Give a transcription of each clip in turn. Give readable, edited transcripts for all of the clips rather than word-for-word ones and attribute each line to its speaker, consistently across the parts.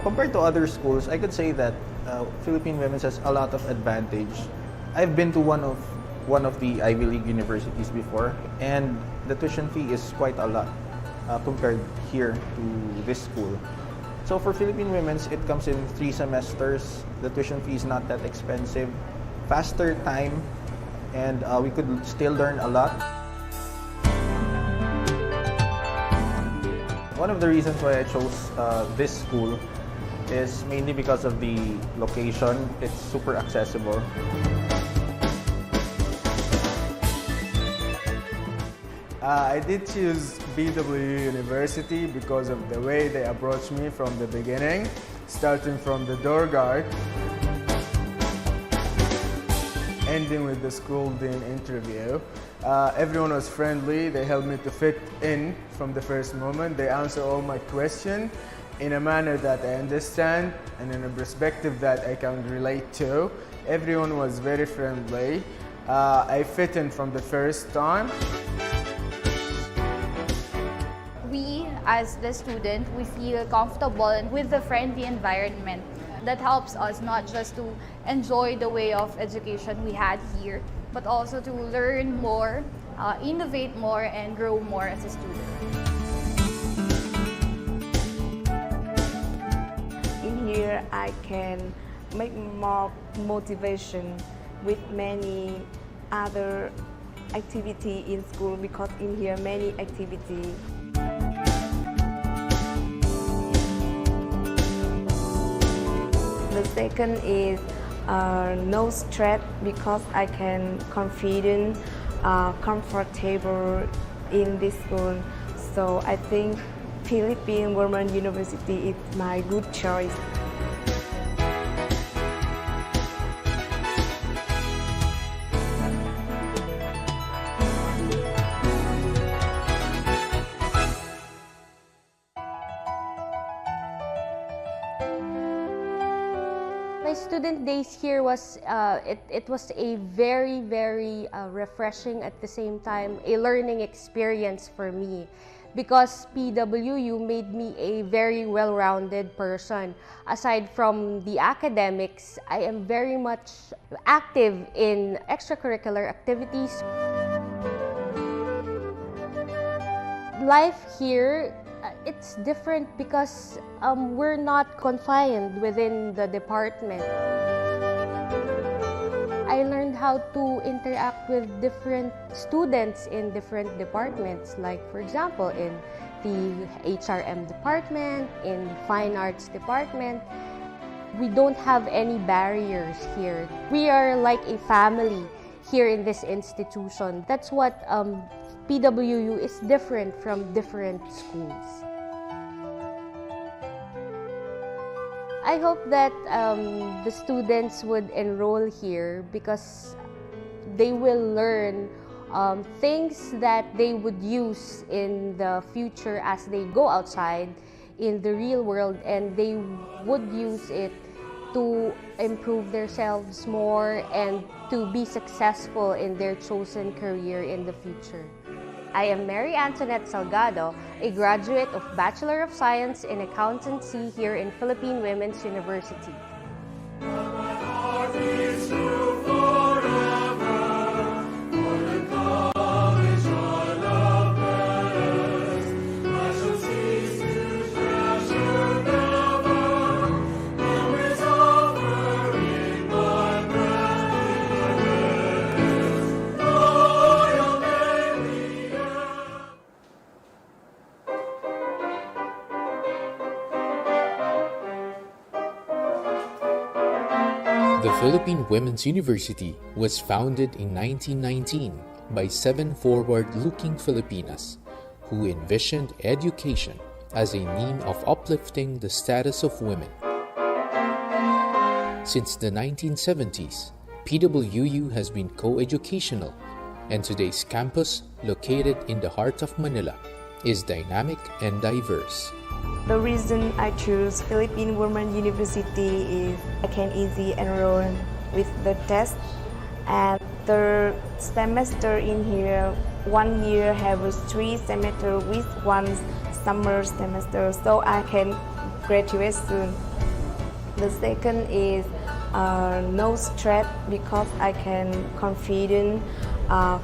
Speaker 1: Compared to other schools, I could say that Philippine Women's has a lot of advantage. I've been to one of the Ivy League universities before, and the tuition fee is quite a lot compared here to this school. So for Philippine Women's, it comes in 3 semesters. The tuition fee is not that expensive, faster time, and we could still learn a lot. One of the reasons why I chose this school is mainly because of the location. It's super accessible.
Speaker 2: I did choose BW University because of the way they approached me from the beginning, starting from the door guard, ending with the school dean interview. Everyone was friendly. They helped me to fit in from the first moment. They answered all my questions in a manner that I understand and in a perspective that I can relate to. Everyone was very friendly. I fit in from the first time.
Speaker 3: We, as the student, we feel comfortable with the friendly environment. That helps us not just to enjoy the way of education we had here, but also to learn more, innovate more, and grow more as a student.
Speaker 4: In here, I can make more motivation with many other activity in school because in here many activity. The second is no stress because I can confident, comfortable in this school. So I think Philippine Women University is my good choice.
Speaker 5: My student days here was it was a very refreshing, at the same time a learning experience for me, because PWU made me a very well-rounded person. Aside from the academics, I am very much active in extracurricular activities. Life here, it's different because we're not confined within the department. I learned how to interact with different students in different departments, like for example in the HRM department, in Fine Arts department. We don't have any barriers here. We are like a family here in this institution. That's what PWU is different from different schools. I hope that the students would enroll here because they will learn things that they would use in the future as they go outside in the real world, and they would use it to improve themselves more and to be successful in their chosen career in the future. I am Mary Antoinette Salgado, a graduate of Bachelor of Science in Accountancy here in Philippine Women's University.
Speaker 6: The Philippine Women's University was founded in 1919 by 7 forward-looking Filipinas who envisioned education as a means of uplifting the status of women. Since the 1970s, PWU has been co-educational, and today's campus, located in the heart of Manila, is dynamic and diverse.
Speaker 4: The reason I choose Philippine Women University is I can easily enroll with the test, and the semester in here, 1 year have 3 semesters with 1 summer semester, so I can graduate soon. The second is no stress because I can confident,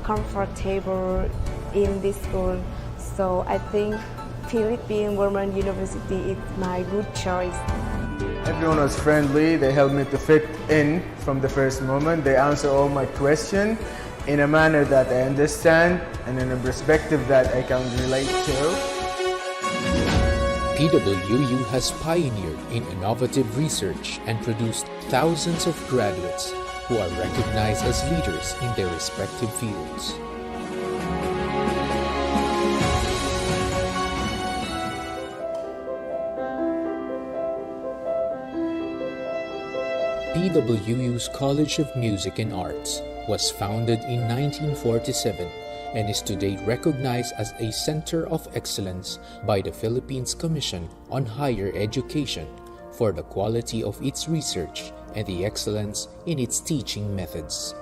Speaker 4: comfortable in this school. So I think Philippine Women University is my good choice.
Speaker 2: Everyone was friendly. They helped me to fit in from the first moment. They answer all my questions in a manner that I understand and in a perspective that I can relate to.
Speaker 6: PWU has pioneered in innovative research and produced thousands of graduates who are recognized as leaders in their respective fields. PWU's College of Music and Arts was founded in 1947 and is today recognized as a Center of Excellence by the Philippines Commission on Higher Education for the quality of its research and the excellence in its teaching methods.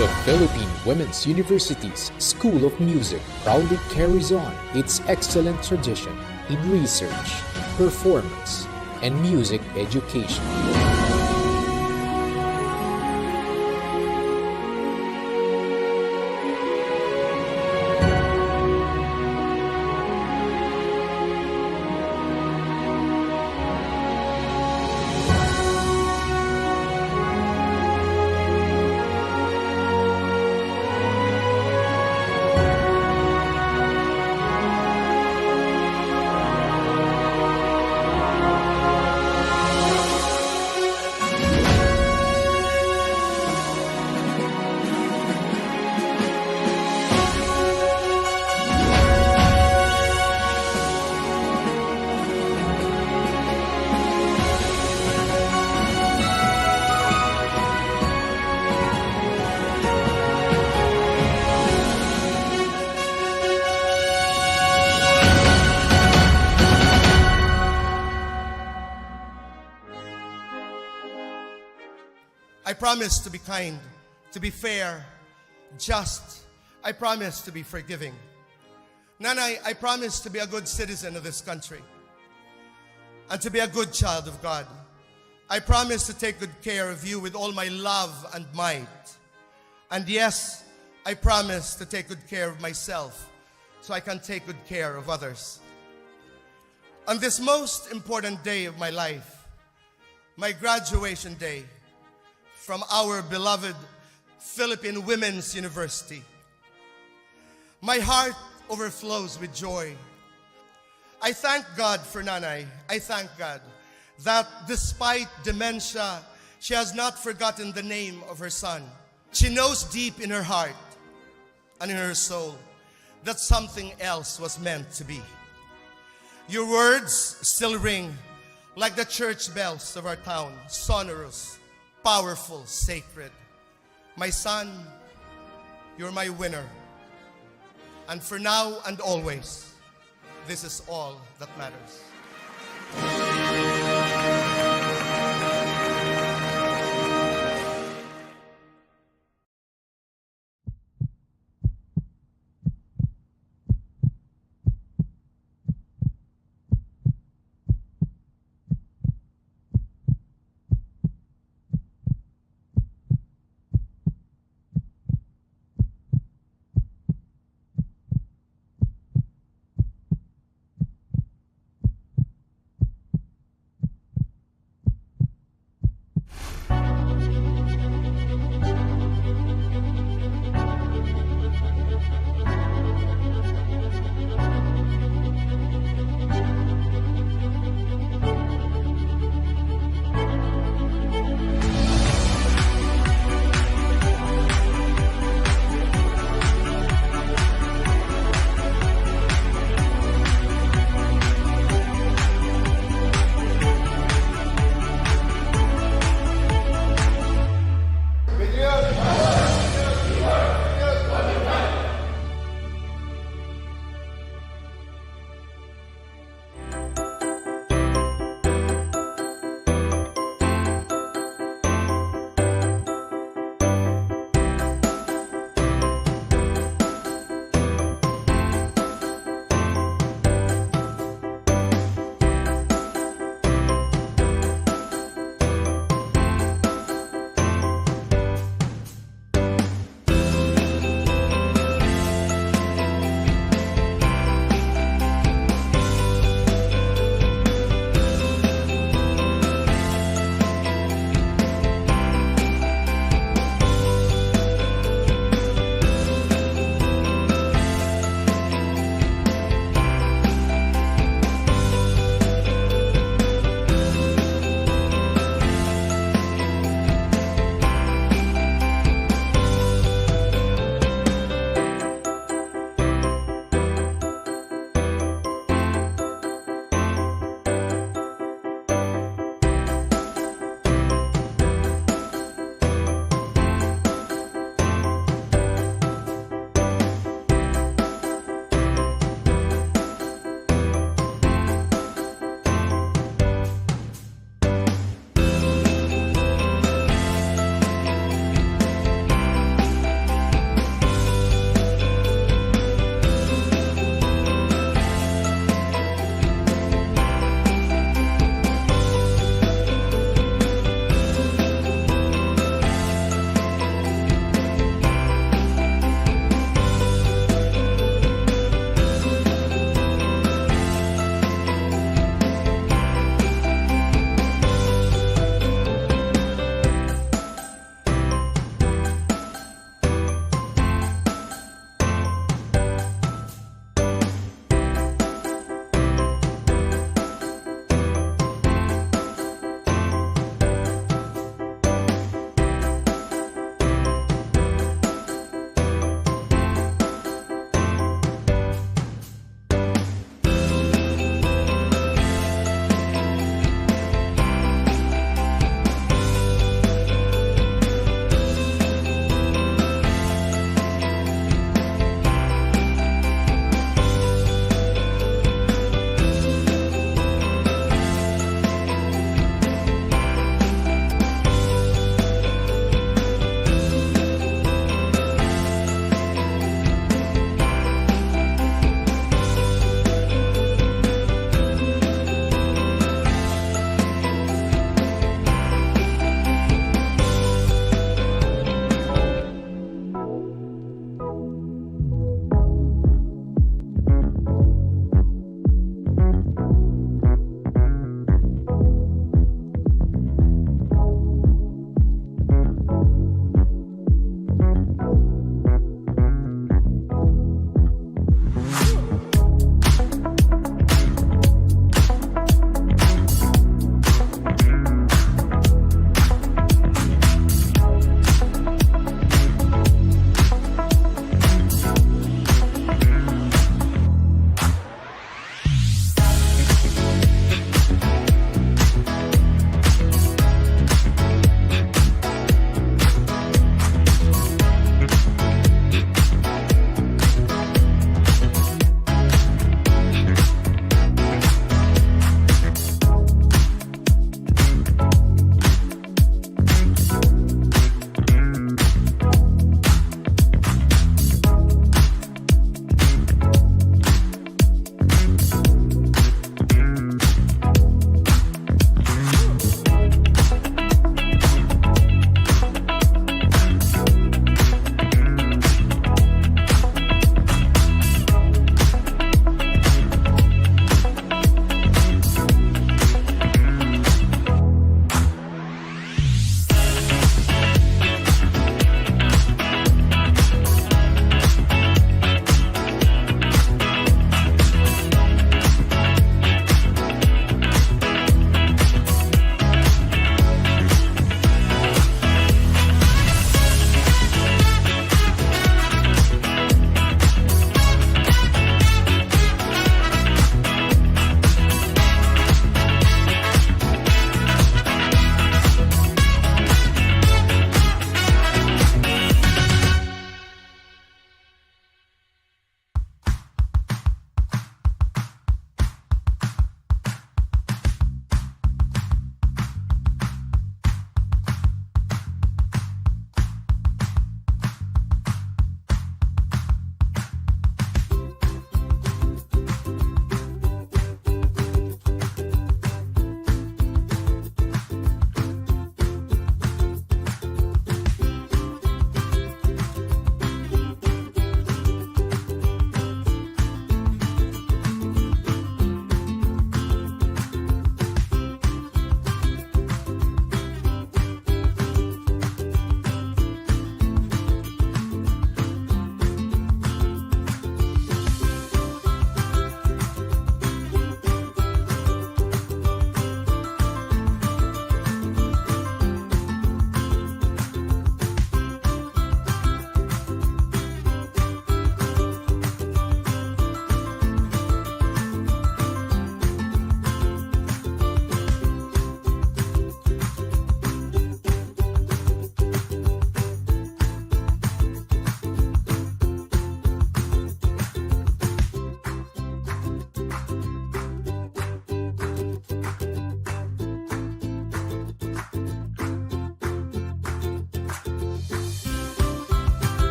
Speaker 6: The Philippine Women's University's School of Music proudly carries on its excellent tradition in research, performance, and music education.
Speaker 7: I promise to be kind, to be fair, just. I promise to be forgiving. Nanay, I promise to be a good citizen of this country and to be a good child of God. I promise to take good care of you with all my love and might. And yes, I promise to take good care of myself so I can take good care of others. On this most important day of my life, my graduation day from our beloved Philippine Women's University, my heart overflows with joy. I thank God for Nanay. I thank God that despite dementia, She has not forgotten the name of her son. She knows deep in her heart and in her soul that something else was meant to be. Your words still ring like the church bells of our town, sonorous, powerful, sacred. My son, you're my winner. And for now and always, this is all that matters.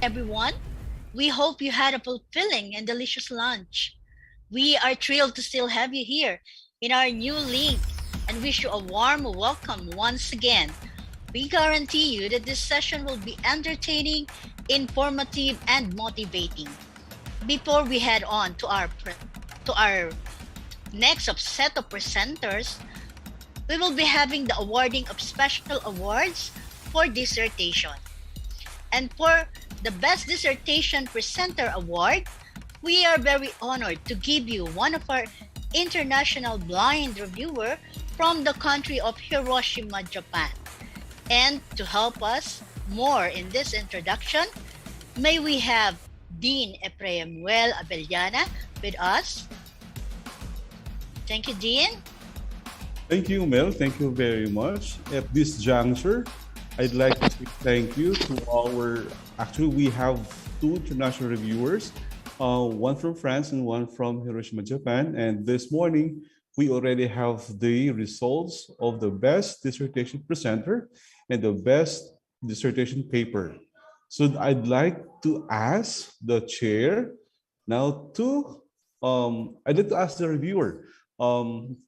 Speaker 8: everyone. We hope you had a fulfilling and delicious lunch. We are thrilled to still have you here in our new link and wish you a warm welcome once again. We guarantee you that this session will be entertaining, informative, and motivating. Before we head on to our next set of presenters, we will be having the awarding of special awards for dissertation. And for the Best Dissertation Presenter Award, we are very honored to give you one of our international blind reviewer from the country of Hiroshima, Japan. And to help us more in this introduction, may we have Dean Efraemuel Abellana with us. Thank you, Dean.
Speaker 9: Thank you, Mel. Thank you very much. At this juncture, I'd like to say thank you to actually we have two international reviewers, one from France and one from Hiroshima, Japan. And this morning, we already have the results of the best dissertation presenter and the best dissertation paper. So I'd like to ask the chair now I'd like to ask the reviewer,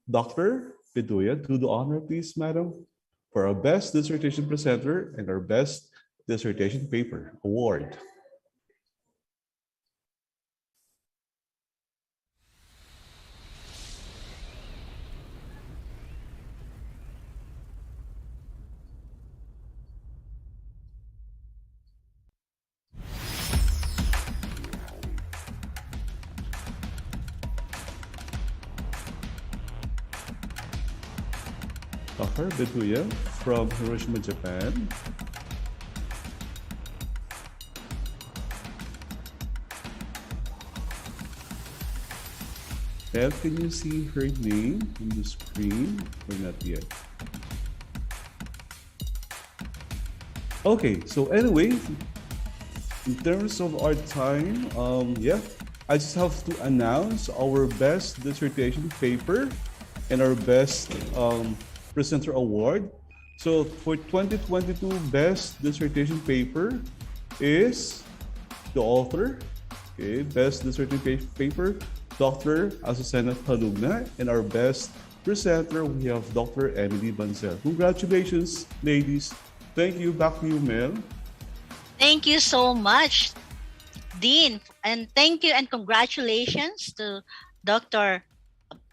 Speaker 9: Dr. Bedoya, do the honor, please, madam, for our best dissertation presenter and our best dissertation paper award. Dr. Bedoya from Hiroshima, Japan. Beth, can you see her name on the screen or not yet? Okay, so anyway, in terms of our time, I just have to announce our best dissertation paper and our best presenter award. So for 2022 best dissertation paper is the author, best dissertation paper, Dr. Azucena Palugna, and our best presenter, we have Dr. Emily Bancel. Congratulations, ladies. Thank you. Back to you, Mel.
Speaker 8: Thank you so much, Dean. And thank you and congratulations to Dr.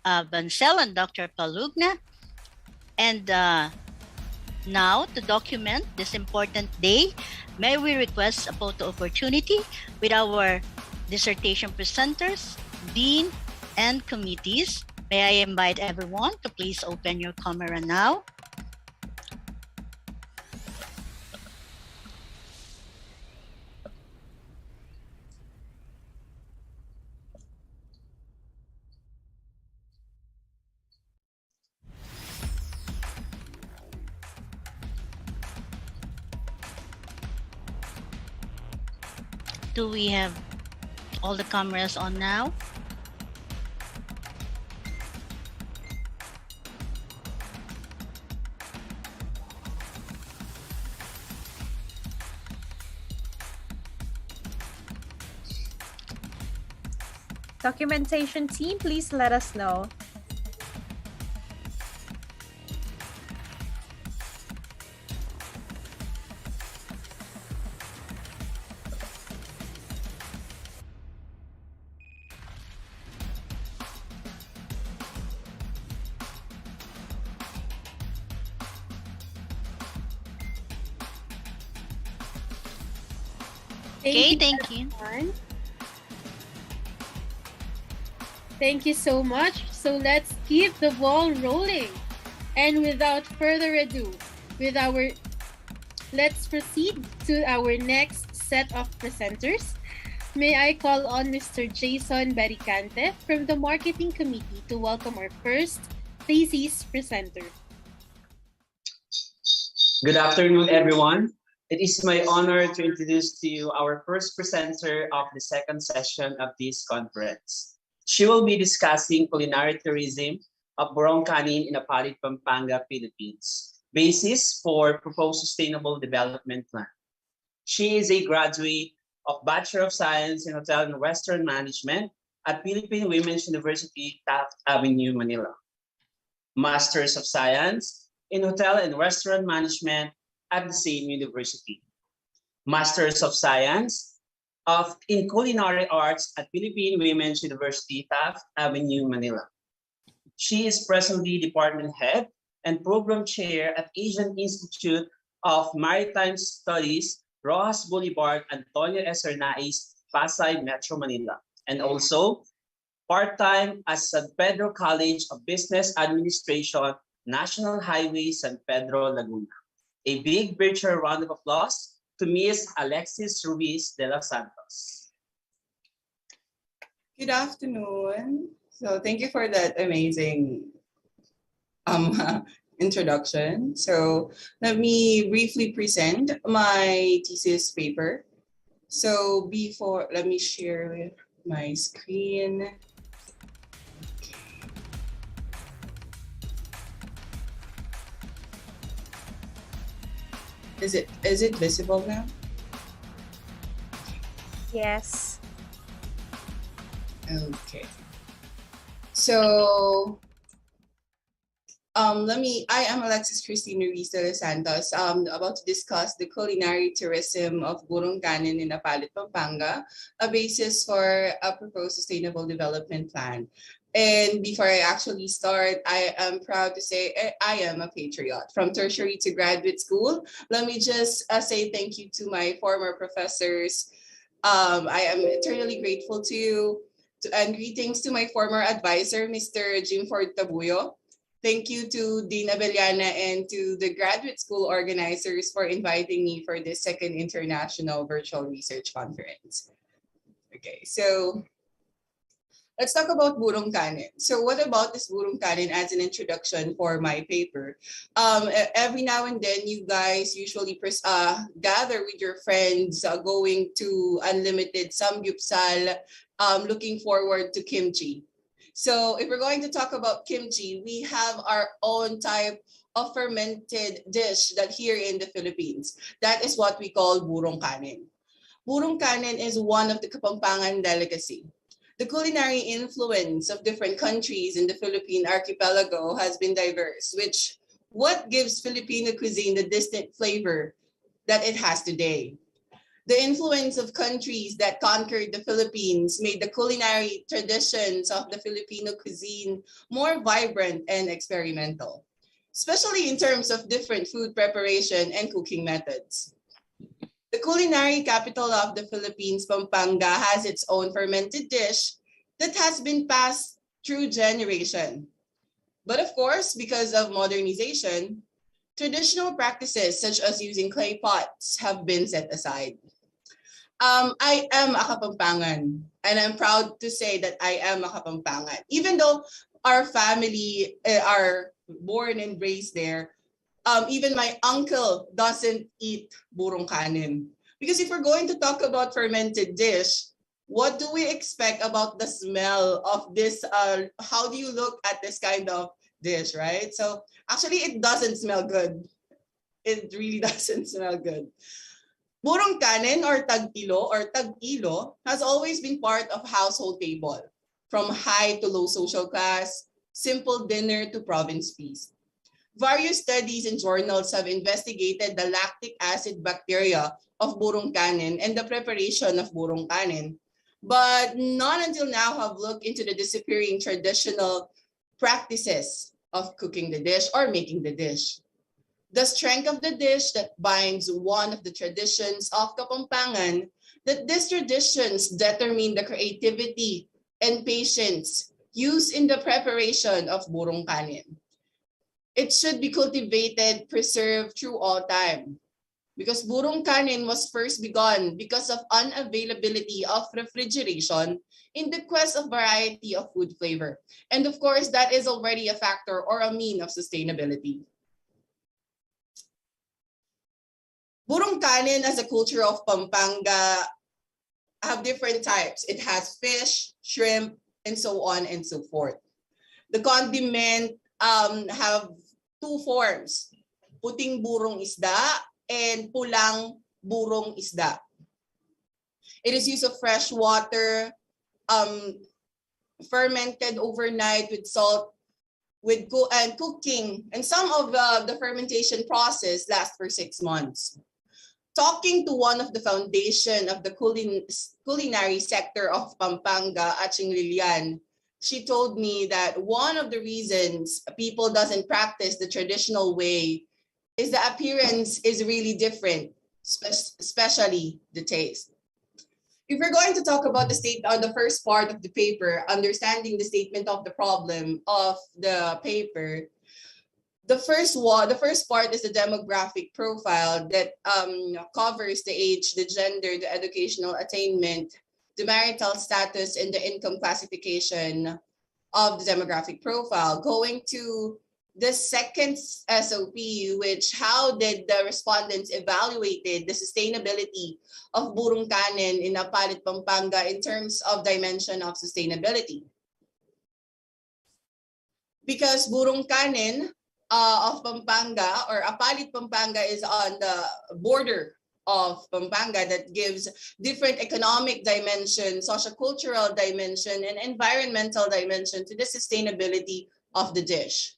Speaker 8: Bancel and Dr. Palugna. And now, to document this important day, may we request a photo opportunity with our dissertation presenters, Dean, and committees. May I invite everyone to please open your camera now. Do we have all the cameras on now?
Speaker 10: Documentation team, please let us know.
Speaker 8: Okay, thank you.
Speaker 10: Thank you so much. So let's keep the ball rolling. And without further ado, let's proceed to our next set of presenters. May I call on Mr. Jason Baricante from the Marketing Committee to welcome our first thesis presenter.
Speaker 11: Good afternoon, everyone. It is my honor to introduce to you our first presenter of the second session of this conference. She will be discussing culinary tourism of Borong Kanin in Apalit, Pampanga, Philippines, basis for proposed sustainable development plan. She is a graduate of Bachelor of Science in Hotel and Restaurant Management at Philippine Women's University, Taft Avenue, Manila. Masters of Science in Hotel and Restaurant Management at the same university. Masters of Science in Culinary Arts at Philippine Women's University, Taft Avenue, Manila. She is presently Department Head and Program Chair at Asian Institute of Maritime Studies, Rojas Boulevard, Antonio S. Hernais, Pasay, Metro Manila. And also part-time at San Pedro College of Business Administration, National Highway, San Pedro, Laguna. A big virtual round of applause to Ms. Alexis Ruiz de los Santos.
Speaker 12: Good afternoon. So thank you for that amazing introduction. So let me briefly present my thesis paper. So let me share my screen. Is it visible now?
Speaker 5: Yes.
Speaker 12: Okay. So I am Alexis Cristina Ruiz de los Santos, about to discuss the culinary tourism of Burong Kanin in Apalit, Pampanga, a basis for a proposed sustainable development plan. And before I actually start, I am proud to say I am a patriot. From tertiary to graduate school, let me just say thank you to my former professors. I am eternally grateful to you. And greetings to my former advisor, Mr. Jim Ford Tabuyo. Thank you to Dean Abellana and to the graduate school organizers for inviting me for this second international virtual research conference. Okay, so let's talk about Burong Kanin. So what about this Burong Kanin as an introduction for my paper? Every now and then, you guys usually gather with your friends, going to Unlimited Samgyupsal, looking forward to kimchi. So if we're going to talk about kimchi, we have our own type of fermented dish that here in the Philippines. That is what we call Burong Kanin. Burong Kanin is one of the Kapampangan delicacy. The culinary influence of different countries in the Philippine archipelago has been diverse, what gives Filipino cuisine the distinct flavor that it has today. The influence of countries that conquered the Philippines made the culinary traditions of the Filipino cuisine more vibrant and experimental, especially in terms of different food preparation and cooking methods. The culinary capital of the Philippines, Pampanga, has its own fermented dish that has been passed through generation. But of course, because of modernization, traditional practices such as using clay pots have been set aside. I am a Kapampangan, and I'm proud to say that I am a Kapampangan. Even though our family are born and raised there, even my uncle doesn't eat burong kanin. Because if we're going to talk about fermented dish, what do we expect about the smell of this? How do you look at this kind of dish, right? So actually, it doesn't smell good. It really doesn't smell good. Burong kanin or tag-ilo has always been part of household table, from high to low social class, simple dinner to province feast. Various studies and journals have investigated the lactic acid bacteria of burong kanin and the preparation of burong kanin, but none until now have looked into the disappearing traditional practices of cooking the dish or making the dish. The strength of the dish that binds one of the traditions of Kapampangan, that these traditions determine the creativity and patience used in the preparation of burong kanin. It should be cultivated, preserved through all time. Because burong kanin was first begun because of unavailability of refrigeration in the quest of variety of food flavor. And of course, that is already a factor or a mean of sustainability. Burong kanin as a culture of Pampanga have different types. It has fish, shrimp, and so on and so forth. The condiment have two forms, puting burong isda and pulang burong isda. It is use of fresh water, fermented overnight with salt, and cooking. And some of the fermentation process lasts for 6 months. Talking to one of the foundation of the culinary sector of Pampanga, Aching Lilian, she told me that one of the reasons people doesn't practice the traditional way is the appearance is really different, especially the taste. If we're going to talk about the first part of the paper, understanding the statement of the problem of the paper, the first part is the demographic profile that covers the age, the gender, the educational attainment, the marital status, and the income classification of the demographic profile. Going to the second SOP, which how did the respondents evaluated the sustainability of burong kanin in Apalit, Pampanga in terms of dimension of sustainability. Because burong kanin of Pampanga or Apalit, Pampanga is on the border of Pampanga that gives different economic dimension, sociocultural dimension, and environmental dimension to the sustainability of the dish.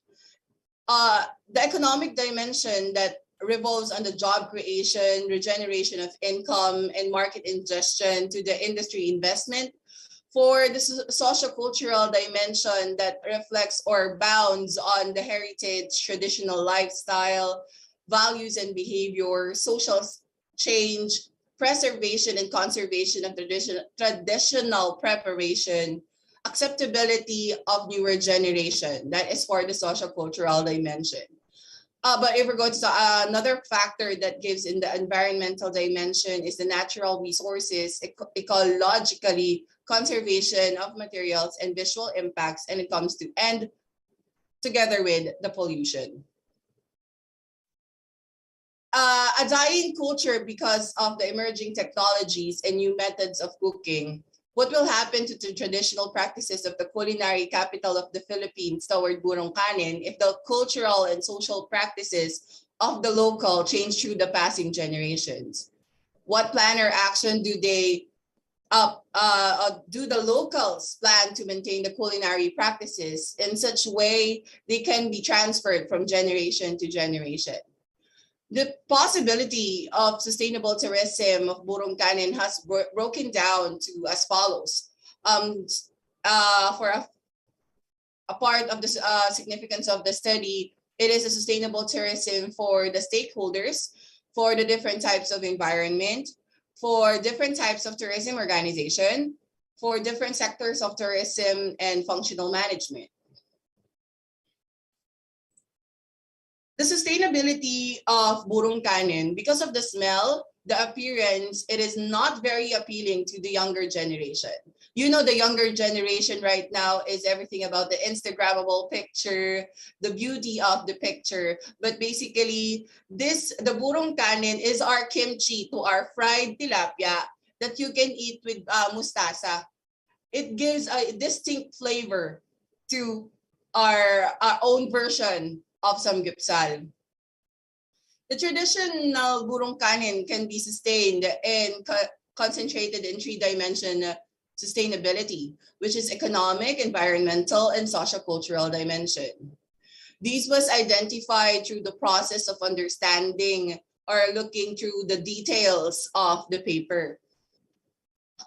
Speaker 12: The economic dimension that revolves on the job creation, regeneration of income, and market ingestion to the industry investment. For the sociocultural dimension that reflects or bounds on the heritage, traditional lifestyle, values and behavior, social change, preservation and conservation of traditional preparation, acceptability of newer generation. That is for the sociocultural dimension. But if we're going to another factor that gives in the environmental dimension is the natural resources, ecologically conservation of materials and visual impacts, and it comes to end together with the pollution. A dying culture because of the emerging technologies and new methods of cooking. What will happen to the traditional practices of the culinary capital of the Philippines toward burong kanin if the cultural and social practices of the local change through the passing generations? What plan or action do the locals plan to maintain the culinary practices in such way they can be transferred from generation to generation? The possibility of sustainable tourism of burong kanin has broken down to as follows. For a part of the significance of the study, it is a sustainable tourism for the stakeholders, for the different types of environment, for different types of tourism organization, for different sectors of tourism and functional management. The sustainability of burong kanin, because of the smell, the appearance, it is not very appealing to the younger generation. You know, the younger generation right now is everything about the Instagrammable picture, the beauty of the picture. But basically, the burong kanin is our kimchi to our fried tilapia that you can eat with mustasa. It gives a distinct flavor to our own version of samgyeopsal. The traditional burong kanin can be sustained and concentrated in three-dimension sustainability, which is economic, environmental, and sociocultural dimension. These was identified through the process of understanding or looking through the details of the paper.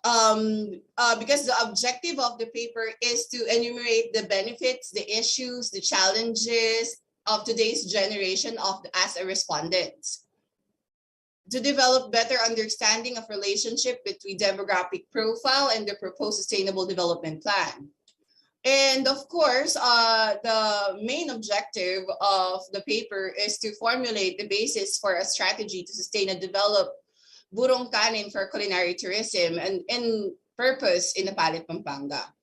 Speaker 12: Because the objective of the paper is to enumerate the benefits, the issues, the challenges of today's generation as a respondent, to develop better understanding of relationship between demographic profile and the proposed sustainable development plan. And of course, the main objective of the paper is to formulate the basis for a strategy to sustain and develop burong kanin for culinary tourism and in purpose in Apalit, Pampanga.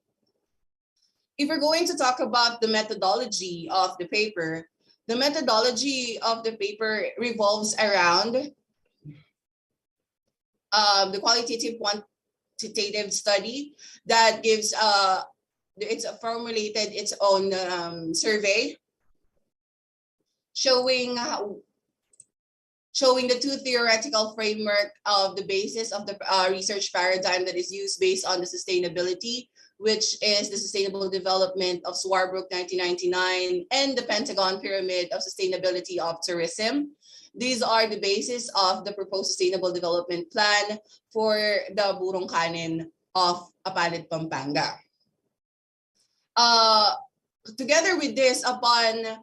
Speaker 12: If we're going to talk about the methodology of the paper, the methodology of the paper revolves around the qualitative quantitative study that gives it's formulated its own survey showing showing the two theoretical framework of the basis of the research paradigm that is used based on the sustainability, which is the Sustainable Development of Swarbrook 1999 and the Pentagon Pyramid of Sustainability of Tourism. These are the basis of the proposed Sustainable Development Plan for the Burong Kanin of Apalit, Pampanga. Together with this, upon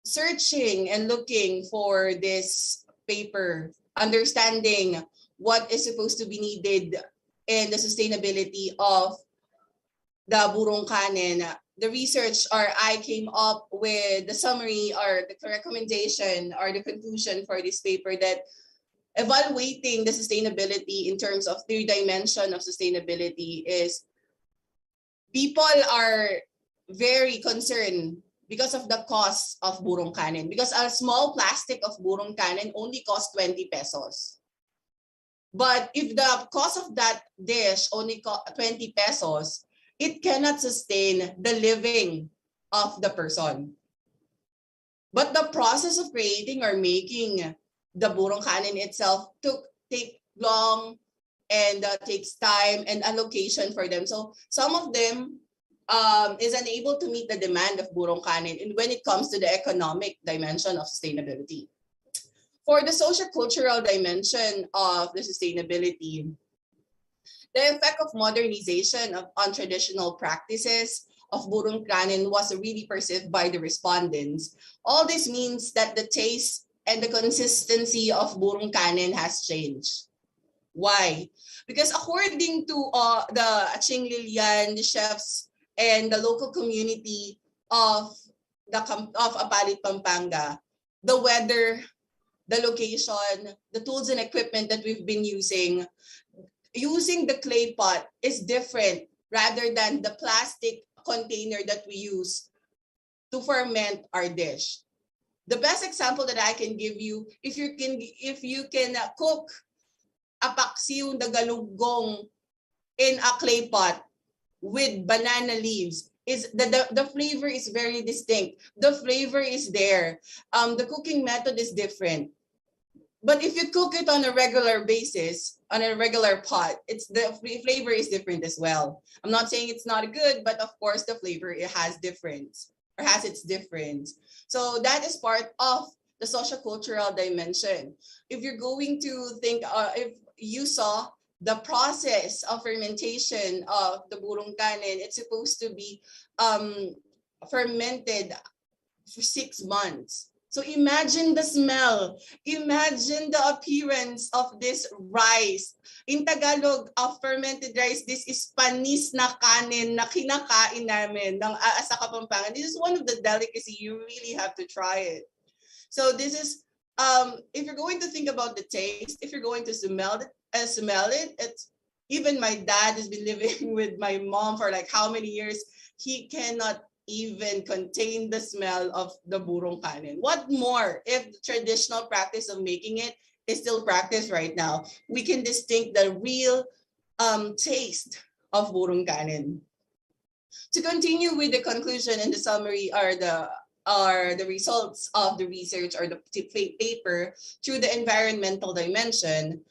Speaker 12: searching and looking for this paper, understanding what is supposed to be needed in the sustainability of the Burong Kanin, the research or I came up with the summary or the recommendation or the conclusion for this paper that evaluating the sustainability in terms of three dimension of sustainability is people are very concerned because of the cost of Burong Kanin, because a small plastic of Burong Kanin only costs 20 pesos. But if the cost of that dish only costs 20 pesos, it cannot sustain the living of the person. But the process of creating or making the Burong Kanin itself take long and takes time and allocation for them. So some of them is unable to meet the demand of Burong Kanin and when it comes to the economic dimension of sustainability. For the social-cultural dimension of the sustainability, the effect of modernization on traditional practices of Burong Kanin was really perceived by the respondents. All this means that the taste and the consistency of Burong Kanin has changed. Why? Because according to the Aching Lilian, the chefs, and the local community of Apalit, Pampanga, the weather, the location, the tools and equipment that we've been using the clay pot is different rather than the plastic container that we use to ferment our dish. The best example that I can give you, if you can cook a paksiw na galunggong in a clay pot with banana leaves, is the flavor is very distinct. The flavor is there. The cooking method is different. But if you cook it on a regular basis, on a regular pot, the flavor is different as well. I'm not saying it's not good, but of course the flavor it has difference or has its difference. So that is part of the social-cultural dimension. If you're going to think, if you saw the process of fermentation of the Burong Kanin, it's supposed to be fermented for 6 months. So imagine the smell, imagine the appearance of this rice. In Tagalog, of fermented rice, this is panis na kanin na kinakain namin ng sa Kapampangan. This is one of the delicacy, you really have to try it. So this is, if you're going to think about the taste, if you're going to smell it, it's, even my dad has been living with my mom for like how many years, he cannot even contain the smell of the Burong Kanin. What more if the traditional practice of making it is still practiced right now? We can distinct the real taste of Burong Kanin. To continue with the conclusion and the summary are the results of the research or the paper through the environmental dimension.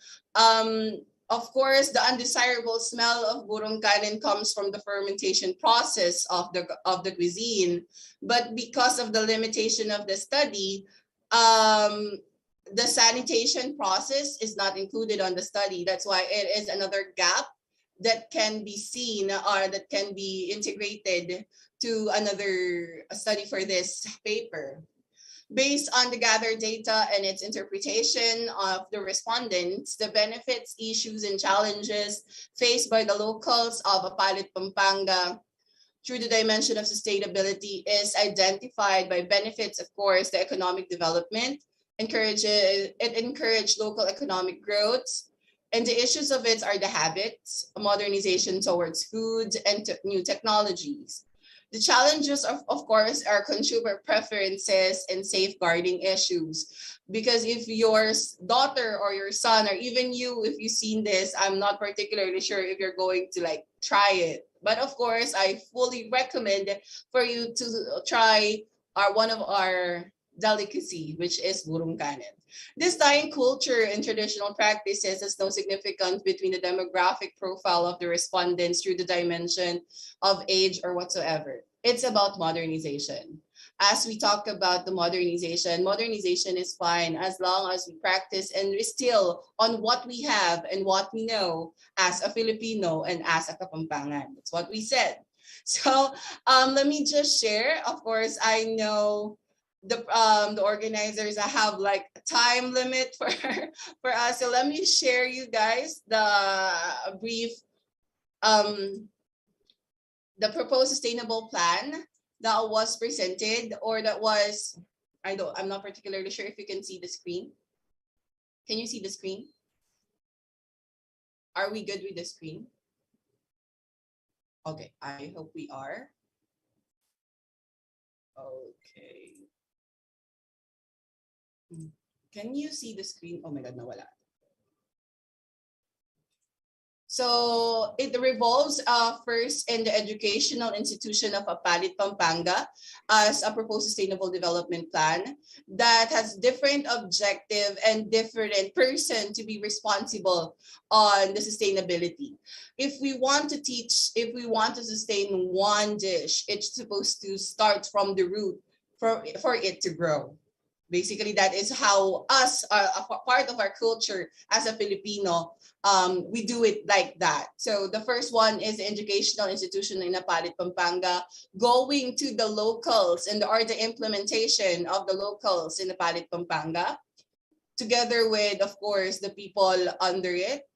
Speaker 12: Of course, the undesirable smell of Burong Kanin comes from the fermentation process of the cuisine. But because of the limitation of the study, the sanitation process is not included on the study. That's why it is another gap that can be seen or that can be integrated to another study for this paper. Based on the gathered data and its interpretation of the respondents, the benefits, issues, and challenges faced by the locals of Apalit, Pampanga through the dimension of sustainability is identified by benefits, of course, the economic development, encourage local economic growth, and the issues of it are the habits, modernization towards food, and new technologies. The challenges, of course, are consumer preferences and safeguarding issues. Because if your daughter or your son, or even you, if you've seen this, I'm not particularly sure if you're going to like try it. But of course, I fully recommend for you to try one of our delicacy, which is Burong Kanin. This tying culture and traditional practices has no significance between the demographic profile of the respondents through the dimension of age or whatsoever. It's about modernization. As we talk about the modernization is fine as long as we practice and we still on what we have and what we know as a Filipino and as a Kapampangan. That's what we said. So let me just share. Of course, I know the organizers have like a time limit for for us. So let me share you guys the brief the proposed sustainable plan that was presented or that was I'm not particularly sure if you can see the screen. Can you see the screen? Are we good with the screen? Okay, I hope we are. Okay. Can you see the screen? Oh my God, nawala. So it revolves first in the educational institution of Apalit, Pampanga as a proposed sustainable development plan that has different objective and different person to be responsible on the sustainability. If we want to teach, if we want to sustain one dish, it's supposed to start from the root for it to grow. Basically, that is how us, a part of our culture as a Filipino, we do it like that. So the first one is the educational institution in Apalit, Pampanga, going to the locals and the implementation of the locals in Apalit, Pampanga, together with, of course, the people under it.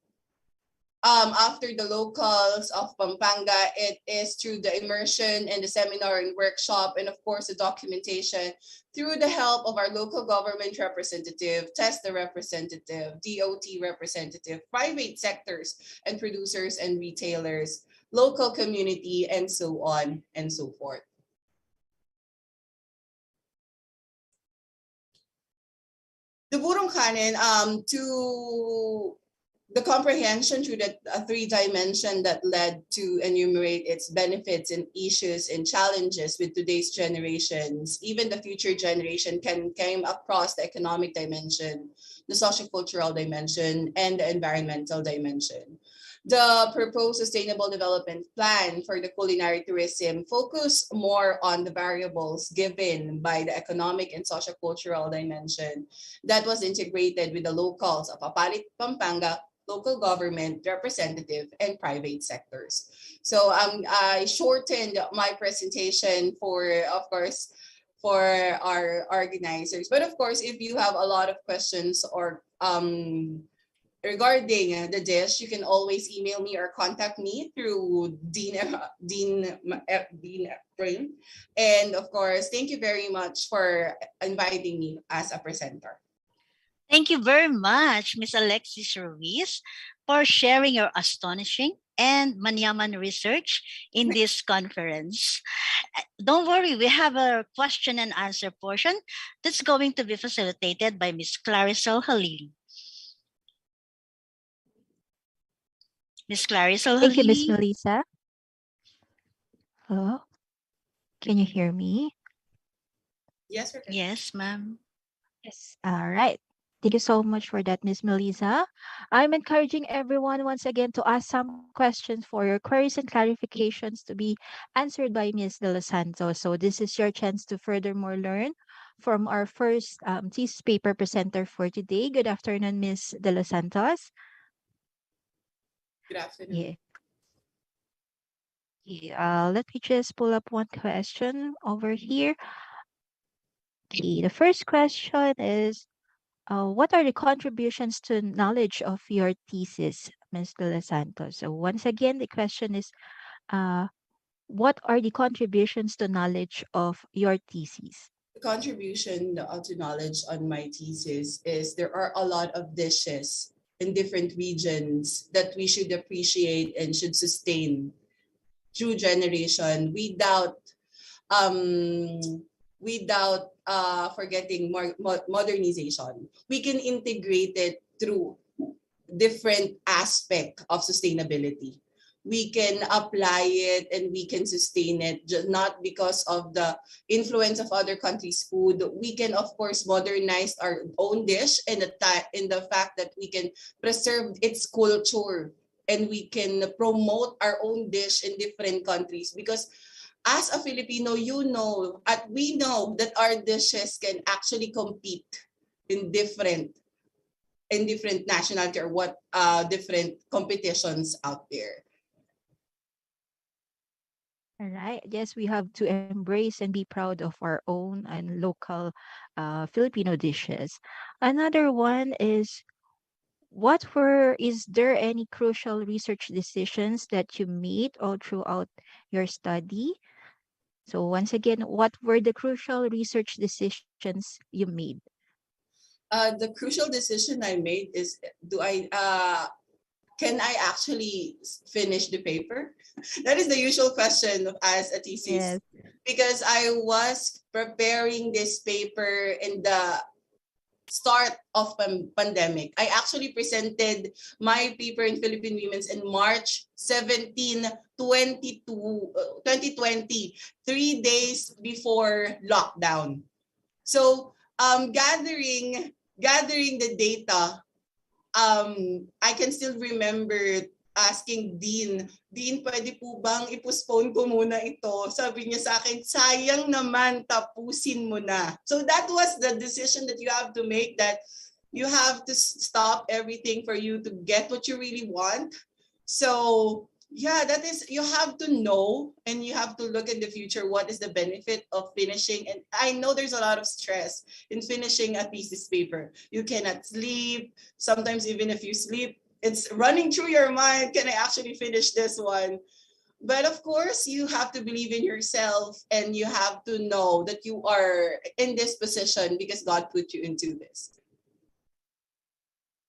Speaker 12: After the locals of Pampanga, it is through the immersion and the seminar and workshop, and of course the documentation through the help of our local government representative, TESDA representative, DOT representative, private sectors and producers and retailers, local community, and so on and so forth. The Burong Kanin, to the comprehension through the three dimension that led to enumerate its benefits and issues and challenges with today's generations, even the future generation came across the economic dimension, the sociocultural dimension, and the environmental dimension. The proposed sustainable development plan for the culinary tourism focus more on the variables given by the economic and sociocultural dimension that was integrated with the locals of Apalit, Pampanga, local government, representative, and private sectors. So I shortened my presentation for, of course, for our organizers. But of course, if you have a lot of questions or regarding the dish, you can always email me or contact me through Dean Prim. And of course, thank you very much for inviting me as a presenter.
Speaker 8: Thank you very much, Ms. Alexis Ruiz, for sharing your astonishing and manyaman research in this conference. Don't worry, we have a question and answer portion that's going to be facilitated by Ms. Claricel Halili. Ms. Claricel Halili.
Speaker 13: Thank you, Ms. Melissa. Hello? Can you hear me?
Speaker 12: Yes, sir.
Speaker 8: Yes, ma'am.
Speaker 13: Yes. All right. Thank you so much for that, Ms. Melissa. I'm encouraging everyone once again to ask some questions for your queries and clarifications to be answered by Ms. De Los Santos. So this is your chance to furthermore learn from our first thesis paper presenter for today. Good afternoon, Ms. De Los Santos.
Speaker 12: Good afternoon.
Speaker 13: Yeah. Let me just pull up one question over here. Okay, the first question is, what are the contributions to knowledge of your thesis, Ms. De Los Santos? So once again, the question is, what are the contributions to knowledge of your thesis?
Speaker 12: The contribution to knowledge on my thesis is there are a lot of dishes in different regions that we should appreciate and should sustain through generation without forgetting modernization. We can integrate it through different aspect of sustainability. we can apply it and we can sustain it, not because of the influence of other countries' food. We can, of course, modernize our own dish in the fact that we can preserve its culture and we can promote our own dish in different countries, because as a Filipino, we know that our dishes can actually compete in different nationality or different competitions out there.
Speaker 13: All right. Yes, we have to embrace and be proud of our own and local Filipino dishes. Another one is, is there any crucial research decisions that you made all throughout your study? So once again, what were the crucial research decisions you made?
Speaker 12: The crucial decision I made is, can I actually finish the paper? That is the usual question as a thesis.
Speaker 13: Yes.
Speaker 12: Because I was preparing this paper in the start of pandemic. I actually presented my paper in Philippine Women's in March 17, 2020, 3 days before lockdown. So gathering the data, I can still remember asking Dean, pwede po bang i-postpone ko muna ito? Sabi niya sa akin, sayang naman, tapusin mo na. So that was the decision that you have to make, that you have to stop everything for you to get what you really want. So yeah, that is, you have to know and you have to look in the future what is the benefit of finishing. And I know there's a lot of stress in finishing a thesis paper. You cannot sleep. Sometimes even if you sleep, it's running through your mind, can I actually finish this one? But of course, you have to believe in yourself and you have to know that you are in this position because God put you into this.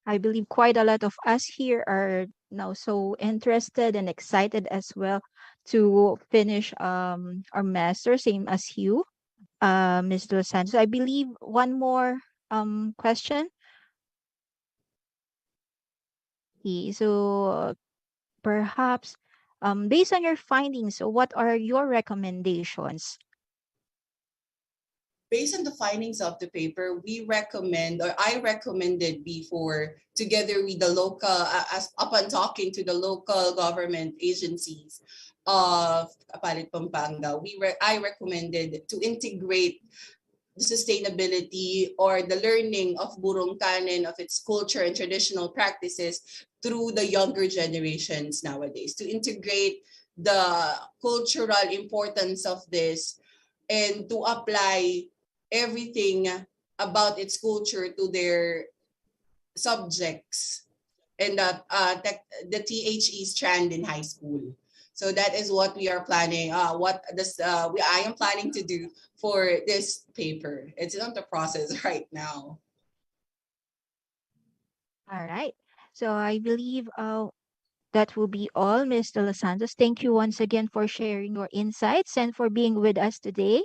Speaker 13: I believe quite a lot of us here are now so interested and excited as well to finish our master, same as you, Ms. Dos Santos. I believe one more question. Okay, so perhaps based on your findings, what are your recommendations?
Speaker 12: Based on the findings of the paper, we recommend, or I recommended before, together with the local, upon talking to the local government agencies of Kapalit Pampanga, I recommended to integrate the sustainability or the learning of Burong Kanin, of its culture and traditional practices through the younger generations nowadays, to integrate the cultural importance of this and to apply everything about its culture to their subjects and the THE strand in high school. So that is what we are planning. I am planning to do for this paper. It's not the process right now.
Speaker 13: All right. So I believe that will be all, Ms. De Los Santos. Thank you once again for sharing your insights and for being with us today.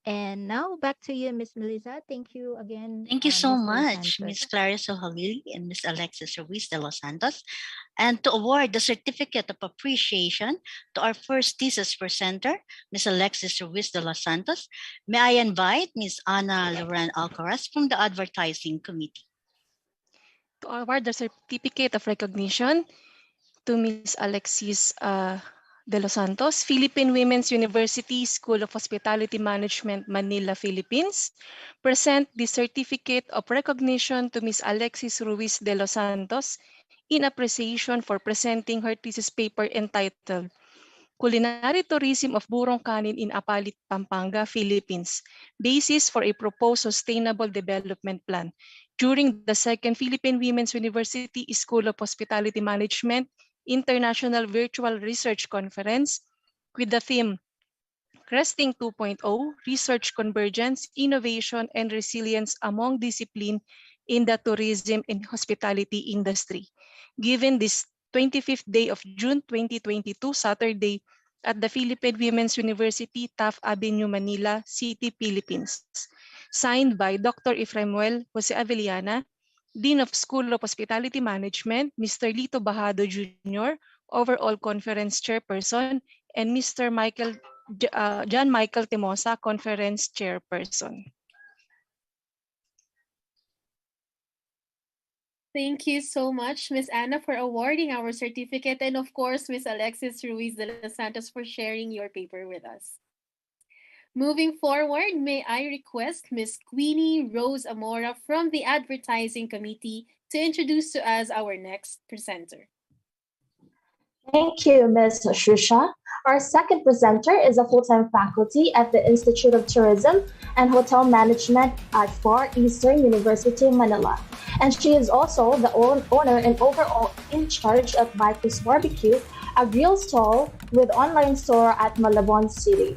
Speaker 13: And now back to you, Ms. Melissa. Thank you again,
Speaker 8: Thank you so
Speaker 13: Ms. De Los
Speaker 8: much,
Speaker 13: Santos.
Speaker 8: Ms. Clarissa Halili and Ms. Alexis Ruiz de Los Santos. And to award the Certificate of Appreciation to our first thesis presenter, Ms. Alexis Ruiz de Los Santos, may I invite Ms. Ana Loren Alcaraz from the Advertising Committee.
Speaker 14: To award the Certificate of Recognition to Ms. Alexis de Los Santos, Philippine Women's University School of Hospitality Management, Manila, Philippines. Present the Certificate of Recognition to Ms. Alexis Ruiz de Los Santos in appreciation for presenting her thesis paper entitled Culinary Tourism of Burong Kanin in Apalit, Pampanga, Philippines, Basis for a Proposed Sustainable Development Plan, during the second Philippine Women's University School of Hospitality Management International Virtual Research Conference with the theme Cresting 2.0, Research Convergence, Innovation, and Resilience Among Discipline in the Tourism and Hospitality Industry, given this 25th day of June 2022, Saturday, at the Philippine Women's University, Taft Avenue, Manila City, Philippines. Signed by Dr. Eframuel Jose Avellana, Dean of School of Hospitality Management, Mr. Lito Bajado Jr., Overall Conference Chairperson, and Mr. John Michael Timosa, Conference Chairperson.
Speaker 10: Thank you so much, Ms. Anna, for awarding our certificate, and of course, Ms. Alexis Ruiz de los Santos for sharing your paper with us. Moving forward, may I request Ms. Queenie Rose Amora from the Advertising Committee to introduce to us our next presenter.
Speaker 15: Thank you, Ms. Shusha. Our second presenter is a full-time faculty at the Institute of Tourism and Hotel Management at Far Eastern University, Manila. And she is also the owner and overall in charge of Viper's Barbecue, a grill stall with online store at Malabon City.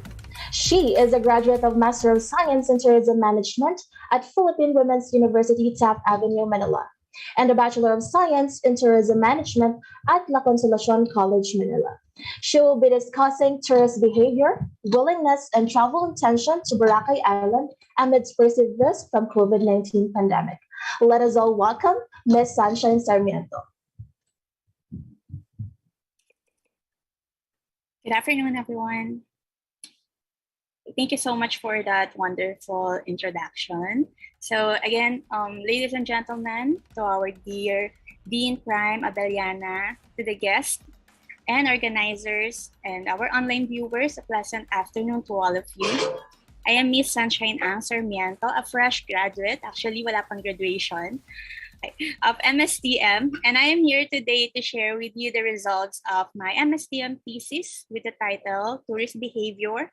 Speaker 15: She is a graduate of Master of Science in Tourism Management at Philippine Women's University, Taft Avenue, Manila, and a Bachelor of Science in Tourism Management at La Consolacion College, Manila. She will be discussing tourist behavior, willingness, and travel intention to Boracay Island amidst perceived risk from COVID-19 pandemic. Let us all welcome Ms. Sunshine Sarmiento.
Speaker 16: Good afternoon, everyone. Thank you so much for that wonderful introduction. So again, ladies and gentlemen, to our dear Dean Prime Abellana, to the guests and organizers and our online viewers, a pleasant afternoon to all of you. I am Miss Sunshine Ang Sarmiento, a fresh graduate, actually wala pang graduation, of MSTM, and I am here today to share with you the results of my MSTM thesis with the title Tourist Behavior,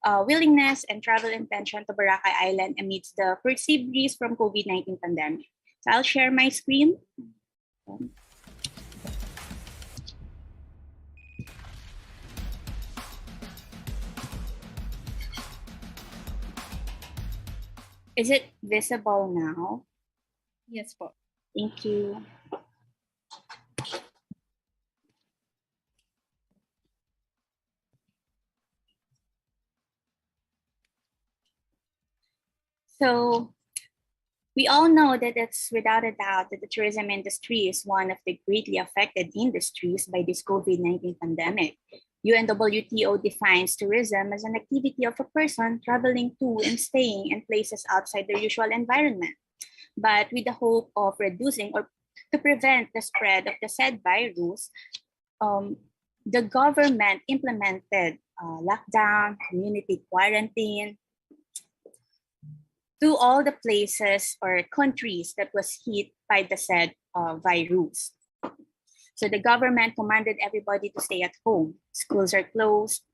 Speaker 16: Willingness and Travel Intention to Boracay Island amidst the perceived risk from COVID-19 pandemic. So I'll share my screen. Is it visible now?
Speaker 10: Yes, po.
Speaker 16: Thank you. So we all know that it's without a doubt that the tourism industry is one of the greatly affected industries by this COVID-19 pandemic. UNWTO defines tourism as an activity of a person traveling to and staying in places outside their usual environment, but with the hope of reducing or to prevent the spread of the said virus. The government implemented lockdown, community quarantine, to all the places or countries that was hit by the said virus. So the government commanded everybody to stay at home. Schools are closed,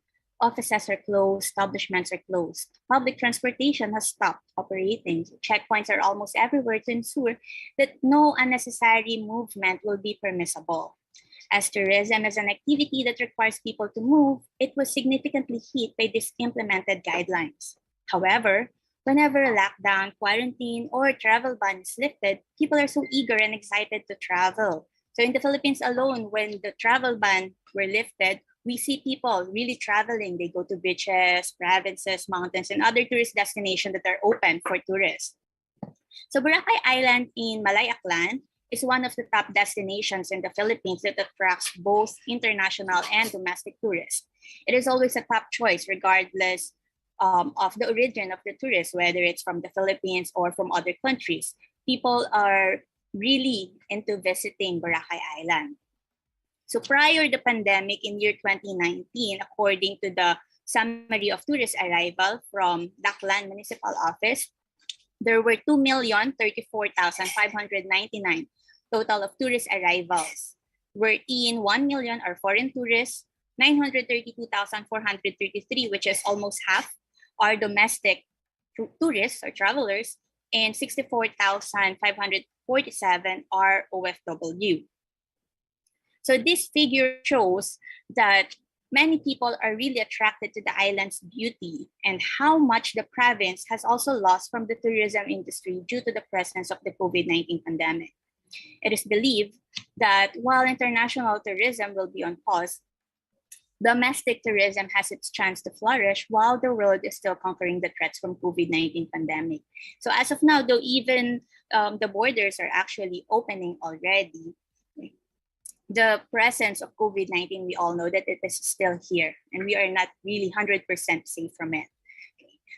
Speaker 16: offices are closed, establishments are closed. Public transportation has stopped operating. Checkpoints are almost everywhere to ensure that no unnecessary movement will be permissible. As tourism is an activity that requires people to move, it was significantly hit by these implemented guidelines. However, whenever a lockdown, quarantine, or travel ban is lifted, people are so eager and excited to travel. So in the Philippines alone, when the travel ban were lifted, we see people really traveling. They go to beaches, provinces, mountains, and other tourist destinations that are open for tourists. So Boracay Island in Malayaklan is one of the top destinations in the Philippines that attracts both international and domestic tourists. It is always a top choice regardless of the origin of the tourists, whether it's from the Philippines or from other countries. People are really into visiting Boracay Island. So prior to the pandemic in year 2019, according to the summary of tourist arrival from Daklan Municipal Office, there were 2,034,599 total of tourist arrivals, wherein 1 million are foreign tourists, 932,433, which is almost half, are domestic tourists or travelers, and 64,547 are OFW. So this figure shows that many people are really attracted to the island's beauty and how much the province has also lost from the tourism industry due to the presence of the COVID-19 pandemic. It is believed that while international tourism will be on pause, domestic tourism has its chance to flourish while the world is still conquering the threats from COVID-19 pandemic. So as of now, though even the borders are actually opening already, the presence of COVID-19, we all know that it is still here and we are not really 100% safe from it.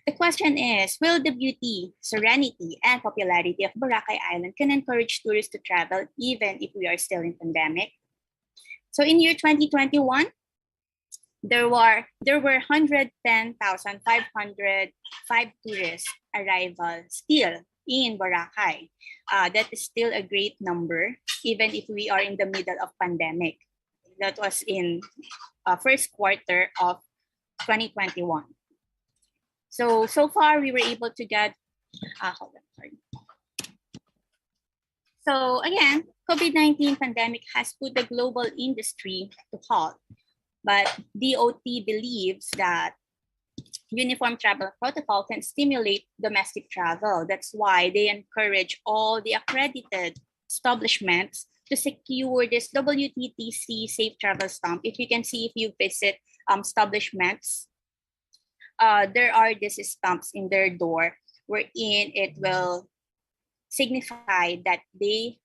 Speaker 16: The question is, will the beauty, serenity, and popularity of Boracay Island can encourage tourists to travel even if we are still in pandemic? So in year 2021, there were 110,505 tourist arrivals still in Boracay. That is still a great number, even if we are in the middle of pandemic. That was in first quarter of 2021. So far we were able to get, hold on, sorry. So again, COVID-19 pandemic has put the global industry to halt, but DOT believes that uniform travel protocol can stimulate domestic travel. That's why they encourage all the accredited establishments to secure this WTTC Safe Travel Stamp. If you can see, if you visit establishments, there are these stamps in their door wherein it will signify that they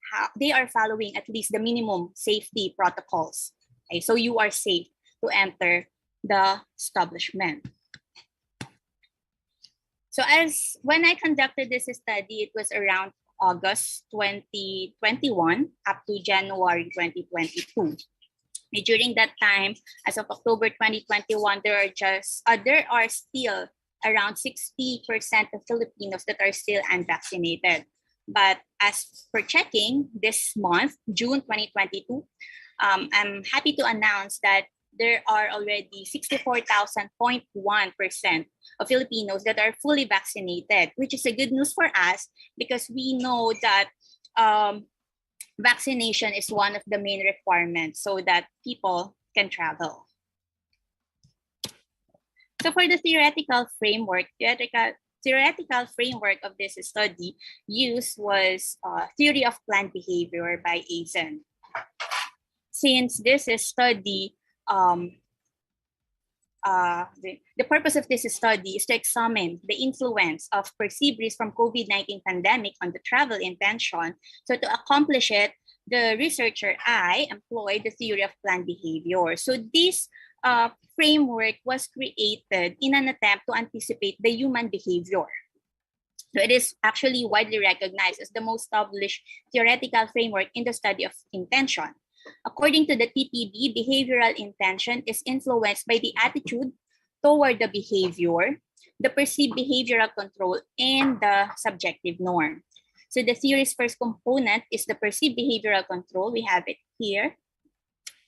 Speaker 16: are following at least the minimum safety protocols. Okay, so you are safe to enter the establishment. So as when I conducted this study, it was around August 2021 up to January 2022. During that time, as of October 2021, there are still around 60% of Filipinos that are still unvaccinated. But as per checking this month, June 2022, I'm happy to announce that there are already 64,000.1% of Filipinos that are fully vaccinated, which is a good news for us because we know that vaccination is one of the main requirements so that people can travel. So for the theoretical framework of this study used was theory of planned behavior by Eisen. Since this is study, the purpose of this study is to examine the influence of perceived risk from COVID-19 pandemic on the travel intention. So to accomplish it, the researcher I employed the theory of planned behavior. So this framework was created in an attempt to anticipate the human behavior. So it is actually widely recognized as the most established theoretical framework in the study of intention. According to the TPB, behavioral intention is influenced by the attitude toward the behavior, the perceived behavioral control, and the subjective norm. So the theory's first component is the perceived behavioral control. We have it here,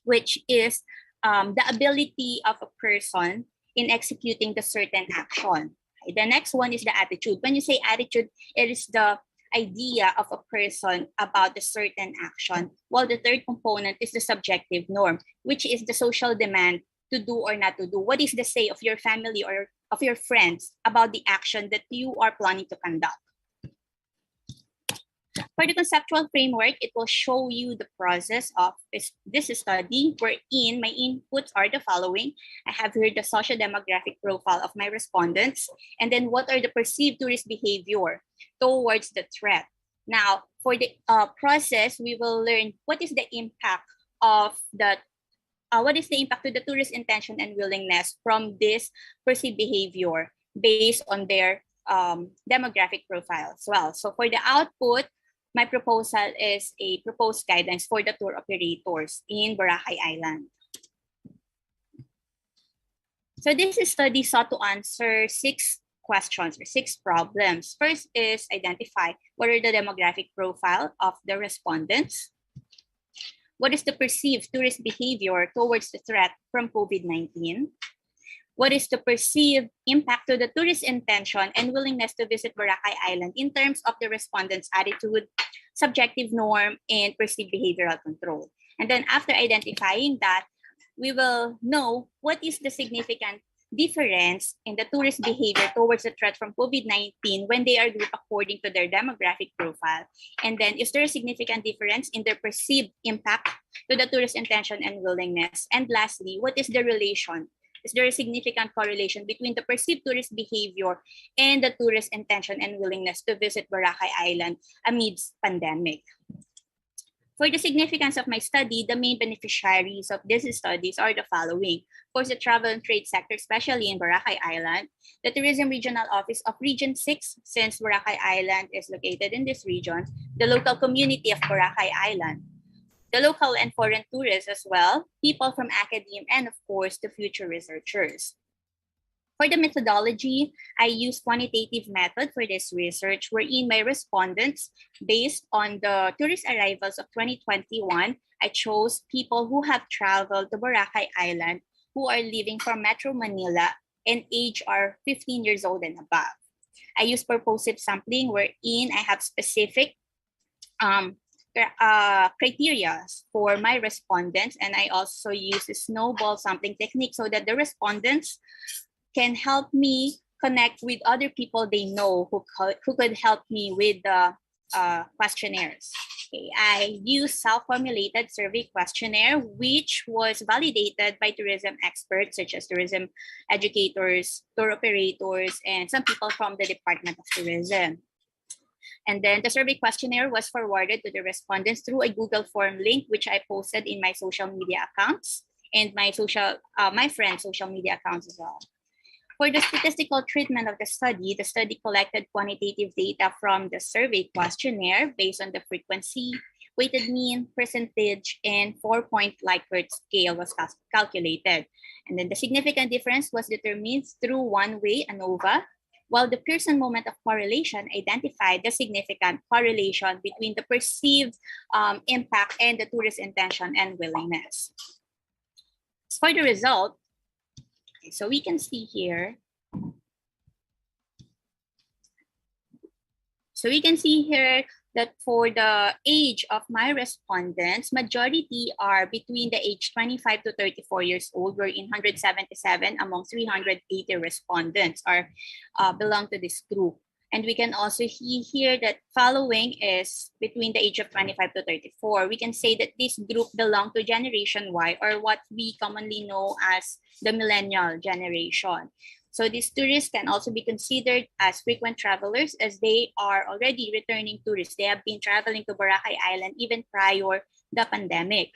Speaker 16: which is the ability of a person in executing the certain action. Okay. The next one is the attitude. When you say attitude, it is the idea of a person about a certain action, while the third component is the subjective norm, which is the social demand to do or not to do. What is the say of your family or of your friends about the action that you are planning to conduct? For the conceptual framework, it will show you the process of this study, wherein my inputs are the following. I have here the socio-demographic profile of my respondents, and then what are the perceived tourist behavior towards the threat. Now, for the process, we will learn what is the impact of the what is the impact to the tourist intention and willingness from this perceived behavior based on their demographic profile as well. So for the output, my proposal is a proposed guidance for the tour operators in Boracay Island. So this study sought to answer 6 questions or 6 problems. First is identify what are the demographic profile of the respondents. What is the perceived tourist behavior towards the threat from COVID-19? What is the perceived impact to the tourist intention and willingness to visit Boracay Island in terms of the respondents' attitude, subjective norm, and perceived behavioral control? And then after identifying that, we will know what is the significant difference in the tourist behavior towards the threat from COVID-19 when they are grouped according to their demographic profile. And then is there a significant difference in their perceived impact to the tourist intention and willingness? And lastly, what is the relation is there a significant correlation between the perceived tourist behavior and the tourist intention and willingness to visit Boracay Island amidst pandemic. For the significance of my study, the main beneficiaries of these studies are the following. Of course, the travel and trade sector, especially in Boracay Island, the Tourism Regional Office of Region 6, since Boracay Island is located in this region, the local community of Boracay Island, the local and foreign tourists as well, people from academia, and of course, the future researchers. For the methodology, I use quantitative method for this research, wherein my respondents, based on the tourist arrivals of 2021, I chose people who have traveled to Boracay Island, who are living from Metro Manila and age are 15 years old and above. I use purposive sampling, wherein I have specific criteria for my respondents, and I also use a snowball sampling technique so that the respondents can help me connect with other people they know who could help me with the questionnaires. Okay. I use self-formulated survey questionnaire, which was validated by tourism experts such as tourism educators, tour operators, and some people from the Department of Tourism. And then the survey questionnaire was forwarded to the respondents through a Google form link, which I posted in my social media accounts and my friends' social media accounts as well. For the statistical treatment of the study collected quantitative data from the survey questionnaire based on the frequency, weighted mean, percentage, and 4-point Likert scale was calculated. And then the significant difference was determined through one-way ANOVA, while the Pearson moment of correlation identified the significant correlation between the perceived impact and the tourist intention and willingness. For the result, so we can see here. So we can see here that for the age of my respondents, majority are between the age 25 to 34 years old, wherein 177 among 380 respondents are belong to this group. And we can also see here that following is between the age of 25 to 34. We can say that this group belong to Generation Y, or what we commonly know as the millennial generation. So these tourists can also be considered as frequent travelers, as they are already returning tourists. They have been traveling to Boracay Island even prior the pandemic.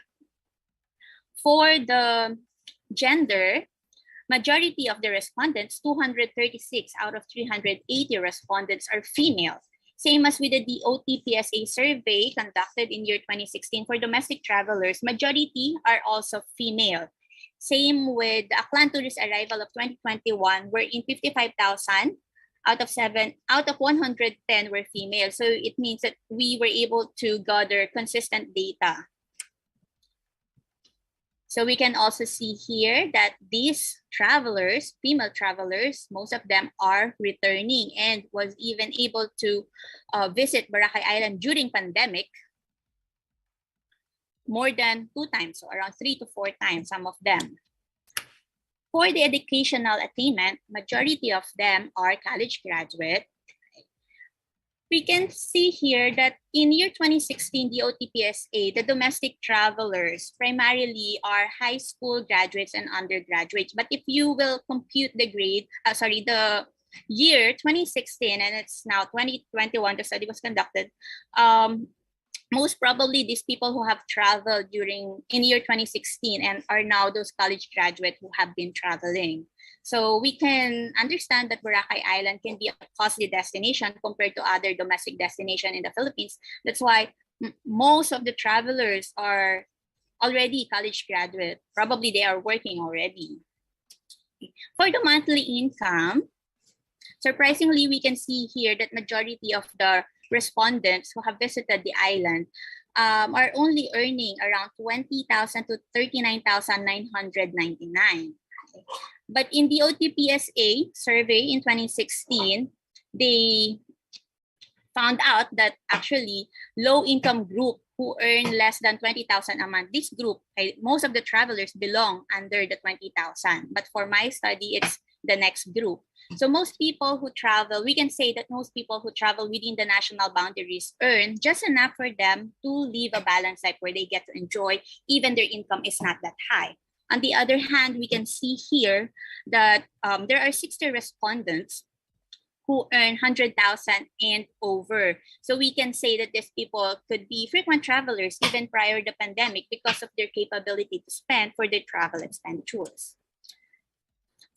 Speaker 16: For the gender, majority of the respondents, 236 out of 380 respondents, are female. Same as with the DOT-PSA survey conducted in year 2016 for domestic travelers, majority are also female. Same with the Aklan tourist arrival of 2021, wherein 55,000 out of 110 were female. So it means that we were able to gather consistent data. So we can also see here that these travelers, female travelers, most of them are returning and was even able to visit Boracay Island during pandemic more than 2 times, so around 3 to 4 times, some of them. For the educational attainment, majority of them are college graduate. We can see here that in year 2016, the OTPSA, the domestic travelers primarily are high school graduates and undergraduates. But if you will compute the the year 2016, and it's now 2021, the study was conducted, most probably these people who have traveled in year 2016 and are now those college graduates who have been traveling. So we can understand that Boracay Island can be a costly destination compared to other domestic destinations in the Philippines. That's why most of the travelers are already college graduate. Probably they are working already. For the monthly income, surprisingly, we can see here that majority of the respondents who have visited the island are only earning around 20,000 to 39,999. But in the OTPSA survey in 2016, they found out that actually low-income group who earn less than 20,000 a month, this group, most of the travelers belong under the 20,000. But for my study, it's the next group. So most people who travel, we can say that most people who travel within the national boundaries earn just enough for them to live a balanced life where they get to enjoy, even their income is not that high. On the other hand, we can see here that there are 60 respondents who earn 100,000 and over. So we can say that these people could be frequent travelers even prior to the pandemic because of their capability to spend for their travel expenditures.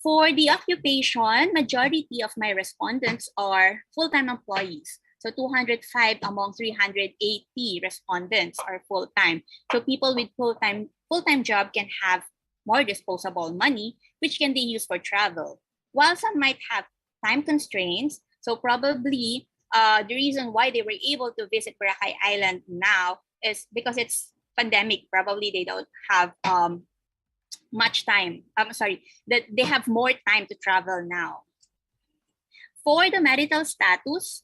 Speaker 16: For the occupation, majority of my respondents are full-time employees. So 205 among 380 respondents are full-time. So people with full-time job can have more disposable money, which can be used for travel. While some might have time constraints, so probably the reason why they were able to visit Boracay Island now is because it's pandemic. Probably they don't have much time. That they have more time to travel now. For the marital status,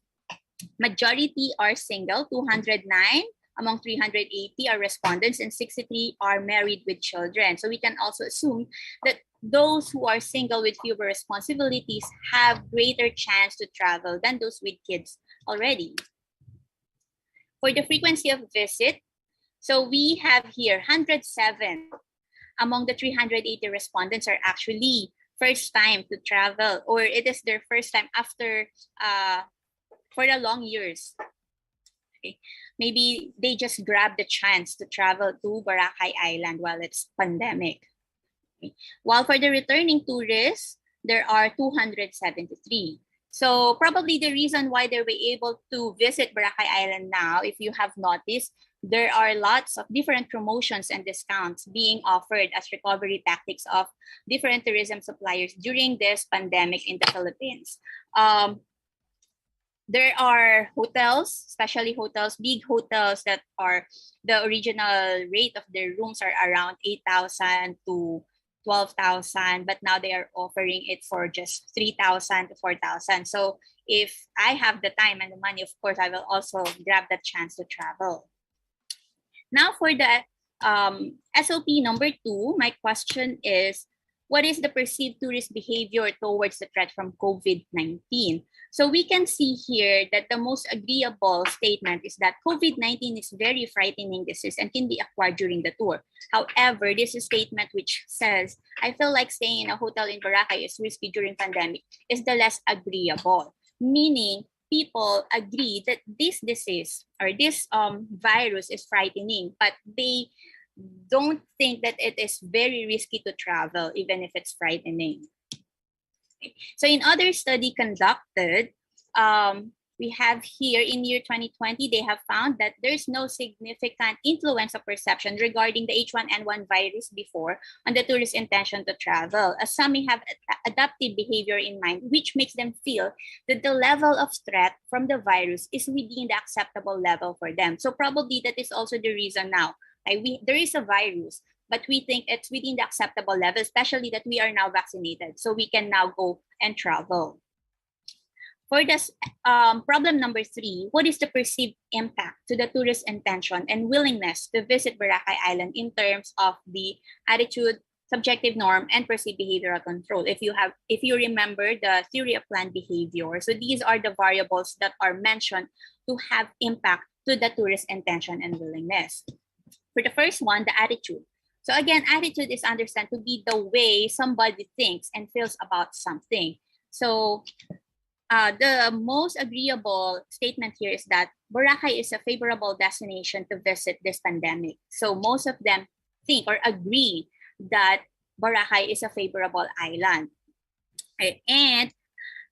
Speaker 16: majority are single, 209 among 380 are respondents, and 63 are married with children. So we can also assume that those who are single with fewer responsibilities have greater chance to travel than those with kids already. For the frequency of visit, so we have here 107 among the 380 respondents are actually first time to travel, or it is their first time after for the long years. Okay. Maybe they just grab the chance to travel to Boracay Island while it's pandemic. Okay. While for the returning tourists, there are 273. So probably the reason why they were able to visit Boracay Island now, if you have noticed, there are lots of different promotions and discounts being offered as recovery tactics of different tourism suppliers during this pandemic in the Philippines. There are hotels, especially hotels, big hotels that are the original rate of their rooms are around 8,000 to 12,000, but now they are offering it for just 3,000 to 4,000. So if I have the time and the money, of course, I will also grab that chance to travel. Now for the SOP number 2, my question is, what is the perceived tourist behavior towards the threat from COVID-19? So we can see here that the most agreeable statement is that COVID-19 is very frightening disease and can be acquired during the tour. However, this is a statement which says, I feel like staying in a hotel in Boracay is risky during pandemic is the less agreeable, meaning people agree that this disease or this virus is frightening, but they don't think that it is very risky to travel, even if it's frightening. So in other study conducted, we have here in year 2020, they have found that there's no significant influence of perception regarding the H1N1 virus before on the tourist intention to travel, as some may have adaptive behavior in mind, which makes them feel that the level of threat from the virus is within the acceptable level for them. So probably that is also the reason now. There is a virus, but we think it's within the acceptable level, especially that we are now vaccinated. So we can now go and travel. For this problem number 3, what is the perceived impact to the tourist intention and willingness to visit Boracay Island in terms of the attitude, subjective norm, and perceived behavioral control? If you remember the theory of planned behavior, so these are the variables that are mentioned to have impact to the tourist intention and willingness. For the first one, the attitude. So again, attitude is understood to be the way somebody thinks and feels about something. So the most agreeable statement here is that Boracay is a favorable destination to visit this pandemic. So most of them think or agree that Boracay is a favorable island. And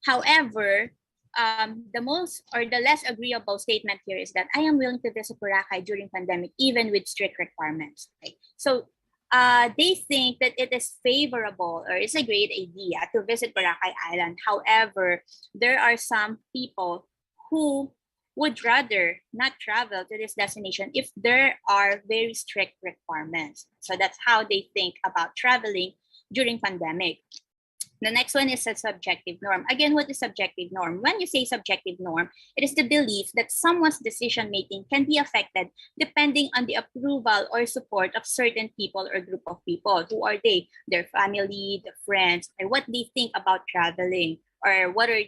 Speaker 16: however, the most or the less agreeable statement here is that I am willing to visit Boracay during pandemic, even with strict requirements. Okay? So they think that it is favorable or it's a great idea to visit Boracay Island. However, there are some people who would rather not travel to this destination if there are very strict requirements. So that's how they think about traveling during pandemic. The next one is a subjective norm. Again, what is subjective norm? When you say subjective norm, it is the belief that someone's decision-making can be affected depending on the approval or support of certain people or group of people. Who are they? Their family, the friends, or what they think about traveling, or what are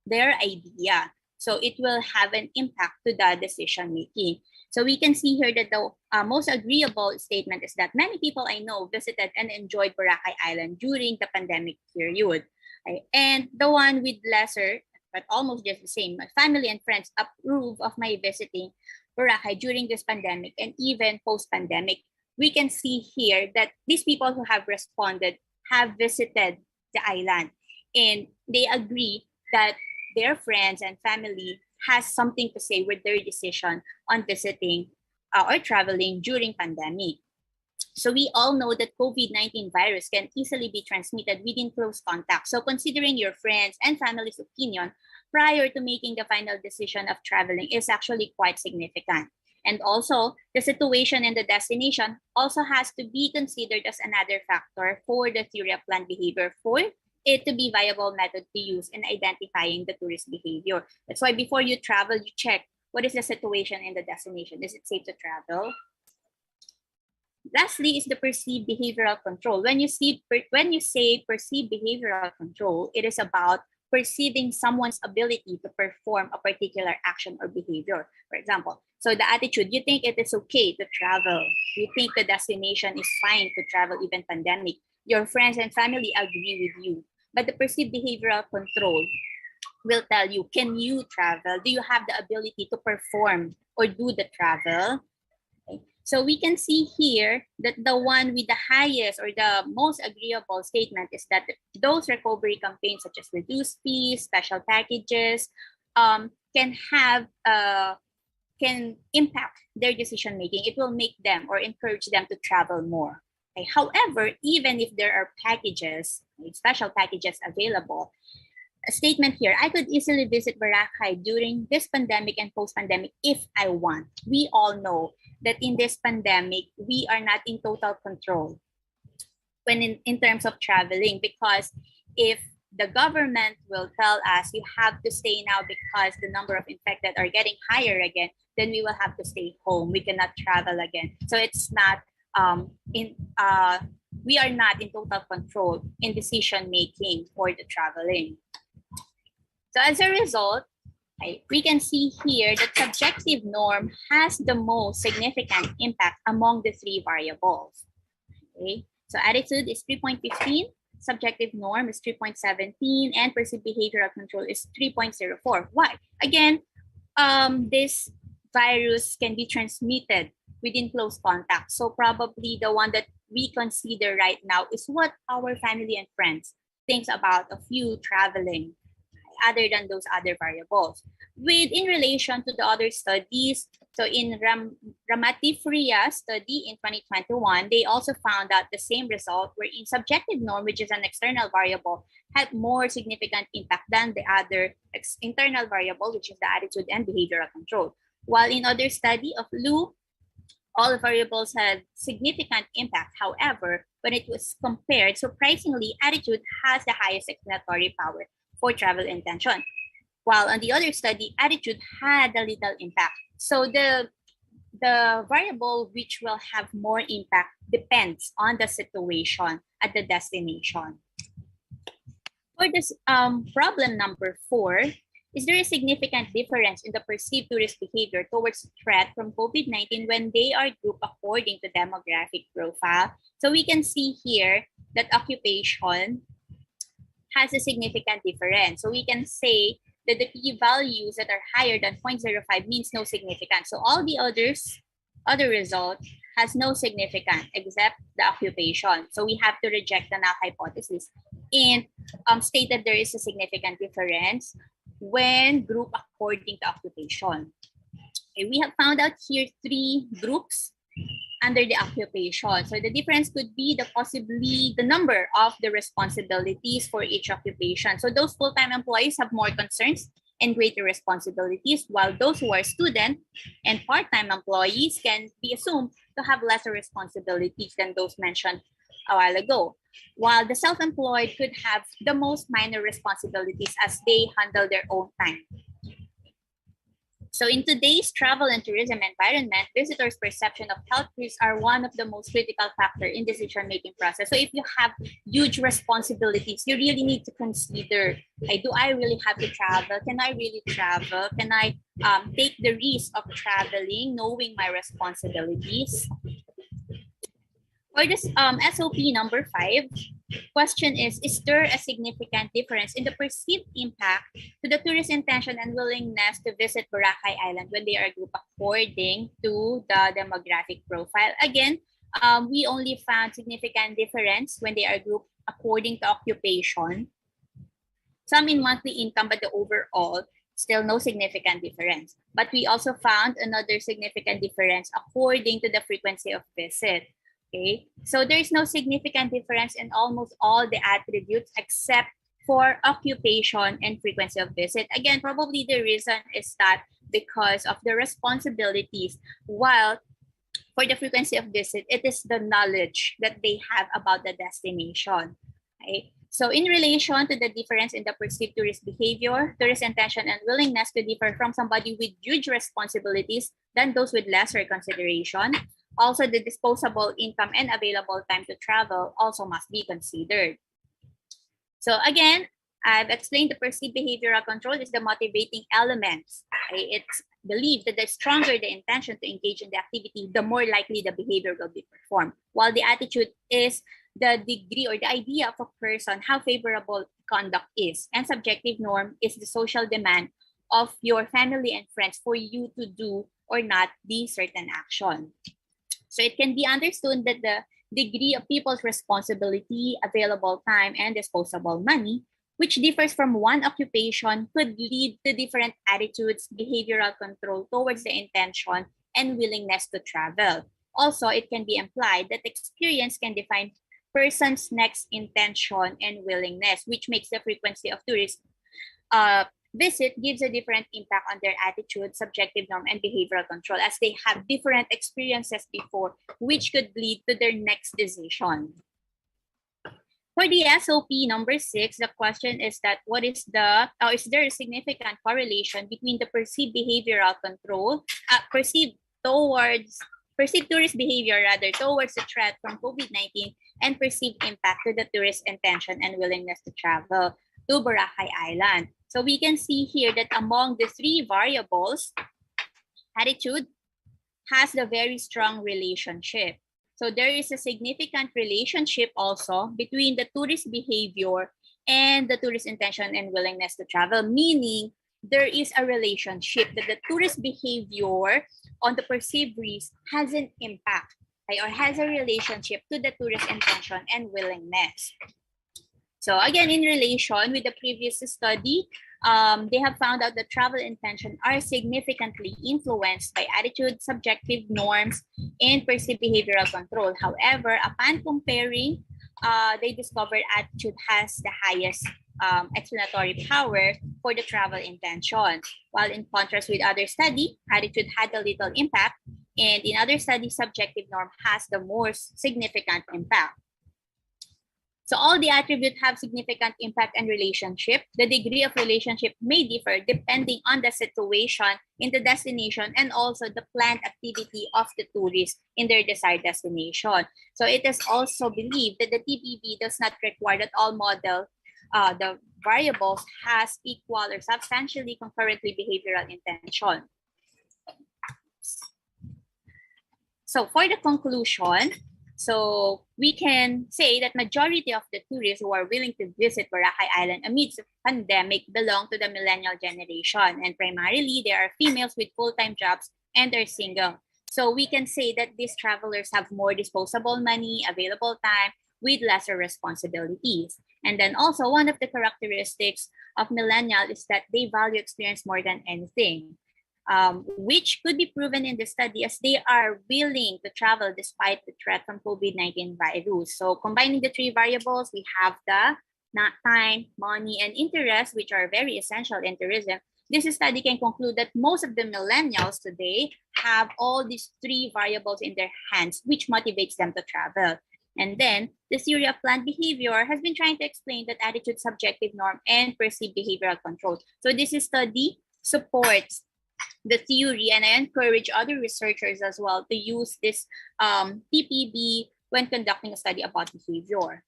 Speaker 16: their idea. So it will have an impact to the decision-making. So we can see here that the most agreeable statement is that many people I know visited and enjoyed Boracay Island during the pandemic period. Okay? And the one with lesser, but almost just the same, my family and friends approve of my visiting Boracay during this pandemic and even post-pandemic. We can see here that these people who have responded have visited the island, and they agree that their friends and family has something to say with their decision on visiting or traveling during pandemic. So we all know that COVID-19 virus can easily be transmitted within close contact. So considering your friends and family's opinion prior to making the final decision of traveling is actually quite significant. And also, the situation and the destination also has to be considered as another factor for the theory of planned behavior for it to be viable method to use in identifying the tourist behavior. That's why before you travel, you check what is the situation in the destination. Is it safe to travel? Lastly is the perceived behavioral control. When you say perceived behavioral control, it is about perceiving someone's ability to perform a particular action or behavior. For example, so the attitude, you think it is okay to travel. You think the destination is fine to travel even pandemic. Your friends and family agree with you. But the perceived behavioral control will tell you, can you travel? Do you have the ability to perform or do the travel? Okay. So we can see here that the one with the highest or the most agreeable statement is that those recovery campaigns such as reduced fees, special packages, can impact their decision making. It will make them or encourage them to travel more. Okay. However, even if there are packages, special packages available, a statement here, I could easily visit Boracay during this pandemic and post-pandemic if I want. We all know that in this pandemic, we are not in total control when in terms of traveling, because if the government will tell us you have to stay now because the number of infected are getting higher again, then we will have to stay home. We cannot travel again. So it's not we are not in total control in decision making for the traveling. So as a result, we can see here that subjective norm has the most significant impact among the three variables. Okay, so attitude is 3.15, subjective norm is 3.17, and perceived behavioral control is 3.04. Why? Again, this virus can be transmitted within close contact. So probably the one that we consider right now is what our family and friends thinks about of you traveling, other than those other variables. In relation to the other studies, so in Ramatifria's study in 2021, they also found out the same result, wherein subjective norm, which is an external variable, had more significant impact than the other internal variable, which is the attitude and behavioral control. While in other study of Lu, all variables had significant impact. However, when it was compared, surprisingly, attitude has the highest explanatory power for travel intention. While on the other study, attitude had a little impact. So the variable which will have more impact depends on the situation at the destination. For this problem number 4, is there a significant difference in the perceived tourist behavior towards threat from COVID-19 when they are grouped according to demographic profile? So we can see here that occupation has a significant difference. So we can say that the p-values that are higher than 0.05 means no significance. So all the other result has no significance except the occupation. So we have to reject the null hypothesis and state that there is a significant difference when grouped according to occupation. Okay, we have found out here 3 groups under the occupation. So the difference could be possibly the number of the responsibilities for each occupation. So those full-time employees have more concerns and greater responsibilities, while those who are student and part-time employees can be assumed to have lesser responsibilities than those mentioned a while ago. While the self-employed could have the most minor responsibilities as they handle their own time. So in today's travel and tourism environment, visitors' perception of health risks are one of the most critical factor in decision-making process. So if you have huge responsibilities, you really need to consider, like, do I really have to travel? Can I really travel? Can I take the risk of traveling, knowing my responsibilities? For this SOP number 5, question is there a significant difference in the perceived impact to the tourist intention and willingness to visit Boracay Island when they are grouped according to the demographic profile? Again, we only found significant difference when they are grouped according to occupation. Some in monthly income, but the overall, still no significant difference. But we also found another significant difference according to the frequency of visit. Okay, so there is no significant difference in almost all the attributes except for occupation and frequency of visit. Again, probably the reason is that because of the responsibilities, while for the frequency of visit, it is the knowledge that they have about the destination. Okay? So in relation to the difference in the perceived tourist behavior, tourist intention and willingness to differ from somebody with huge responsibilities than those with lesser consideration, also the disposable income and available time to travel also must be considered. So again, I've explained the perceived behavioral control is the motivating elements. Okay? It's believed that the stronger the intention to engage in the activity, the more likely the behavior will be performed. While the attitude is the degree or the idea of a person, how favorable conduct is. And subjective norm is the social demand of your family and friends for you to do or not the certain action. So it can be understood that the degree of people's responsibility, available time, and disposable money, which differs from one occupation, could lead to different attitudes, behavioral control towards the intention, and willingness to travel. Also, it can be implied that experience can define person's next intention and willingness, which makes the frequency of tourist visit gives a different impact on their attitude, subjective norm, and behavioral control as they have different experiences before, which could lead to their next decision. For the SOP number 6, the question is that is there a significant correlation between the perceived behavioral control, perceived tourist behavior towards the threat from COVID-19 and perceived impact to the tourist intention and willingness to travel to Boracay Island. So we can see here that among the 3 variables, attitude has the very strong relationship. So there is a significant relationship also between the tourist behavior and the tourist intention and willingness to travel, meaning there is a relationship that the tourist behavior on the perceived risk has an impact, right, or has a relationship to the tourist intention and willingness. So again, in relation with the previous study, they have found out that travel intention are significantly influenced by attitude, subjective norms, and perceived behavioral control. However, upon comparing, they discovered attitude has the highest explanatory power for the travel intention. While in contrast with other study, attitude had a little impact, and in other studies, subjective norm has the most significant impact. So all the attributes have significant impact and relationship. The degree of relationship may differ depending on the situation in the destination and also the planned activity of the tourist in their desired destination. So it is also believed that the TPB does not require that all model, the variables has equal or substantially concurrently behavioral intention. So for the conclusion, so we can say that majority of the tourists who are willing to visit Boracay Island amidst the pandemic belong to the millennial generation, and primarily they are females with full-time jobs and they're single. So we can say that these travelers have more disposable money, available time, with lesser responsibilities. And then also one of the characteristics of millennial is that they value experience more than anything. Which could be proven in the study as they are willing to travel despite the threat from COVID-19 virus. So combining the 3 variables, we have the time, money, and interest, which are very essential in tourism. This study can conclude that most of the millennials today have all these 3 variables in their hands, which motivates them to travel. And then the theory of planned behavior has been trying to explain that attitude, subjective norm, and perceived behavioral control. So this study supports the theory, and I encourage other researchers as well to use this TPB when conducting a study about behavior.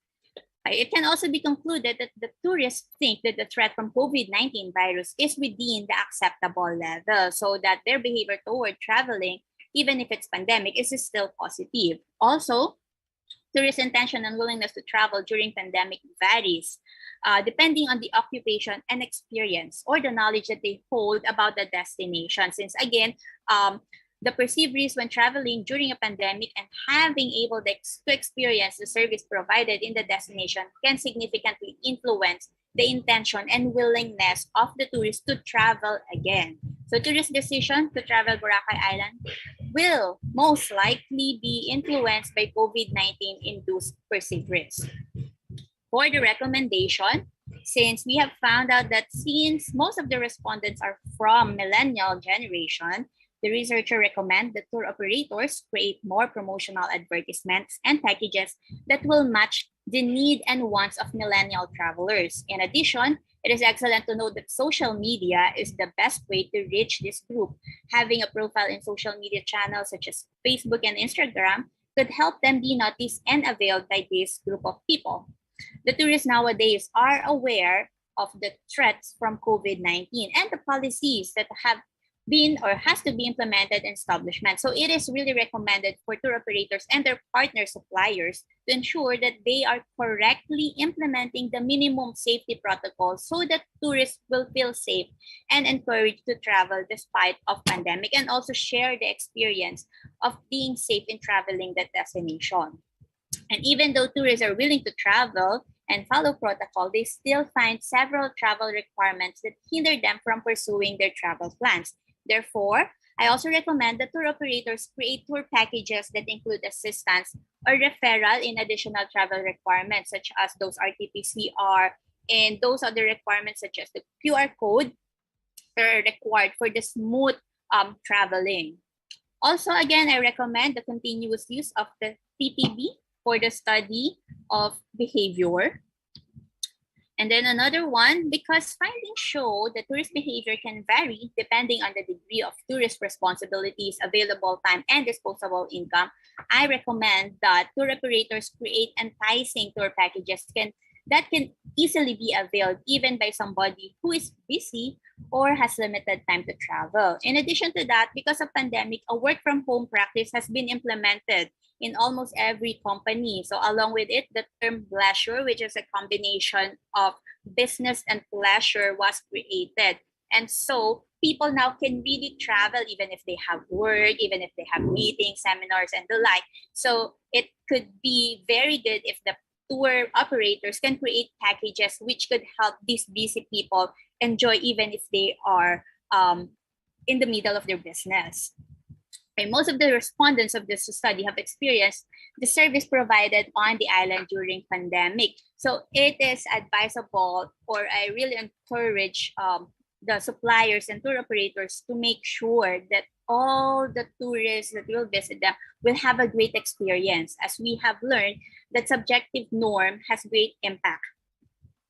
Speaker 16: It can also be concluded that the tourists think that the threat from COVID-19 virus is within the acceptable level, so that their behavior toward traveling, even if it's pandemic, is still positive. Also, tourist intention and willingness to travel during pandemic varies, depending on the occupation and experience or the knowledge that they hold about the destination. Since again, the perceived risk when traveling during a pandemic and having able to experience the service provided in the destination can significantly influence the intention and willingness of the tourist to travel again. So tourist decision to travel Boracay Island will most likely be influenced by COVID-19 induced perceived risk. For the recommendation, since we have found out that since most of the respondents are from millennial generation, the researcher recommend that tour operators create more promotional advertisements and packages that will match the need and wants of millennial travelers. In addition, it is excellent to note that social media is the best way to reach this group. Having a profile in social media channels such as Facebook and Instagram could help them be noticed and availed by this group of people. The tourists nowadays are aware of the threats from COVID-19 and the policies that have been or has to be implemented in establishments. So it is really recommended for tour operators and their partner suppliers to ensure that they are correctly implementing the minimum safety protocols so that tourists will feel safe and encouraged to travel despite of pandemic, and also share the experience of being safe in traveling that destination. And even though tourists are willing to travel and follow protocol, they still find several travel requirements that hinder them from pursuing their travel plans. Therefore, I also recommend that tour operators create tour packages that include assistance or referral in additional travel requirements, such as those RT-PCR and those other requirements such as the QR code that are required for the smooth traveling. Also, again, I recommend the continuous use of the TPB for the study of behavior. And then another one, because findings show that tourist behavior can vary depending on the degree of tourist responsibilities, available time, and disposable income, I recommend that tour operators create enticing tour packages that can easily be availed even by somebody who is busy or has limited time to travel. In addition to that, because of pandemic, a work from home practice has been implemented in almost every company. So along with it, the term leisure, which is a combination of business and pleasure, was created. And so people now can really travel even if they have work, even if they have meetings, seminars, and the like. So it could be very good if the tour operators can create packages which could help these busy people enjoy even if they are in the middle of their business. And most of the respondents of this study have experienced the service provided on the island during pandemic. So it is advisable, or I really encourage the suppliers and tour operators to make sure that all the tourists that will visit them will have a great experience, as we have learned that subjective norm has great impact.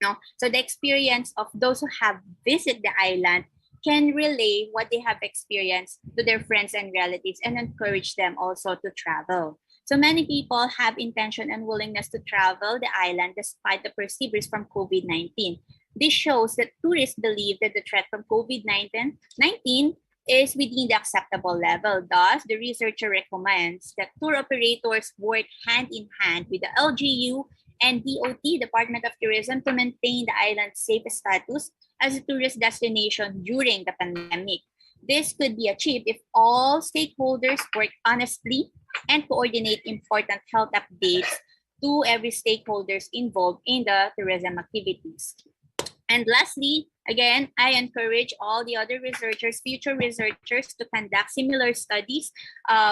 Speaker 16: No? So the experience of those who have visited the island can relay what they have experienced to their friends and relatives and encourage them also to travel. So many people have intention and willingness to travel the island despite the perceived risk from COVID-19. This shows that tourists believe that the threat from COVID-19 is within the acceptable level. Thus, the researcher recommends that tour operators work hand in hand with the LGU and DOT, Department of Tourism, to maintain the island's safe status as a tourist destination during the pandemic. This could be achieved if all stakeholders work honestly and coordinate important health updates to every stakeholders involved in the tourism activities. And lastly, again, I encourage all the other researchers, future researchers, to conduct similar studies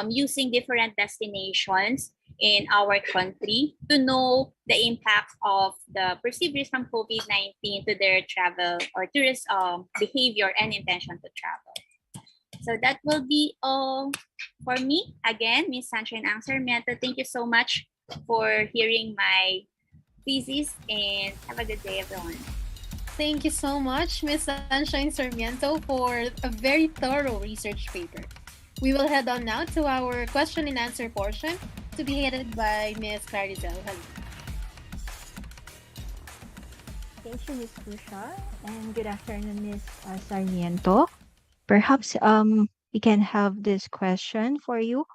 Speaker 16: using different destinations in our country to know the impact of the perceived risk from COVID-19 to their travel or tourist behavior and intention to travel. So that will be all for me. Again, Ms. Sunshine Ang Sarmiento, thank you so much for hearing my thesis, and have a good day, everyone.
Speaker 10: Thank you so much, Ms. Sunshine Sarmiento, for a very thorough research paper. We will head on now to our question and answer portion to be headed by Ms. Clarizel.
Speaker 13: Thank you, Ms. Kusha, and good afternoon, Ms. Sarmiento. Perhaps we can have this question for you.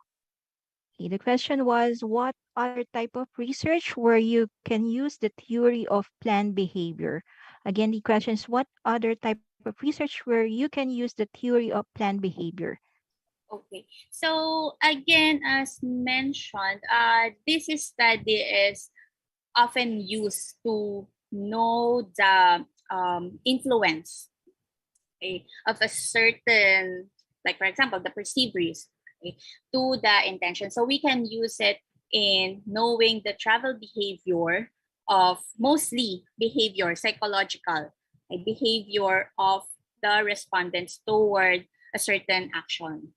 Speaker 13: Okay, the question was, what other type of research where you can use the theory of planned behavior? Again, the question is, what other type of research where you can use the theory of planned behavior?
Speaker 16: Okay. So again, as mentioned, this study is often used to know the influence, okay, of a certain, like for example, the perceived risk, okay, to the intention. So we can use it in knowing the travel behavior of mostly behavior, psychological behavior of the respondents toward a certain action.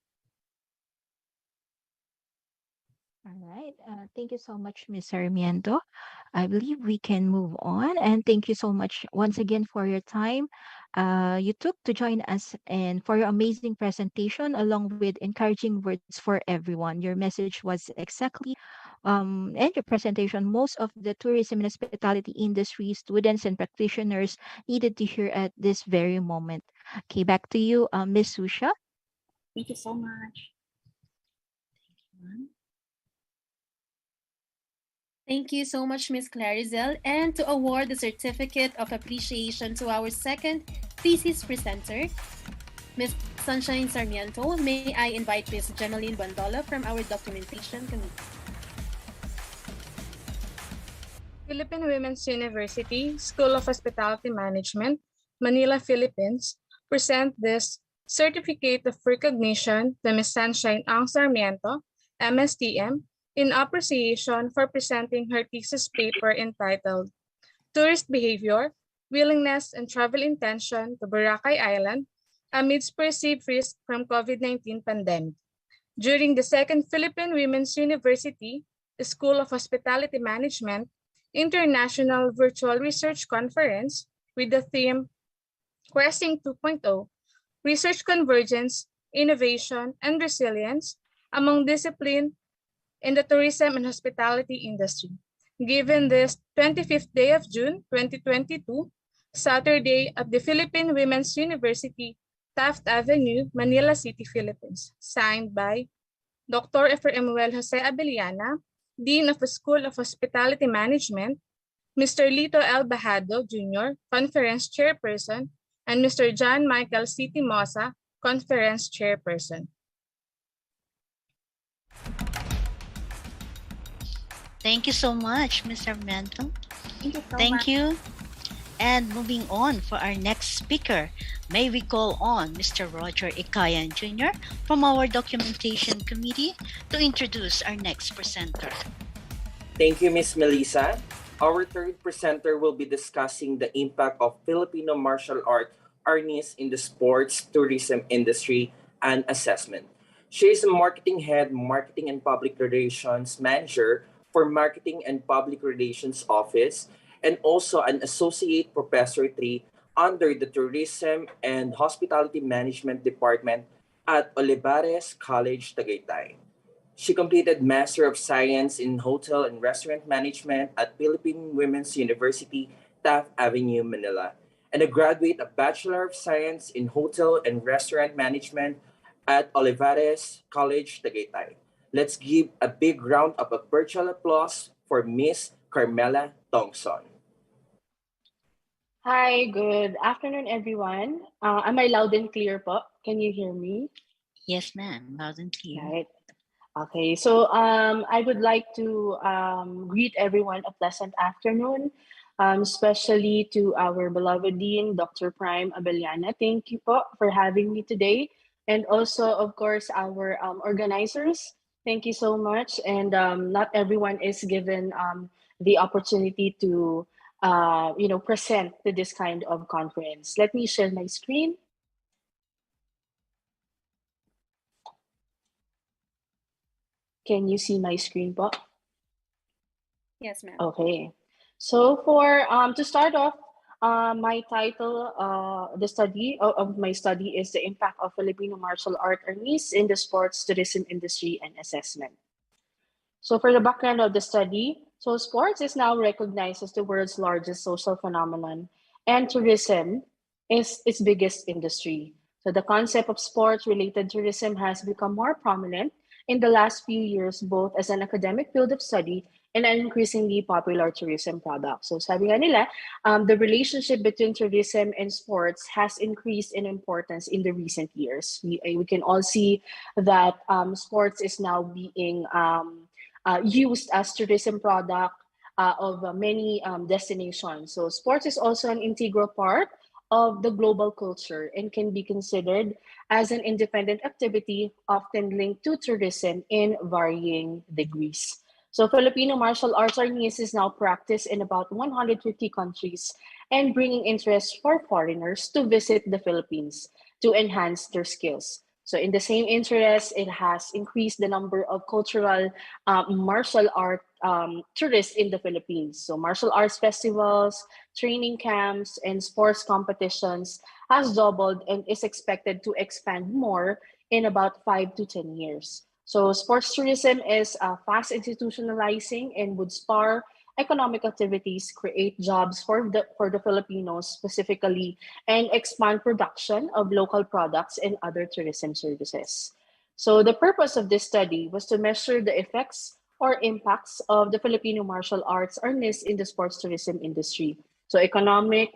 Speaker 13: All right. Thank you so much, Ms. Sarmiento. I believe we can move on. And thank you so much once again for your time you took to join us and for your amazing presentation, along with encouraging words for everyone. Your message was exactly, and your presentation, most of the tourism and hospitality industry students and practitioners needed to hear at this very moment. Okay, back to you, Ms. Susha.
Speaker 16: Thank you so much.
Speaker 10: Thank you so much, Ms. Clarizel, and to award the Certificate of Appreciation to our second thesis presenter, Ms. Sunshine Sarmiento, may I invite Ms. Gemaline Bandola from our Documentation Committee.
Speaker 17: Philippine Women's University, School of Hospitality Management, Manila, Philippines, present this Certificate of Recognition to Ms. Sunshine Ang Sarmiento, MSTM, in appreciation for presenting her thesis paper entitled Tourist Behavior, Willingness and Travel Intention to Boracay Island Amidst Perceived Risk from COVID-19 Pandemic. During the second Philippine Women's University, School of Hospitality Management, International Virtual Research Conference with the theme Cresting 2.0, Research Convergence, Innovation, and Resilience among disciplines in the tourism and hospitality industry. Given this 25th day of June 2022, Saturday at the Philippine Women's University, Taft Avenue, Manila City, Philippines. Signed by Dr. Efraemuel Jose Abellana, Dean of the School of Hospitality Management, Mr. Lito L. Bajado Jr., Conference Chairperson, and Mr. John Michael C. Timosa, Conference Chairperson.
Speaker 8: Thank you so much, Mr. Mento.
Speaker 16: Thank you so
Speaker 8: Thank
Speaker 16: much.
Speaker 8: you. And moving on for our next speaker, may we call on Mr. Roger Ikayan Jr. from our Documentation Committee to introduce our next presenter.
Speaker 18: Thank you, Ms. Melissa. Our third presenter will be discussing the impact of Filipino martial art arnis in the sports tourism industry and assessment. She is a marketing head, marketing and public relations manager for Marketing and Public Relations Office, and also an associate professor 3 under the Tourism and Hospitality Management Department at Olivares College, Tagaytay. She completed Master of Science in Hotel and Restaurant Management at Philippine Women's University, Taft Avenue, Manila, and a graduate of Bachelor of Science in Hotel and Restaurant Management at Olivares College, Tagaytay. Let's give a big round of virtual applause for Miss Carmela Thompson.
Speaker 19: Hi, good afternoon, everyone. Am I loud and clear po? Can you hear me?
Speaker 8: Yes, ma'am. Loud and clear.
Speaker 19: Right. Okay, so I would like to greet everyone a pleasant afternoon, especially to our beloved Dean, Dr. Prime Abellana. Thank you po for having me today. And also, of course, our organizers. Thank you so much. And not everyone is given the opportunity to present to this kind of conference. Let me share my screen. Can you see my screen po?
Speaker 10: Yes, ma'am.
Speaker 19: Okay. So for to start off, My title, the study of my study is the impact of Filipino martial art armies in the sports tourism industry and assessment. So for the background of the study, so sports is now recognized as the world's largest social phenomenon, and tourism is its biggest industry. So the concept of sports-related tourism has become more prominent in the last few years, both as an academic field of study and an increasingly popular tourism product. So sabi nga nila, the relationship between tourism and sports has increased in importance in the recent years. We can all see that sports is now being used as tourism product of many destinations. So sports is also an integral part of the global culture and can be considered as an independent activity often linked to tourism in varying degrees. So Filipino martial arts arnis is now practiced in about 150 countries and bringing interest for foreigners to visit the Philippines to enhance their skills. So in the same interest, it has increased the number of cultural martial art tourists in the Philippines. So martial arts festivals, training camps, and sports competitions has doubled and is expected to expand more in about 5 to 10 years. So sports tourism is fast institutionalizing and would spur economic activities, create jobs for the Filipinos specifically, and expand production of local products and other tourism services. So the purpose of this study was to measure the effects or impacts of the Filipino martial arts arnis in the sports tourism industry. So economic,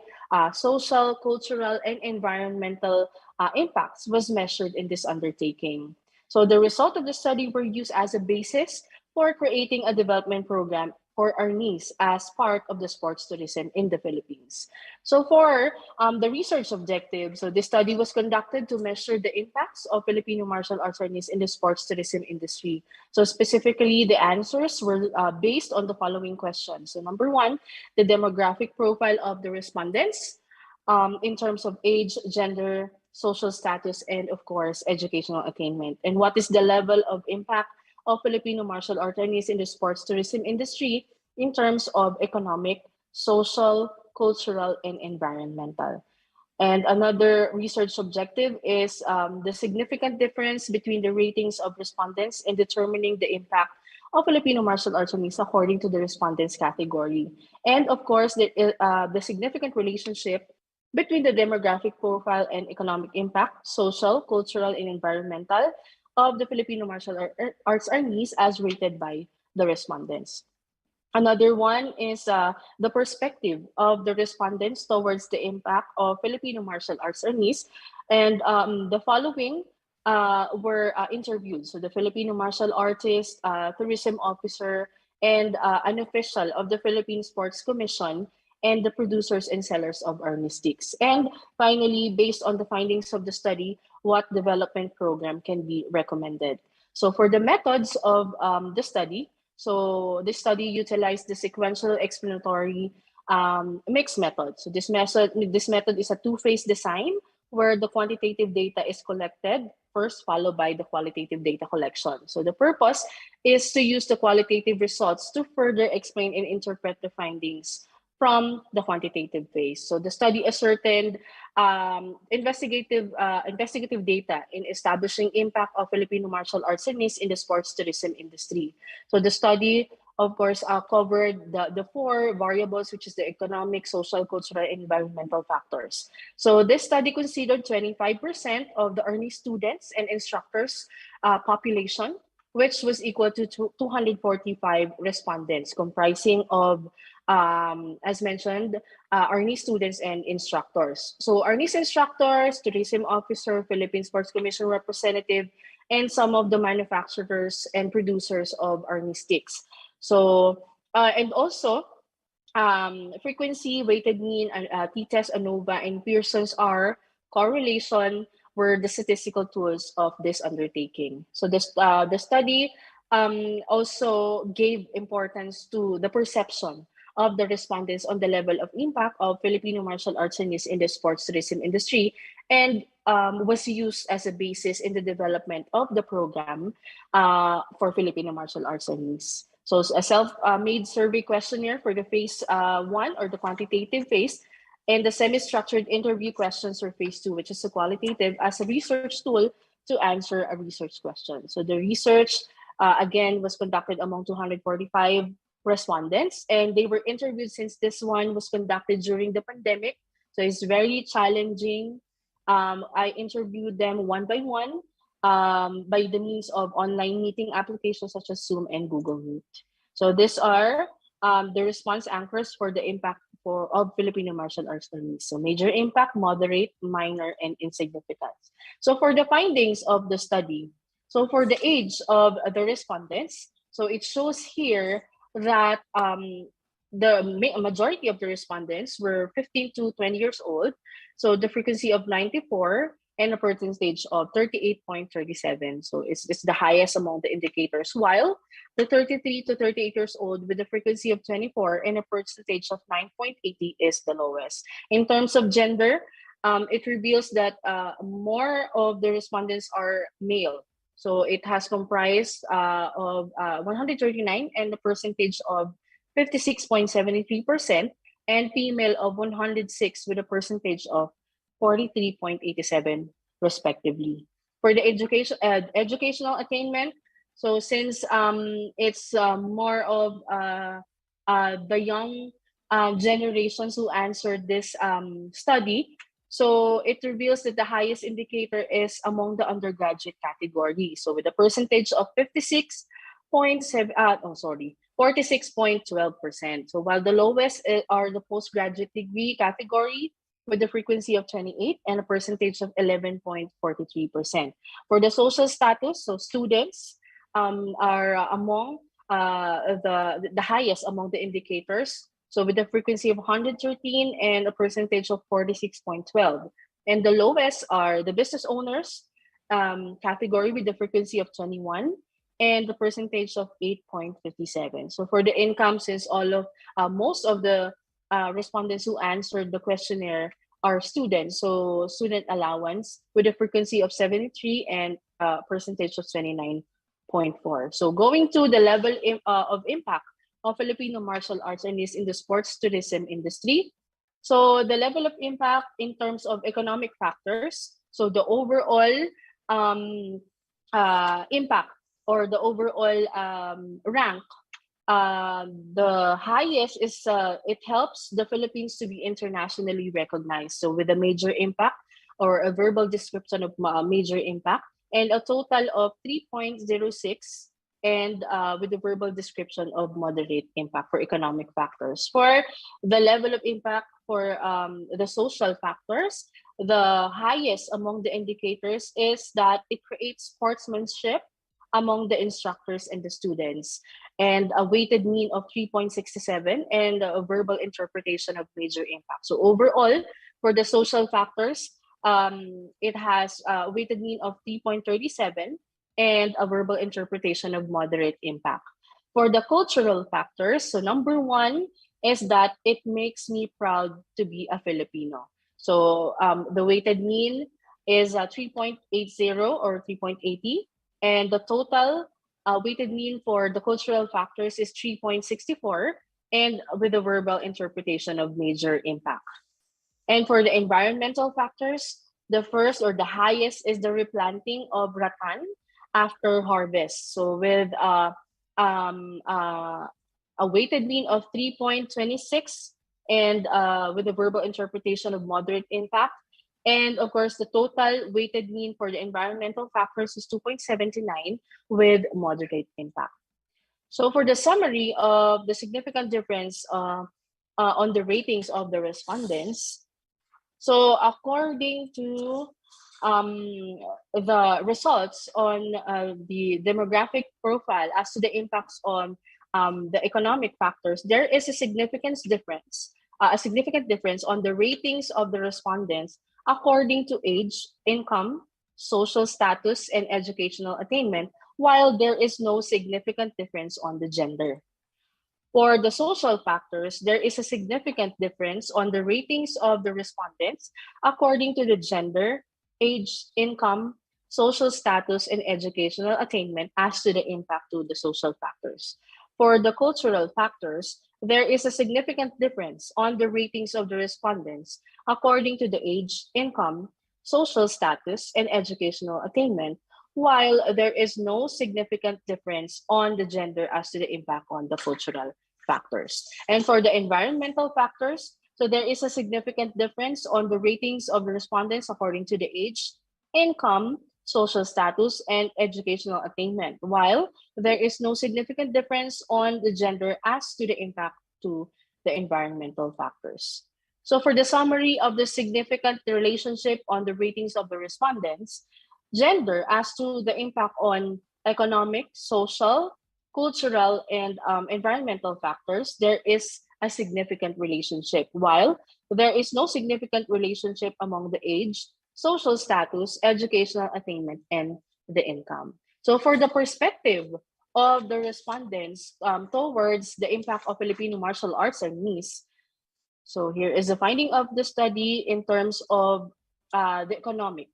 Speaker 19: social, cultural, and environmental impacts was measured in this undertaking. So the result of the study were used as a basis for creating a development program for arnis as part of the sports tourism in the Philippines. So for the research objective, so this study was conducted to measure the impacts of Filipino martial arts arnis in the sports tourism industry. So specifically, the answers were based on the following questions. So number one, the demographic profile of the respondents in terms of age, gender, social status, and of course, educational attainment. And what is the level of impact of Filipino martial art arnis in the sports tourism industry in terms of economic, social, cultural, and environmental. And another research objective is the significant difference between the ratings of respondents in determining the impact of Filipino martial arts arnis according to the respondents category. And of course, the significant relationship between the demographic profile and economic impact, social, cultural, and environmental of the Filipino martial arts arnis as rated by the respondents. Another one is the perspective of the respondents towards the impact of Filipino martial arts arnis. And the following were interviewed. So the Filipino martial artist, tourism officer, and an official of the Philippine Sports Commission, and the producers and sellers of arnis sticks. And finally, based on the findings of the study, what development program can be recommended. So for the methods of the study, so this study utilized the sequential explanatory mixed method. So this method is a two-phase design where the quantitative data is collected first, followed by the qualitative data collection. So the purpose is to use the qualitative results to further explain and interpret the findings from the quantitative phase. So the study ascertained investigative data in establishing impact of Filipino martial arts arnis in the sports tourism industry. So the study, of course, covered the four variables, which is the economic, social, cultural, and environmental factors. So this study considered 25% of the arnis students and instructors population, which was equal to 245 respondents, comprising of as mentioned, arnis students and instructors. So arnis instructors, tourism officer, Philippine Sports Commission representative, and some of the manufacturers and producers of arnis sticks. So, and also, frequency, weighted mean, t-test, ANOVA, and Pearson's R correlation were the statistical tools of this undertaking. So the study also gave importance to the perception of the respondents on the level of impact of Filipino martial arts arnis in the sports tourism industry, and was used as a basis in the development of the program for Filipino martial arts arnis. So a self-made survey questionnaire for the phase one or the quantitative phase And the semi-structured interview questions for phase 2, which is a qualitative as a research tool to answer a research question. So the research, again, was conducted among 245 respondents, and they were interviewed since this one was conducted during the pandemic. So it's very challenging. I interviewed them one by one by the means of online meeting applications such as Zoom and Google Meet. So these are the response anchors for the impact of Filipino martial arts learnees. So major impact, moderate, minor, and insignificant. So for the findings of the study, so for the age of the respondents, so it shows here that the majority of the respondents were 15 to 20 years old. So the frequency of 94 and a percentage of 38.37. So it's the highest among the indicators, while the 33 to 38 years old with a frequency of 24 and a percentage of 9.80 is the lowest. In terms of gender, it reveals that more of the respondents are male. So it has comprised of 139 and a percentage of 56.73%, and female of 106 with a percentage of 43.87 respectively. For the educational attainment, so since it's more of the young generations who answered this study, so it reveals that the highest indicator is among the undergraduate category. So with a percentage of 46.12%. So while the lowest are the postgraduate degree category with a frequency of 28 and a percentage of 11.43%. For the social status, so students are among the highest among the indicators. So with a frequency of 113 and a percentage of 46.12. And the lowest are the business owners category with a frequency of 21 and the percentage of 8.57. So for the income, since most of the respondents who answered the questionnaire are students, so student allowance with a frequency of 73 and a percentage of 29.4. So going to the level of impact of Filipino martial arts and is in the sports tourism industry. So the level of impact in terms of economic factors, so the overall impact or the overall rank, the highest is it helps the Philippines to be internationally recognized. So with a major impact or a verbal description of major impact and a total of 3.06 and with the verbal description of moderate impact for economic factors. For the level of impact for the social factors, the highest among the indicators is that it creates sportsmanship among the instructors and the students, and a weighted mean of 3.67 and a verbal interpretation of major impact. So overall, for the social factors, it has a weighted mean of 3.37 and a verbal interpretation of moderate impact. For the cultural factors, so number one is that it makes me proud to be a Filipino. So the weighted mean is 3.80 or 3.80, and the total weighted mean for the cultural factors is 3.64, and with a verbal interpretation of major impact. And for the environmental factors, the first or the highest is the replanting of rattan after harvest. So with a weighted mean of 3.26 and with a verbal interpretation of moderate impact. And of course, the total weighted mean for the environmental factors is 2.79 with moderate impact. So for the summary of the significant difference on the ratings of the respondents, so according to the results on the demographic profile as to the impacts on the economic factors, there is a significant difference on the ratings of the respondents according to age, income, social status, and educational attainment, while there is no significant difference on the gender. For the social factors, there is a significant difference on the ratings of the respondents according to the gender, age, income, social status, and educational attainment as to the impact to the social factors. For the cultural factors, there is a significant difference on the ratings of the respondents according to the age, income, social status, and educational attainment, while there is no significant difference on the gender as to the impact on the cultural factors. And for the environmental factors, so there is a significant difference on the ratings of the respondents according to the age, income, social status, and educational attainment, while there is no significant difference on the gender as to the impact to the environmental factors. So for the summary of the significant relationship on the ratings of the respondents, gender as to the impact on economic, social, cultural, and environmental factors, there is a significant relationship, while there is no significant relationship among the age, social status, educational attainment, and the income. So for the perspective of the respondents towards the impact of Filipino martial arts and NIS, so here is the finding of the study in terms of the economic.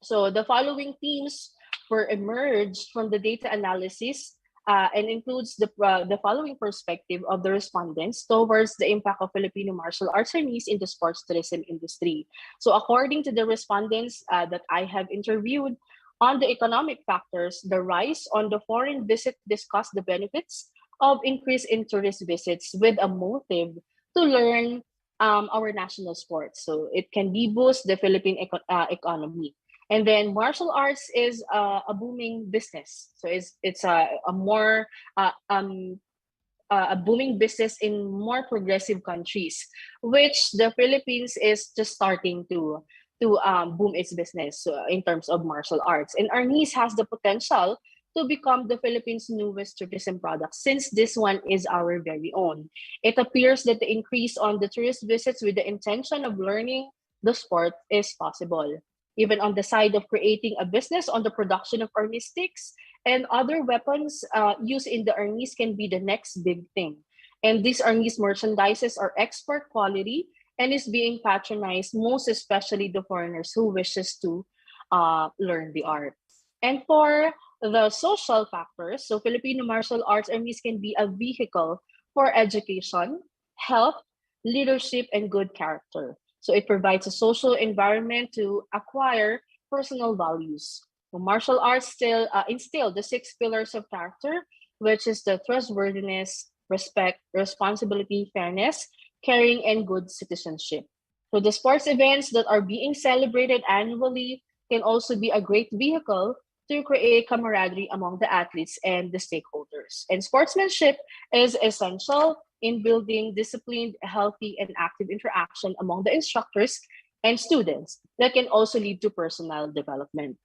Speaker 19: So the following themes were emerged from the data analysis and includes the following perspective of the respondents towards the impact of Filipino martial arts and NIS in the sports tourism industry. So according to the respondents that I have interviewed, on the economic factors, the rise on the foreign visit discussed the benefits of increase in tourist visits with a motive to learn our national sports. So it can be boost the Philippine economy. And then martial arts is a booming business. So it's a more a booming business in more progressive countries, which the Philippines is just starting to boom its business in terms of martial arts. And our NIS has the potential to become the Philippines' newest tourism product, since this one is our very own. It appears that the increase on the tourist visits with the intention of learning the sport is possible. Even on the side of creating a business on the production of army sticks and other weapons used in the armies can be the next big thing. And these armies merchandises are export quality and is being patronized, most especially the foreigners who wishes to learn the art. And for the social factors, so Filipino martial arts armies can be a vehicle for education, health, leadership, and good character. So it provides a social environment to acquire personal values. So martial arts still instill the 6 pillars of character, which is the trustworthiness, respect, responsibility, fairness, caring, and good citizenship. So the sports events that are being celebrated annually can also be a great vehicle to create camaraderie among the athletes and the stakeholders. And sportsmanship is essential in building disciplined, healthy, and active interaction among the instructors and students that can also lead to personal development.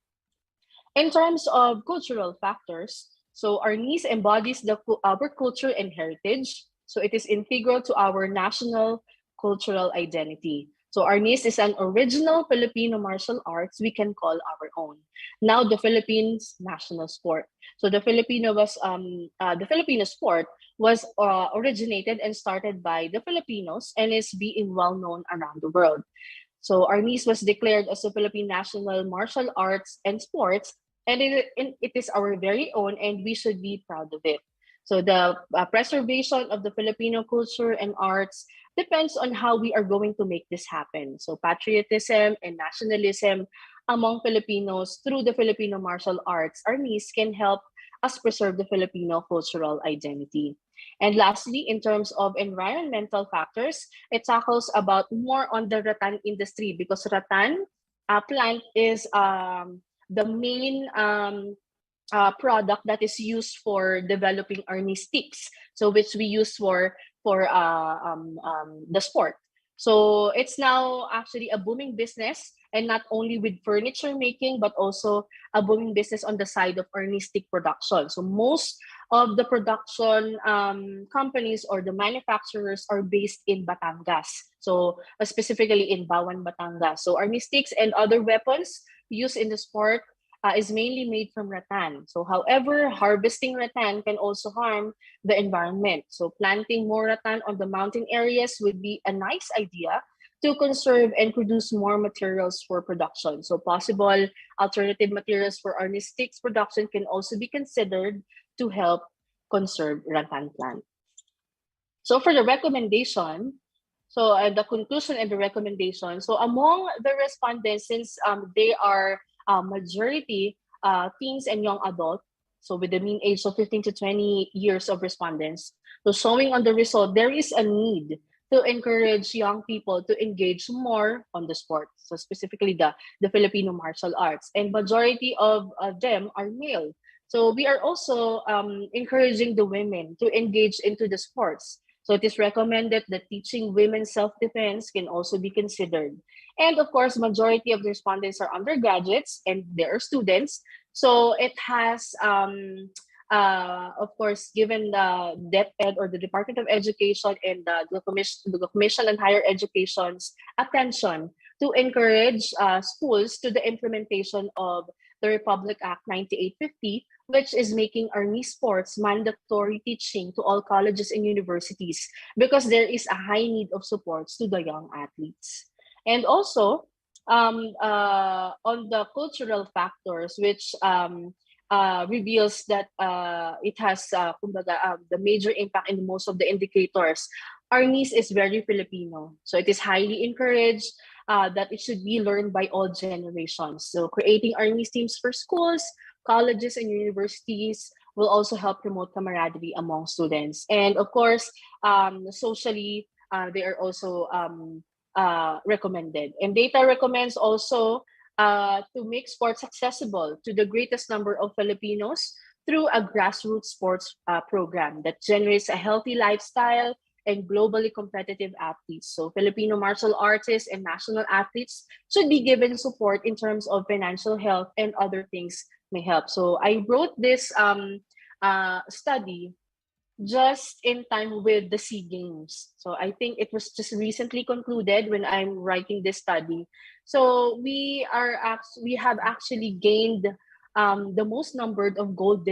Speaker 19: In terms of cultural factors, so our NIS embodies our culture and heritage. So it is integral to our national cultural identity. So our NIS is an original Filipino martial arts we can call our own. Now the Philippines' national sport. So the Filipino sport was originated and started by the Filipinos and is being well known around the world. So our NIS was declared as the Philippine National Martial Arts and Sports, and it is our very own, and we should be proud of it. So the preservation of the Filipino culture and arts depends on how we are going to make this happen. So patriotism and nationalism among Filipinos through the Filipino martial arts, our NIS can help us preserve the Filipino cultural identity. And lastly, in terms of environmental factors, it tackles about more on the rattan industry, because rattan plant is the main product that is used for developing army sticks, so which we use for the sport. So it's now actually a booming business, and not only with furniture making, but also a booming business on the side of army stick production. So most of the production companies or the manufacturers are based in Batangas. So specifically in Bawan, Batangas. So army sticks and other weapons used in the sport is mainly made from rattan. So however, harvesting rattan can also harm the environment. So planting more rattan on the mountain areas would be a nice idea to conserve and produce more materials for production. So possible alternative materials for army sticks production can also be considered to help conserve rattan plant. So for the recommendation, the conclusion and the recommendation. So among the respondents, since they are majority teens and young adults, so with the mean age of 15 to 20 years of respondents, so showing on the result, there is a need to encourage young people to engage more on the sport. So specifically the Filipino martial arts, and majority of them are male. So we are also encouraging the women to engage into the sports. So it is recommended that teaching women self-defense can also be considered. And of course, majority of the respondents are undergraduates and they are students. So it has, of course, given the DepEd or the Department of Education and the Commission on Higher Education's attention to encourage schools to the implementation of the Republic Act 9850, which is making Army sports mandatory teaching to all colleges and universities because there is a high need of supports to the young athletes. And also, on the cultural factors, which reveals that it has the major impact in most of the indicators. Arnis is very Filipino, so it is highly encouraged that it should be learned by all generations. So creating Arnis teams for schools, colleges, and universities will also help promote camaraderie among students. And of course, socially, they are also recommended. And data recommends also to make sports accessible to the greatest number of Filipinos through a grassroots sports program that generates a healthy lifestyle and globally competitive athletes. So Filipino martial artists and national athletes should be given support in terms of financial health and other things may help. So I wrote this study just in time with the SEA Games. So I think it was just recently concluded when I'm writing this study. So we have actually gained the most numbered of gold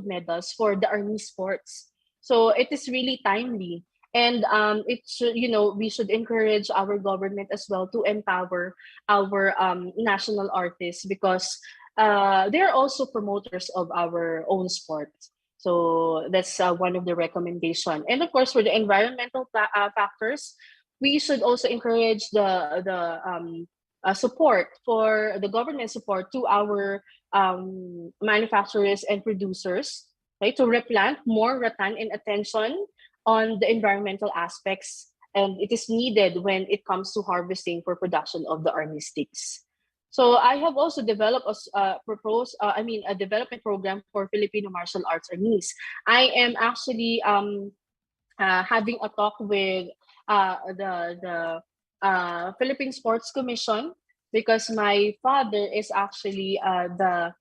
Speaker 19: medals for the Army sports. So it is really timely. And it should, we should encourage our government as well to empower our national artists because they're also promoters of our own sport. So that's one of the recommendation. And of course, for the environmental factors, we should also encourage the support for the government support to our manufacturers and producers, right, to replant more rattan and attention on the environmental aspects, and it is needed when it comes to harvesting for production of the army sticks. So I have also developed a development program for Filipino martial arts armies. I am actually having a talk with the Philippine Sports Commission because my father is actually the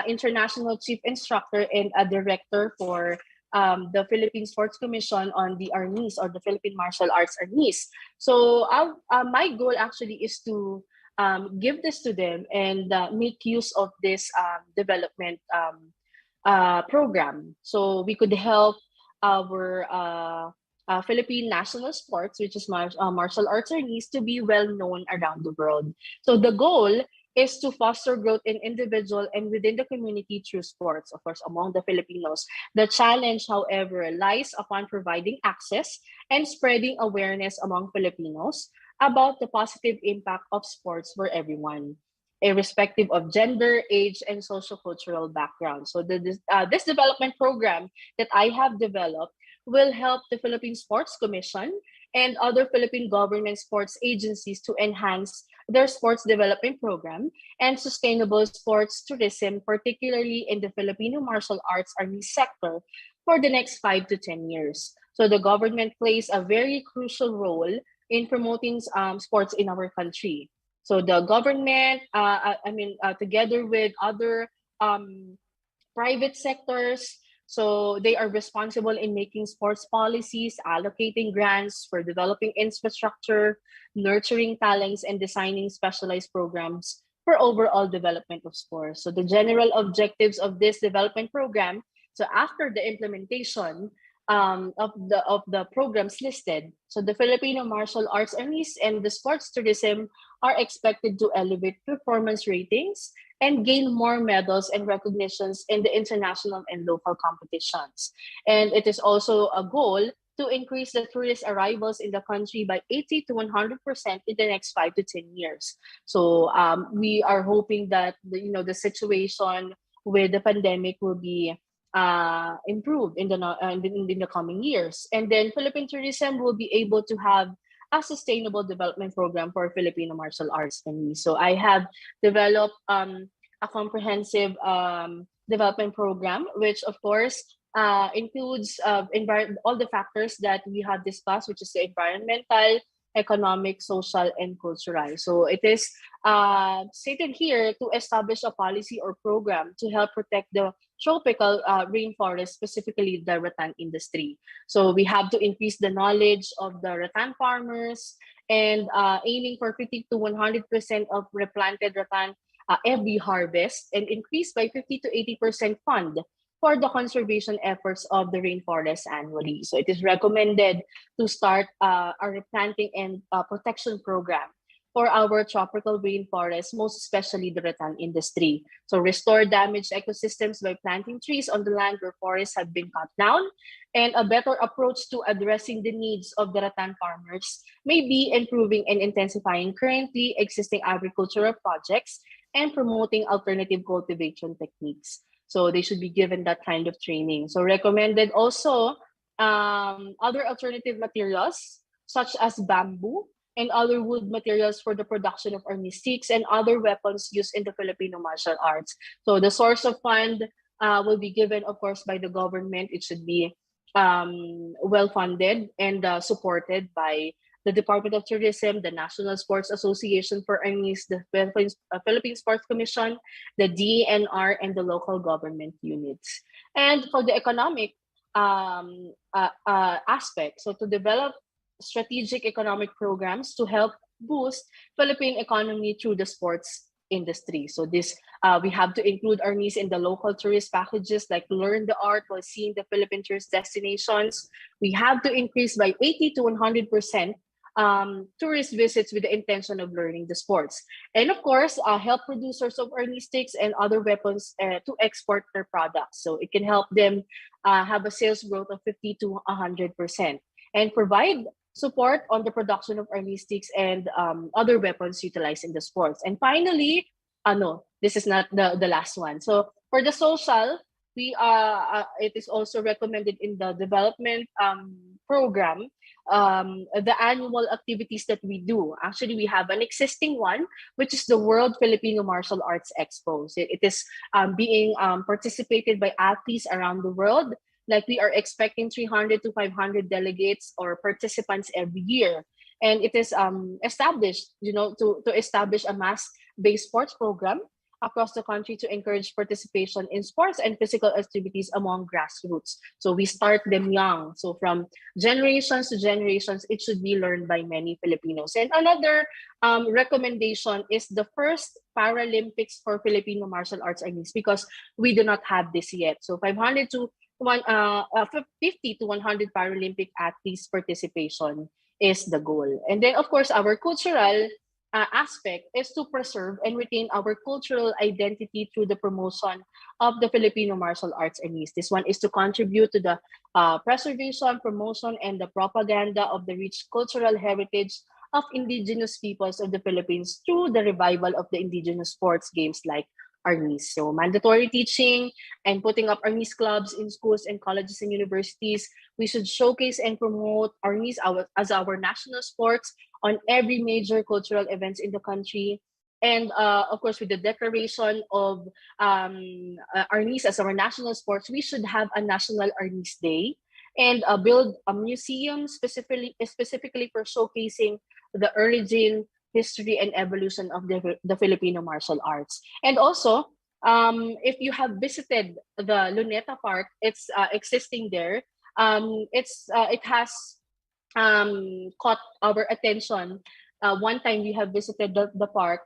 Speaker 19: international chief instructor and a director for the Philippine Sports Commission on the armies or the Philippine Martial Arts armies. So my goal actually is to give this to them and make use of this development program. So we could help our Philippine national sports, which is martial arts armies, to be well known around the world. So the goal is to foster growth in individual and within the community through sports, of course, among the Filipinos. The challenge, however, lies upon providing access and spreading awareness among Filipinos about the positive impact of sports for everyone, irrespective of gender, age, and sociocultural background. So this development program that I have developed will help the Philippine Sports Commission and other Philippine government sports agencies to enhance their sports development program and sustainable sports tourism, particularly in the Filipino martial arts army sector for the next 5 to 10 years. So the government plays a very crucial role in promoting sports in our country. So the government, together with other private sectors, so they are responsible in making sports policies, allocating grants for developing infrastructure, nurturing talents, and designing specialized programs for overall development of sports. So the general objectives of this development program, so after the implementation of the programs listed, so the Filipino martial arts armies and the sports tourism are expected to elevate performance ratings and gain more medals and recognitions in the international and local competitions. And it is also a goal to increase the tourist arrivals in the country by 80 to 100% in the next 5 to 10 years. So we are hoping that the situation with the pandemic will be improved in the coming years, and then Philippine tourism will be able to have a sustainable development program for Filipino martial arts. And so I have developed a comprehensive development program, which of course includes all the factors that we have discussed, which is the environmental, economic, social, and cultural. So it is stated here to establish a policy or program to help protect the tropical rainforest, specifically the rattan industry. So we have to increase the knowledge of the rattan farmers and aiming for 50 to 100% of replanted rattan every harvest, and increase by 50 to 80% fund for the conservation efforts of the rainforest annually. So it is recommended to start a replanting and protection program for our tropical rainforest, most especially the rattan industry. So restore damaged ecosystems by planting trees on the land where forests have been cut down, and a better approach to addressing the needs of the rattan farmers may be improving and intensifying currently existing agricultural projects and promoting alternative cultivation techniques. So they should be given that kind of training. So recommended also other alternative materials such as bamboo and other wood materials for the production of army sticks and other weapons used in the Filipino martial arts. So the source of fund will be given, of course, by the government. It should be well funded and supported by the Department of Tourism, the National Sports Association for Armies, the Philippine Sports Commission, the DNR, and the local government units. And for the economic aspect, so to develop strategic economic programs to help boost Philippine economy through the sports industry. So this we have to include armies in the local tourist packages, like learn the art while seeing the Philippine tourist destinations. We have to increase by 80 to 100% tourist visits with the intention of learning the sports. And of course, help producers of army sticks and other weapons to export their products. So it can help them have a sales growth of 50 to 100%, and provide support on the production of army sticks and other weapons utilized in the sports. And finally, no, this is not the last one. So for the social, it is also recommended in the development program, the annual activities that we do. Actually, we have an existing one, which is the World Filipino Martial Arts Expo. So it is being participated by athletes around the world. Like we are expecting 300 to 500 delegates or participants every year. And it is established, to establish a mass-based sports program across the country to encourage participation in sports and physical activities among grassroots. So we start them young. So from generations to generations, it should be learned by many Filipinos. And another recommendation is the first Paralympics for Filipino martial arts armies, because we do not have this yet. So 50 to 100 Paralympic athletes participation is the goal. And then, of course, our cultural aspect is to preserve and retain our cultural identity through the promotion of the Filipino martial arts armies. This one is to contribute to the preservation, promotion, and the propaganda of the rich cultural heritage of indigenous peoples of the Philippines through the revival of the indigenous sports games like armies. So mandatory teaching and putting up armies clubs in schools and colleges and universities. We should showcase and promote armies as our national sports on every major cultural events in the country. And of course, with the declaration of armies as our national sports, we should have a National Armies Day and build a museum specifically for showcasing the origin, history, and evolution of the Filipino martial arts. And also, if you have visited the Luneta Park, it's existing there. It has caught our attention. One time we have visited the park.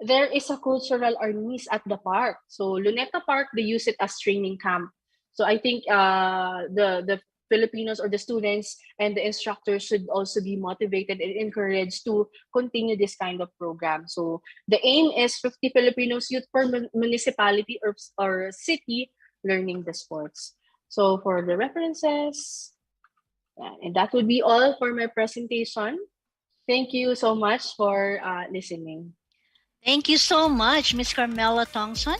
Speaker 19: There is a cultural armies at the park. So Luneta Park, they use it as training camp. So I think the Filipinos or the students and the instructors should also be motivated and encouraged to continue this kind of program. So the aim is 50 Filipinos youth per municipality or city learning the sports. So for the references, And that would be all for my presentation. Thank you so much for listening.
Speaker 8: Thank you so much, Ms. Carmela Thompson,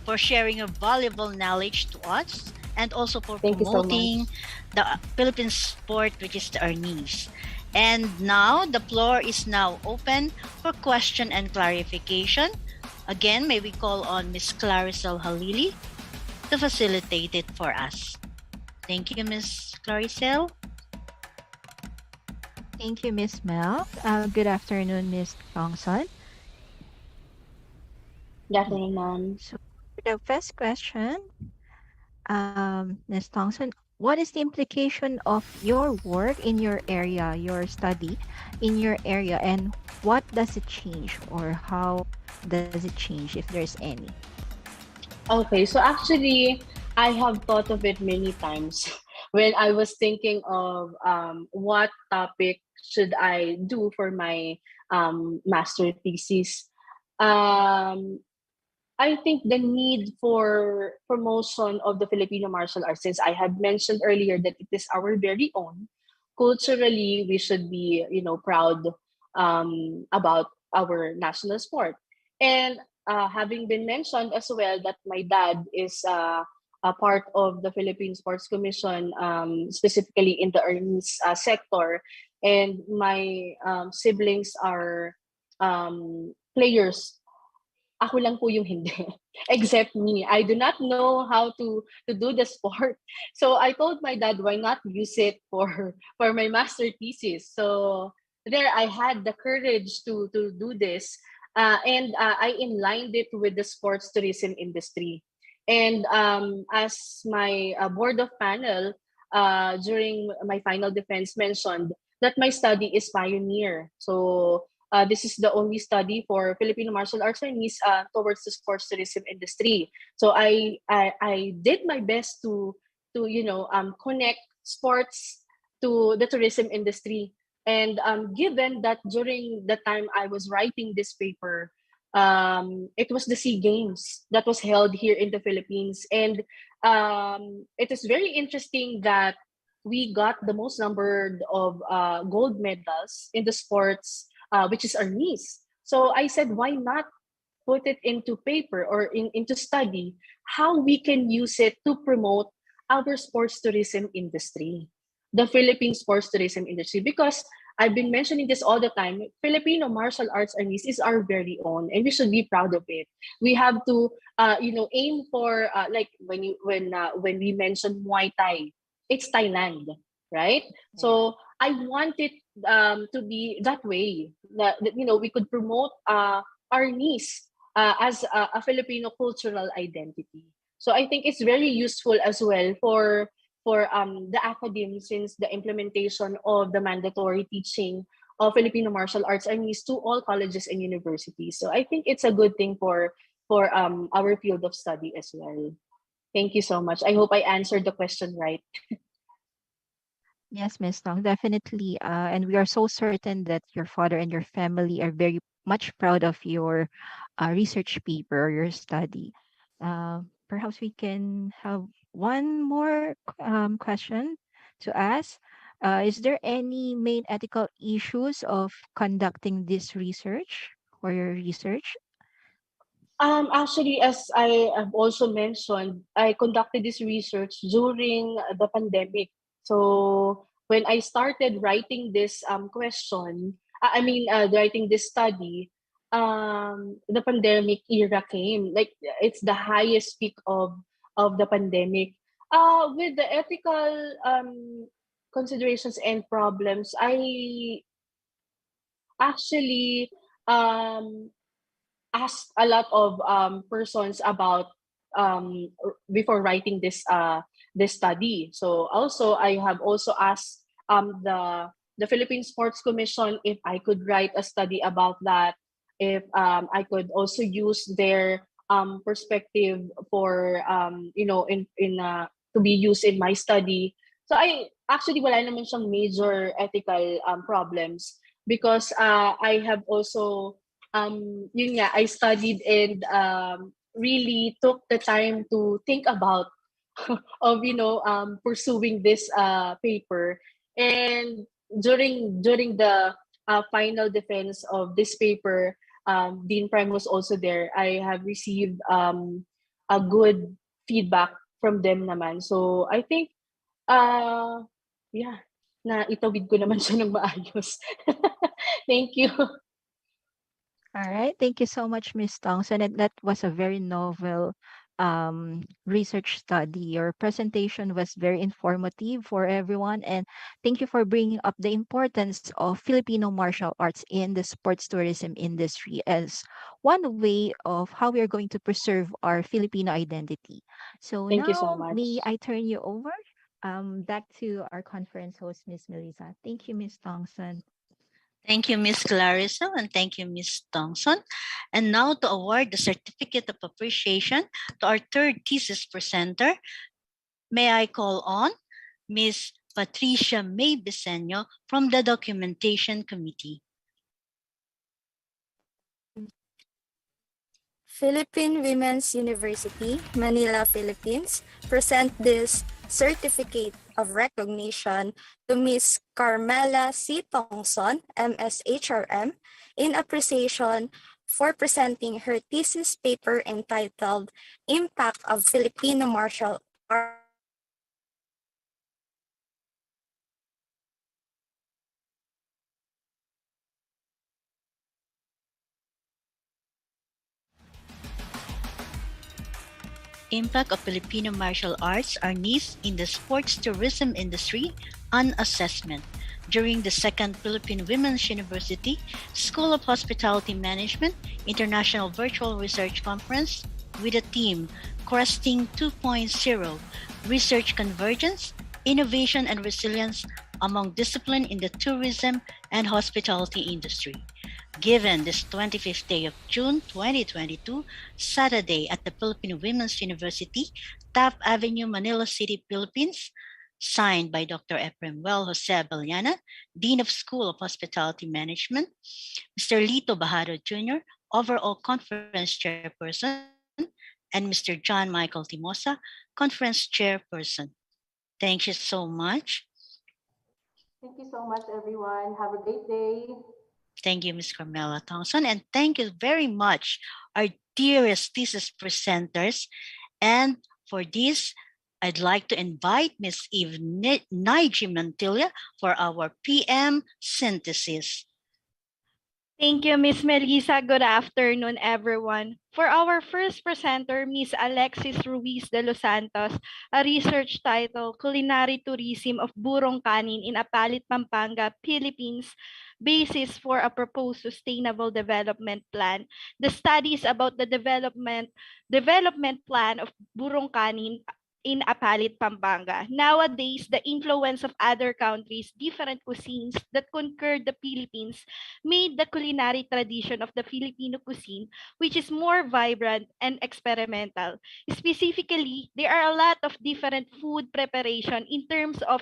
Speaker 8: for sharing your valuable knowledge to us and also for
Speaker 19: Thank you so
Speaker 8: promoting
Speaker 19: much.
Speaker 8: the Philippine sport, which is the Arnis. And now the floor is now open for question and clarification. Again, may we call on Ms. Claricel Halili to facilitate it for us. Thank you, Ms. Claricel.
Speaker 13: Thank you, Miss Mel. Good afternoon, Miss Thompson.
Speaker 19: Good afternoon, ma'am.
Speaker 13: So, for the first question, Ms. Thompson, what is the implication of your work in your area, your study in your area, and what does it change, or how does it change if there's any?
Speaker 19: Okay, so actually, I have thought of it many times when I was thinking of what topic should I do for my master thesis. Um, I think the need for promotion of the Filipino martial arts, since I had mentioned earlier that it is our very own, culturally we should be, proud about our national sport. And having been mentioned as well that my dad is a part of the Philippine Sports Commission, specifically in the Arnis sector, and my siblings are players. Ako lang po yung hindi. Except me. I do not know how to do the sport. So I told my dad, why not use it for my master thesis? So there I had the courage to do this. And I inlined it with the sports tourism industry. And as my board of panel during my final defense mentioned, that my study is pioneer. So this is the only study for Filipino martial arts Chinese towards the sports tourism industry. So I did my best to connect sports to the tourism industry. And given that during the time I was writing this paper, it was the SEA Games that was held here in the Philippines, and it is very interesting that we got the most numbered of gold medals in the sports, which is our niece. So I said, why not put it into paper or into study how we can use it to promote our sports tourism industry, the Philippine sports tourism industry, because I've been mentioning this all the time. Filipino martial arts arnis is our very own, and we should be proud of it. We have to, aim for like when we mention Muay Thai, it's Thailand, right? So I want it to be that way. That we could promote our niece as a Filipino cultural identity. So I think it's very useful as well for the academe, since the implementation of the mandatory teaching of Filipino martial arts arnis to all colleges and universities. So I think it's a good thing for our field of study as well. Thank you so much. I hope I answered the question right.
Speaker 13: Yes, Miss Tong, definitely. And we are so certain that your father and your family are very much proud of your research paper or your study. Perhaps we can have one more question to ask. Is there any main ethical issues of conducting this research or your research?
Speaker 19: Actually, as I have also mentioned, I conducted this research during the pandemic. So when I started writing this question, writing this study, the pandemic era came. Like it's the highest peak of the pandemic. With the ethical considerations and problems, I actually asked a lot of persons about before writing this study. So also I have also asked the Philippine Sports Commission if I could write a study about that, if I could also use their perspective for to be used in my study. So I actually wala naman siyang major ethical problems, because I have also yun nga, I studied and really took the time to think about of pursuing this paper. And during the final defense of this paper, Dean Prime was also there. I have received a good feedback from them naman. So I think, yeah, na itawid ko naman siya ng maayos. Thank you.
Speaker 13: All right. Thank you so much, Miss Tongson. And that was a very novel research study. Your presentation was very informative for everyone. And thank you for bringing up the importance of Filipino martial arts in the sports tourism industry as one way of how we are going to preserve our Filipino identity. So
Speaker 19: Thank you so
Speaker 13: now,
Speaker 19: much.
Speaker 13: may I turn you over back to our conference host, Miss Melissa. Thank you, Miss Tongson.
Speaker 8: Thank you, Ms. Clarissa, and thank you, Ms. Thompson. And now to award the Certificate of Appreciation to our third thesis presenter, may I call on Ms. Patricia May Biseño from the Documentation Committee.
Speaker 20: Philippine Women's University, Manila, Philippines, present this certificate of recognition to Ms. Carmela C. Tongson, MSHRM, in appreciation for presenting her thesis paper entitled Impact of Filipino Martial Arts.
Speaker 8: Impact of Filipino martial arts are niche in the sports tourism industry, an assessment. During the second Philippine Women's University School of Hospitality Management International Virtual Research Conference with the theme Cresting 2.0, Research Convergence, Innovation and Resilience among Discipline in the Tourism and Hospitality Industry. Given this 25th day of June 2022, Saturday at the Philippine Women's University, Taft Avenue, Manila City, Philippines, signed by Dr. Ephraim Well Jose Abellana, Dean of School of Hospitality Management, Mr. Lito Bajado Jr., Overall Conference Chairperson, and Mr. John Michael Timosa, Conference Chairperson. Thank you so much.
Speaker 21: Thank you so much, everyone. Have a great day.
Speaker 8: Thank you, Ms. Carmela Thompson, and thank you very much, our dearest thesis presenters. And for this, I'd like to invite Ms. Eve Naiji Mantilla for our PM synthesis.
Speaker 22: Thank you, Ms. Melissa. Good afternoon, everyone. For our first presenter, Ms. Alexis Ruiz de Los Santos, a research title, Culinary Tourism of Burong Kanin in Apalit, Pampanga, Philippines, Basis for a Proposed Sustainable Development Plan. The study is about the development plan of Burong Kanin in Apalit, Pampanga. Nowadays, the influence of other countries, different cuisines that conquered the Philippines, made the culinary tradition of the Filipino cuisine, which is more vibrant and experimental. Specifically, there are a lot of different food preparation in terms of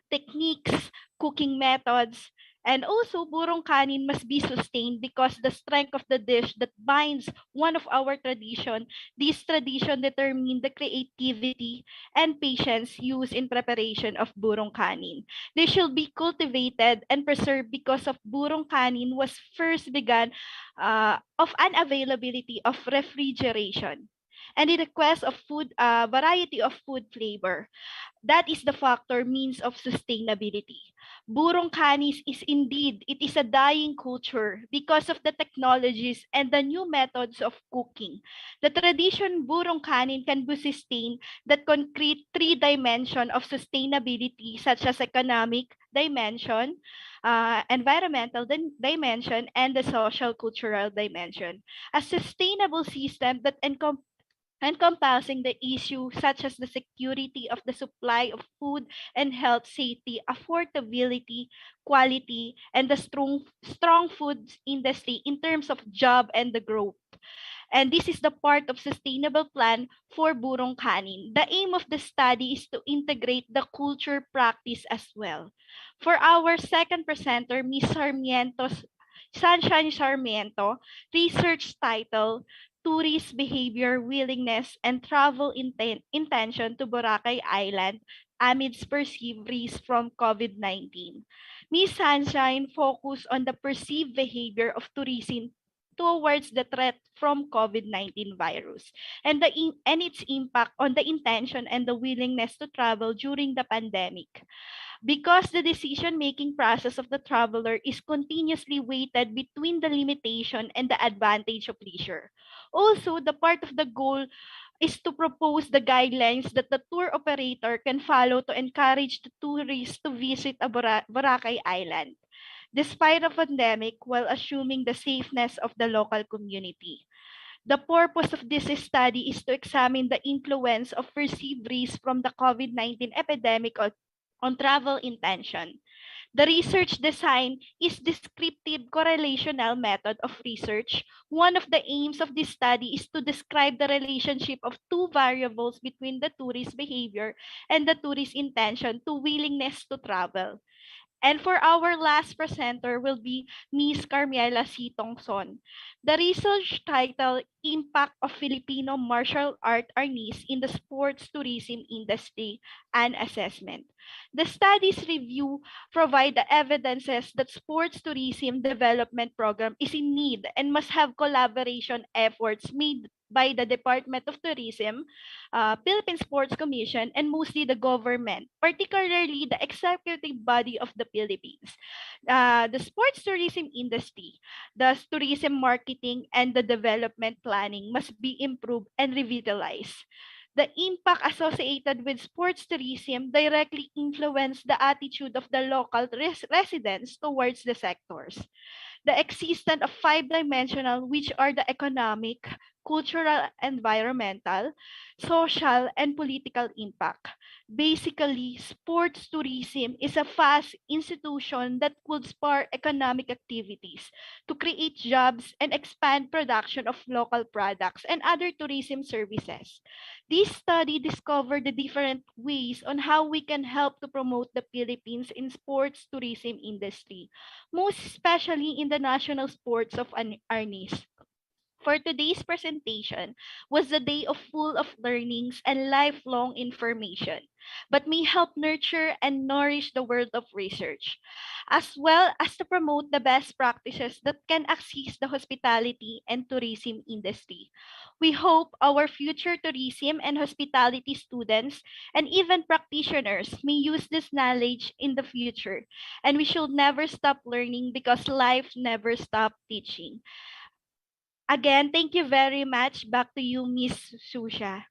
Speaker 22: techniques, cooking methods, and also, burong kanin must be sustained because the strength of the dish that binds one of our tradition, this tradition determine the creativity and patience used in preparation of burong kanin. They should be cultivated and preserved because of burong kanin was first begun of unavailability of refrigeration and the request of food variety of food flavor. That is the factor means of sustainability. Burong kanis is indeed, it is a dying culture because of the technologies and the new methods of cooking. The tradition burong kanin can be sustained that concrete three dimension of sustainability such as economic dimension, environmental dimension, and the social cultural dimension. A sustainable system that encompassing the issue such as the security of the supply of food and health safety, affordability, quality, and the strong food industry in terms of job and the growth. And this is the part of sustainable plan for Burong Kanin. The aim of the study is to integrate the culture practice as well. For our second presenter, Ms. Sunshine Sarmiento, research title, Tourist Behavior, Willingness, and Travel Intention to Boracay Island amidst perceived risk from COVID-19. Miss Sunshine focused on the perceived behavior of tourism towards the threat from COVID-19 virus and and its impact on the intention and the willingness to travel during the pandemic. Because the decision-making process of the traveler is continuously weighted between the limitation and the advantage of leisure. Also, the part of the goal is to propose the guidelines that the tour operator can follow to encourage the tourists to visit a Boracay Island, despite a pandemic, while assuming the safeness of the local community. The purpose of this study is to examine the influence of perceived risk from the COVID-19 epidemic on travel intention. The research design is descriptive correlational method of research. One of the aims of this study is to describe the relationship of two variables between the tourist behavior and the tourist intention to willingness to travel. And for our last presenter will be Miss Carmiela C. Tongson. The research title, Impact of Filipino Martial Art Arnis in the Sports Tourism Industry and Assessment. The study's review provide the evidences that sports tourism development program is in need and must have collaboration efforts made by the Department of Tourism, Philippine Sports Commission, and mostly the government, particularly the executive body of the Philippines. The sports tourism industry, the tourism marketing, and the development planning must be improved and revitalized. The impact associated with sports tourism directly influence the attitude of the local residents towards the sectors. The existence of five-dimensional, which are the economic, cultural, environmental, social, and political impact. Basically, sports tourism is a vast institution that could spur economic activities to create jobs and expand production of local products and other tourism services. This study discovered the different ways on how we can help to promote the Philippines in sports tourism industry, most especially in the national sports of Arnis. For today's presentation was the day of full of learnings and lifelong information, but may help nurture and nourish the world of research, as well as to promote the best practices that can assist the hospitality and tourism industry. We hope our future tourism and hospitality students and even practitioners may use this knowledge in the future, and we should never stop learning because life never stops teaching. Again, thank you very much. Back to you, Miss Susha.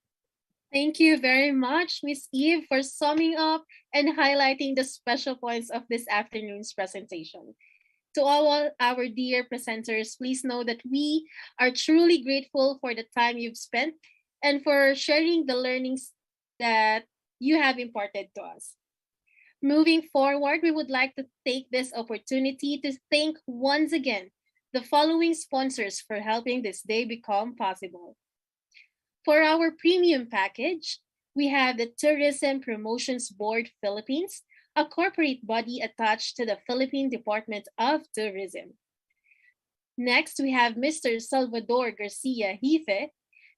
Speaker 10: Thank you very much, Miss Eve, for summing up and highlighting the special points of this afternoon's presentation. To all our dear presenters, please know that we are truly grateful for the time you've spent and for sharing the learnings that you have imparted to us. Moving forward, we would like to take this opportunity to thank once again the following sponsors for helping this day become possible. For our premium package, we have the Tourism Promotions Board Philippines, a corporate body attached to the Philippine Department of Tourism. Next, we have Mr. Salvador Garcia Hife.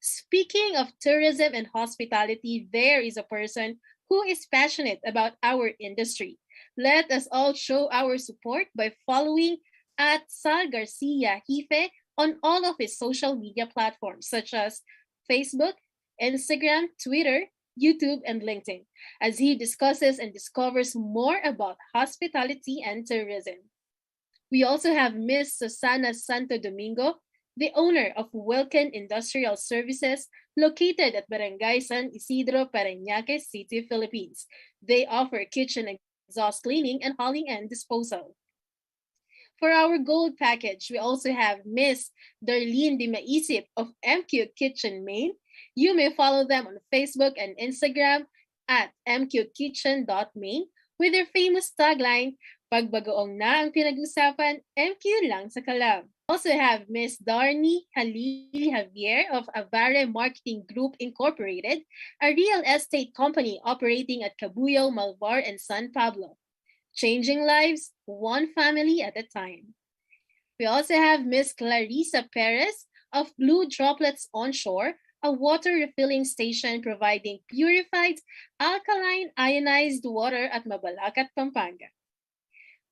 Speaker 10: Speaking of tourism and hospitality, there is a person who is passionate about our industry. Let us all show our support by following at Sal Garcia Hife on all of his social media platforms such as Facebook, Instagram, Twitter, YouTube, and LinkedIn, as he discusses and discovers more about hospitality and tourism. We also have Ms. Susana Santo Domingo, the owner of Wilken Industrial Services, located at Barangay San Isidro, Parañaque City, Philippines. They offer kitchen exhaust cleaning and hauling and disposal. For our gold package, we also have Miss Darlene Di Maisip of MQ Kitchen Maine. You may follow them on Facebook and Instagram at mqkitchen.maine with their famous tagline, "Pagbagoong na ang pinag-usapan, MQ lang sa kalab." Also have Miss Darnie Halil Javier of Avare Marketing Group Incorporated, a real estate company operating at Cabuyao, Malvar, and San Pablo. Changing lives, one family at a time. We also have Miss Clarissa Perez of Blue Droplets Onshore, a water refilling station providing purified alkaline ionized water at Mabalacat, Pampanga.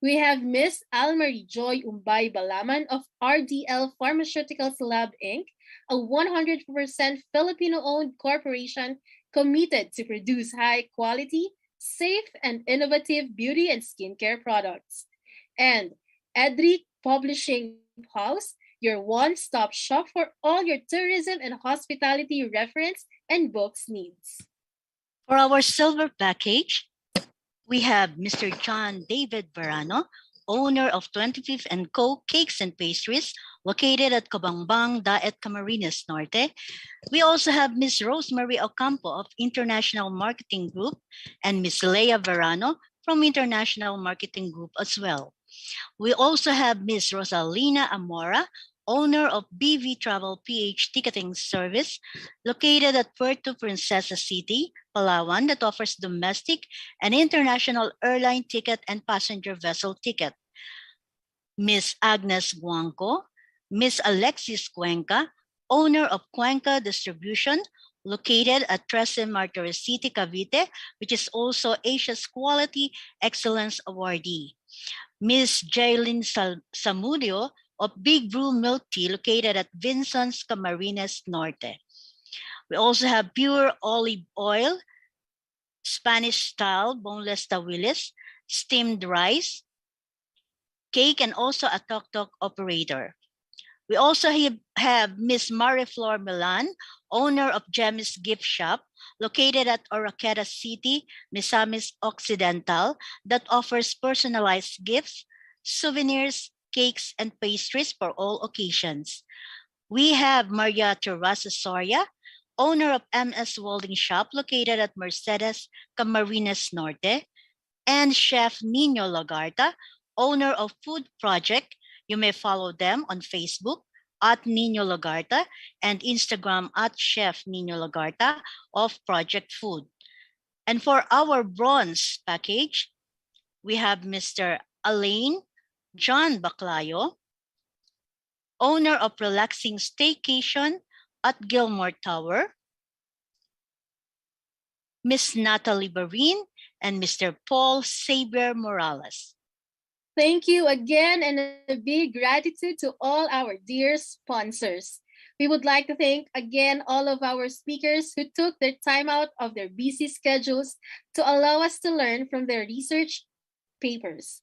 Speaker 10: We have Miss Almarie Joy Umbay Balaman of RDL Pharmaceuticals Lab Inc., a 100% Filipino-owned corporation committed to produce high-quality, safe, and innovative beauty and skincare products. And Edric Publishing House, your one-stop shop for all your tourism and hospitality reference and books needs.
Speaker 8: For our silver package, we have Mr. John David Verano, owner of 25th and Co. Cakes and Pastries, located at Cabangbang, Daet, Camarines Norte. We also have Ms. Rosemary Ocampo of International Marketing Group and Ms. Leia Verano from International Marketing Group as well. We also have Ms. Rosalina Amora, owner of BV Travel PH Ticketing Service, located at Puerto Princesa City, Palawan, that offers domestic and international airline ticket and passenger vessel ticket. Ms. Agnes Guanco, Ms. Alexis Cuenca, owner of Cuenca Distribution, located at Trece Martires City, Cavite, which is also Asia's Quality Excellence Awardee. Ms. Jaylin Samudio of Big Brew Milk Tea, located at Vincent's, Camarines Norte. We also have Pure Olive Oil, Spanish Style Boneless Tawilis, Steamed Rice, Cake, and also a tok-tok operator. We also have Miss Mariflor Milan, owner of Gem's Gift Shop, located at Oroqueta City, Misamis Occidental, that offers personalized gifts, souvenirs, cakes, and pastries for all occasions. We have Maria Teresa Soria, owner of MS Welding Shop, located at Mercedes, Camarines Norte, and Chef Nino Lagarta, owner of Food Project. You may follow them on Facebook at Nino Lagarta and Instagram at Chef Nino Lagarta of Project Food. And for our bronze package, we have Mr. Alain John Baclayo, owner of Relaxing Staycation at Gilmore Tower, Miss Natalie Barin, and Mr. Paul Saber Morales.
Speaker 10: Thank you again, and a big gratitude to all our dear sponsors. We would like to thank again all of our speakers who took their time out of their busy schedules to allow us to learn from their research papers.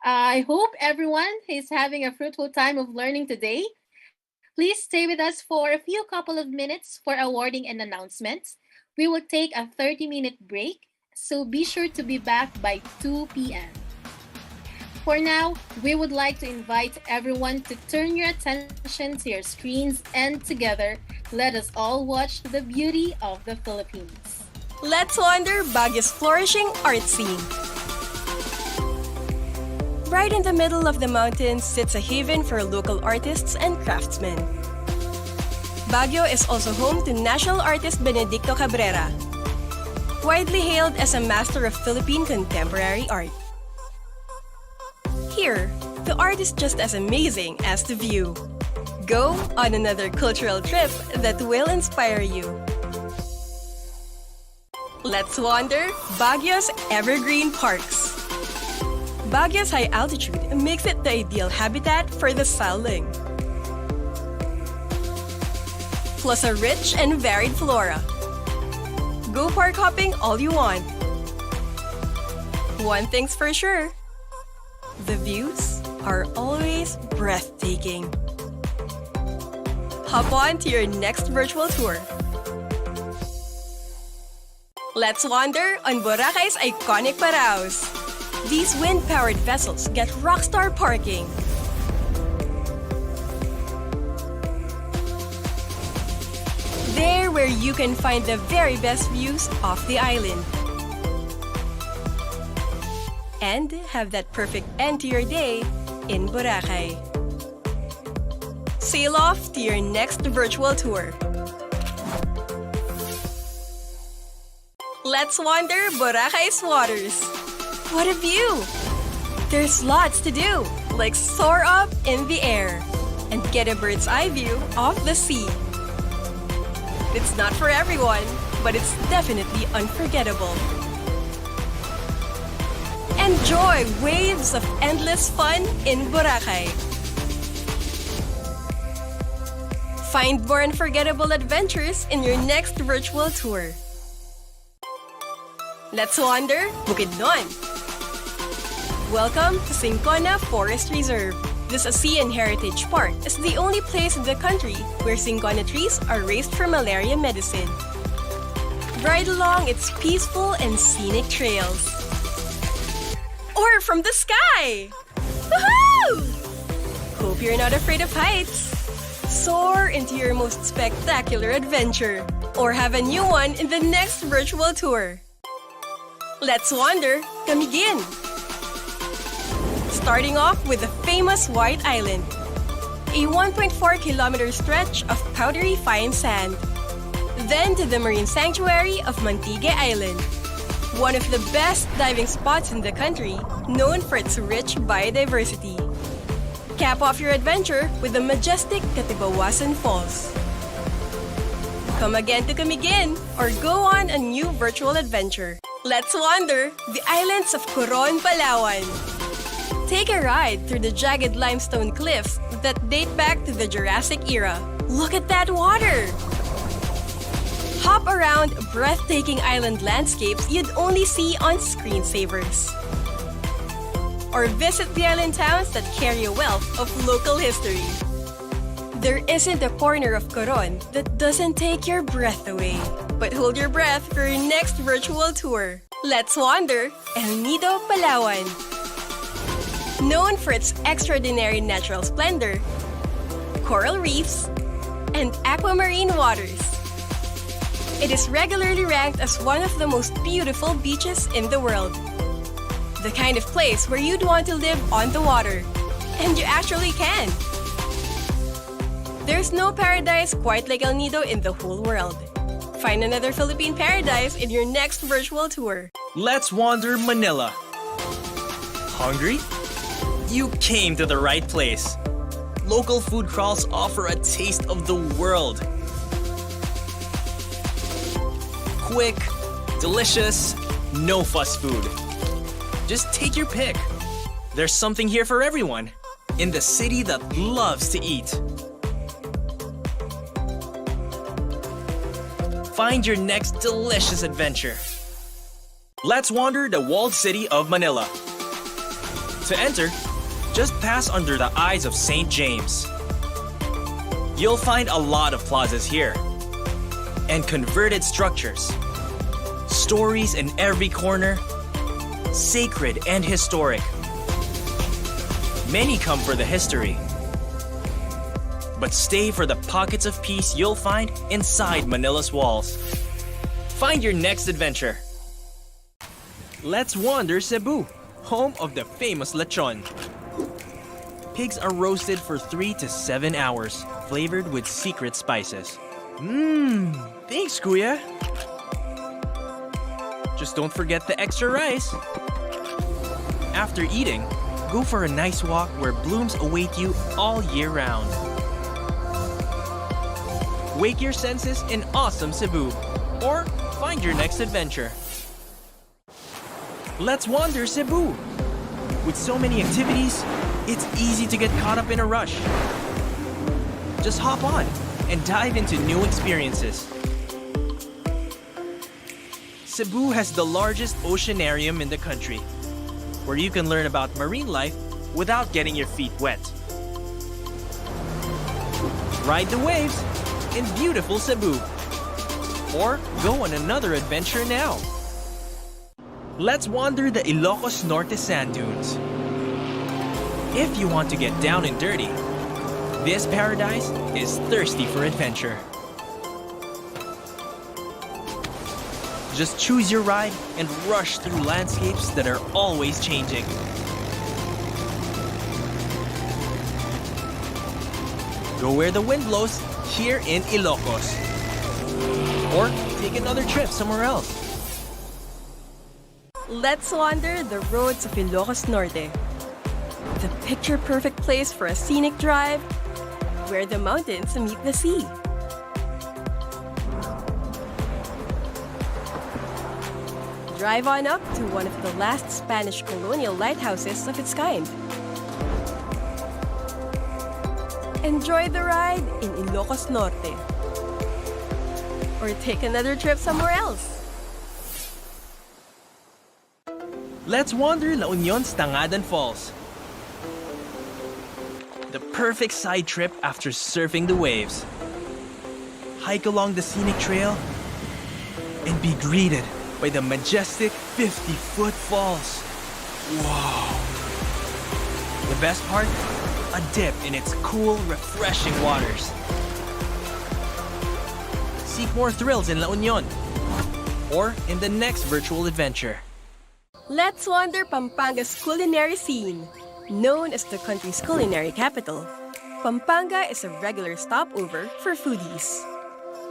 Speaker 10: I hope everyone is having a fruitful time of learning today. Please stay with us for a few couple of minutes for awarding and announcements. We will take a 30-minute break, so be sure to be back by 2 p.m. For now, we would like to invite everyone to turn your attention to your screens, and together, let us all watch the beauty of the Philippines.
Speaker 1: Let's wander Baguio's flourishing art scene. Right in the middle of the mountains sits a haven for local artists and craftsmen. Baguio is also home to national artist Benedicto Cabrera, widely hailed as a master of Philippine contemporary art. Here, the art is just as amazing as the view. Go on another cultural trip that will inspire you. Let's wander Baguio's evergreen parks. Baguio's high altitude makes it the ideal habitat for the sileng, plus a rich and varied flora. Go park hopping all you want. One thing's for sure, the views are always breathtaking. Hop on to your next virtual tour. Let's wander on Boracay's iconic paraos. These wind-powered vessels get rockstar parking. There where you can find the very best views of the island. And have that perfect end to your day in Boracay. Sail off to your next virtual tour. Let's wander Boracay's waters. What a view! There's lots to do, like soar up in the air and get a bird's eye view of the sea. It's not for everyone, but it's definitely unforgettable. Enjoy waves of endless fun in Boracay. Find more unforgettable adventures in your next virtual tour. Let's wander Bukidnon. Welcome to Sincona Forest Reserve. This ASEAN Heritage Park is the only place in the country where Sincona trees are raised for malaria medicine. Ride along its peaceful and scenic trails. Or from the sky! Woohoo! Hope you're not afraid of heights. Soar into your most spectacular adventure. Or have a new one in the next virtual tour. Let's wander Camiguin. Starting off with the famous White Island, a 1.4-kilometer stretch of powdery fine sand. Then to the marine sanctuary of Mantigue Island, one of the best diving spots in the country, known for its rich biodiversity. Cap off your adventure with the majestic Katibawasan Falls. Come again to Camiguin or go on a new virtual adventure. Let's wander the islands of Coron, Palawan. Take a ride through the jagged limestone cliffs that date back to the Jurassic era. Look at that water! Hop around breathtaking island landscapes you'd only see on screensavers. Or visit the island towns that carry a wealth of local history. There isn't a corner of Coron that doesn't take your breath away. But hold your breath for your next virtual tour. Let's wander El Nido, Palawan. Known for its extraordinary natural splendor, coral reefs, and aquamarine waters. It is regularly ranked as one of the most beautiful beaches in the world. The kind of place where you'd want to live on the water. And you actually can. There's no paradise quite like El Nido in the whole world. Find another Philippine paradise in your next virtual tour.
Speaker 3: Let's wander Manila. Hungry? You came to the right place. Local food crawls offer a taste of the world. Quick, delicious, no fuss food. Just take your pick. There's something here for everyone in the city that loves to eat. Find your next delicious adventure. Let's wander the walled city of Manila. To enter, just pass under the eyes of St. James. You'll find a lot of plazas here and converted structures. Stories in every corner, sacred and historic. Many come for the history, but stay for the pockets of peace you'll find inside Manila's walls. Find your next adventure. Let's wander Cebu, home of the famous lechon. Pigs are roasted for 3 to 7 hours, flavored with secret spices. Thanks, Kuya. Just don't forget the extra rice. After eating, go for a nice walk where blooms await you all year round. Wake your senses in awesome Cebu, or find your next adventure. Let's wander Cebu. With so many activities, it's easy to get caught up in a rush. Just hop on and dive into new experiences. Cebu has the largest oceanarium in the country, where you can learn about marine life without getting your feet wet. Ride the waves in beautiful Cebu, or go on another adventure now. Let's wander the Ilocos Norte sand dunes. If you want to get down and dirty, this paradise is thirsty for adventure. Just choose your ride and rush through landscapes that are always changing. Go where the wind blows here in Ilocos. Or take another trip somewhere else.
Speaker 1: Let's wander the roads of Ilocos Norte. The picture-perfect place for a scenic drive where the mountains meet the sea. drive on up to one of the last Spanish colonial lighthouses of its kind. Enjoy the ride in Ilocos Norte. Or take another trip somewhere else.
Speaker 3: Let's wander La Union's Tangadan Falls. The perfect side trip after surfing the waves. Hike along the scenic trail and be greeted by the majestic 50-foot falls. Wow! The best part? A dip in its cool, refreshing waters. Seek more thrills in La Union or in the next virtual adventure.
Speaker 1: Let's wander Pampanga's culinary scene. Known as the country's culinary capital, Pampanga is a regular stopover for foodies,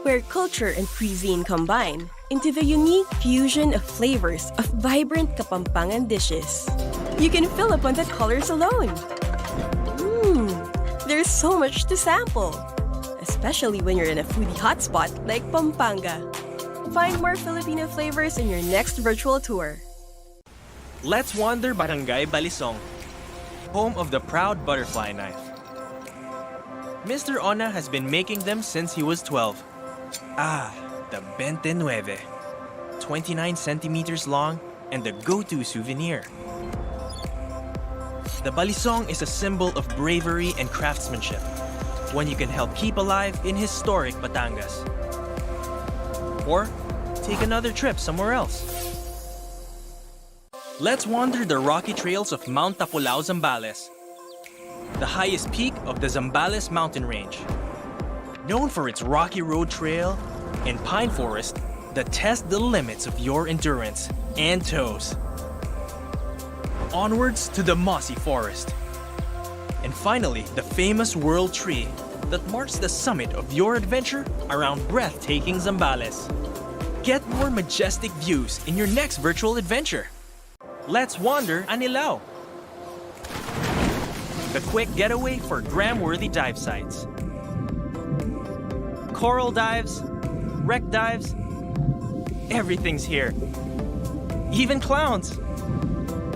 Speaker 1: where culture and cuisine combine into the unique fusion of flavors of vibrant Kapampangan dishes. You can fill up on the colors alone. There's so much to sample, especially when you're in a foodie hotspot like Pampanga. Find more Filipino flavors in your next virtual tour.
Speaker 3: Let's wander Barangay Balisong, home of the proud butterfly knife. Mr. Ona has been making them since he was 12. The 29. 29 centimeters long and the go-to souvenir. The balisong is a symbol of bravery and craftsmanship, one you can help keep alive in historic Batangas. Or take another trip somewhere else. Let's wander the rocky trails of Mount Tapulao, Zambales, the highest peak of the Zambales mountain range. Known for its rocky road trail and pine forest that test the limits of your endurance and toes. Onwards to the mossy forest. And finally, the famous world tree that marks the summit of your adventure around breathtaking Zambales. Get more majestic views in your next virtual adventure. Let's wander Anilao, the quick getaway for gram-worthy dive sites. Coral dives, wreck dives, everything's here. Even clowns.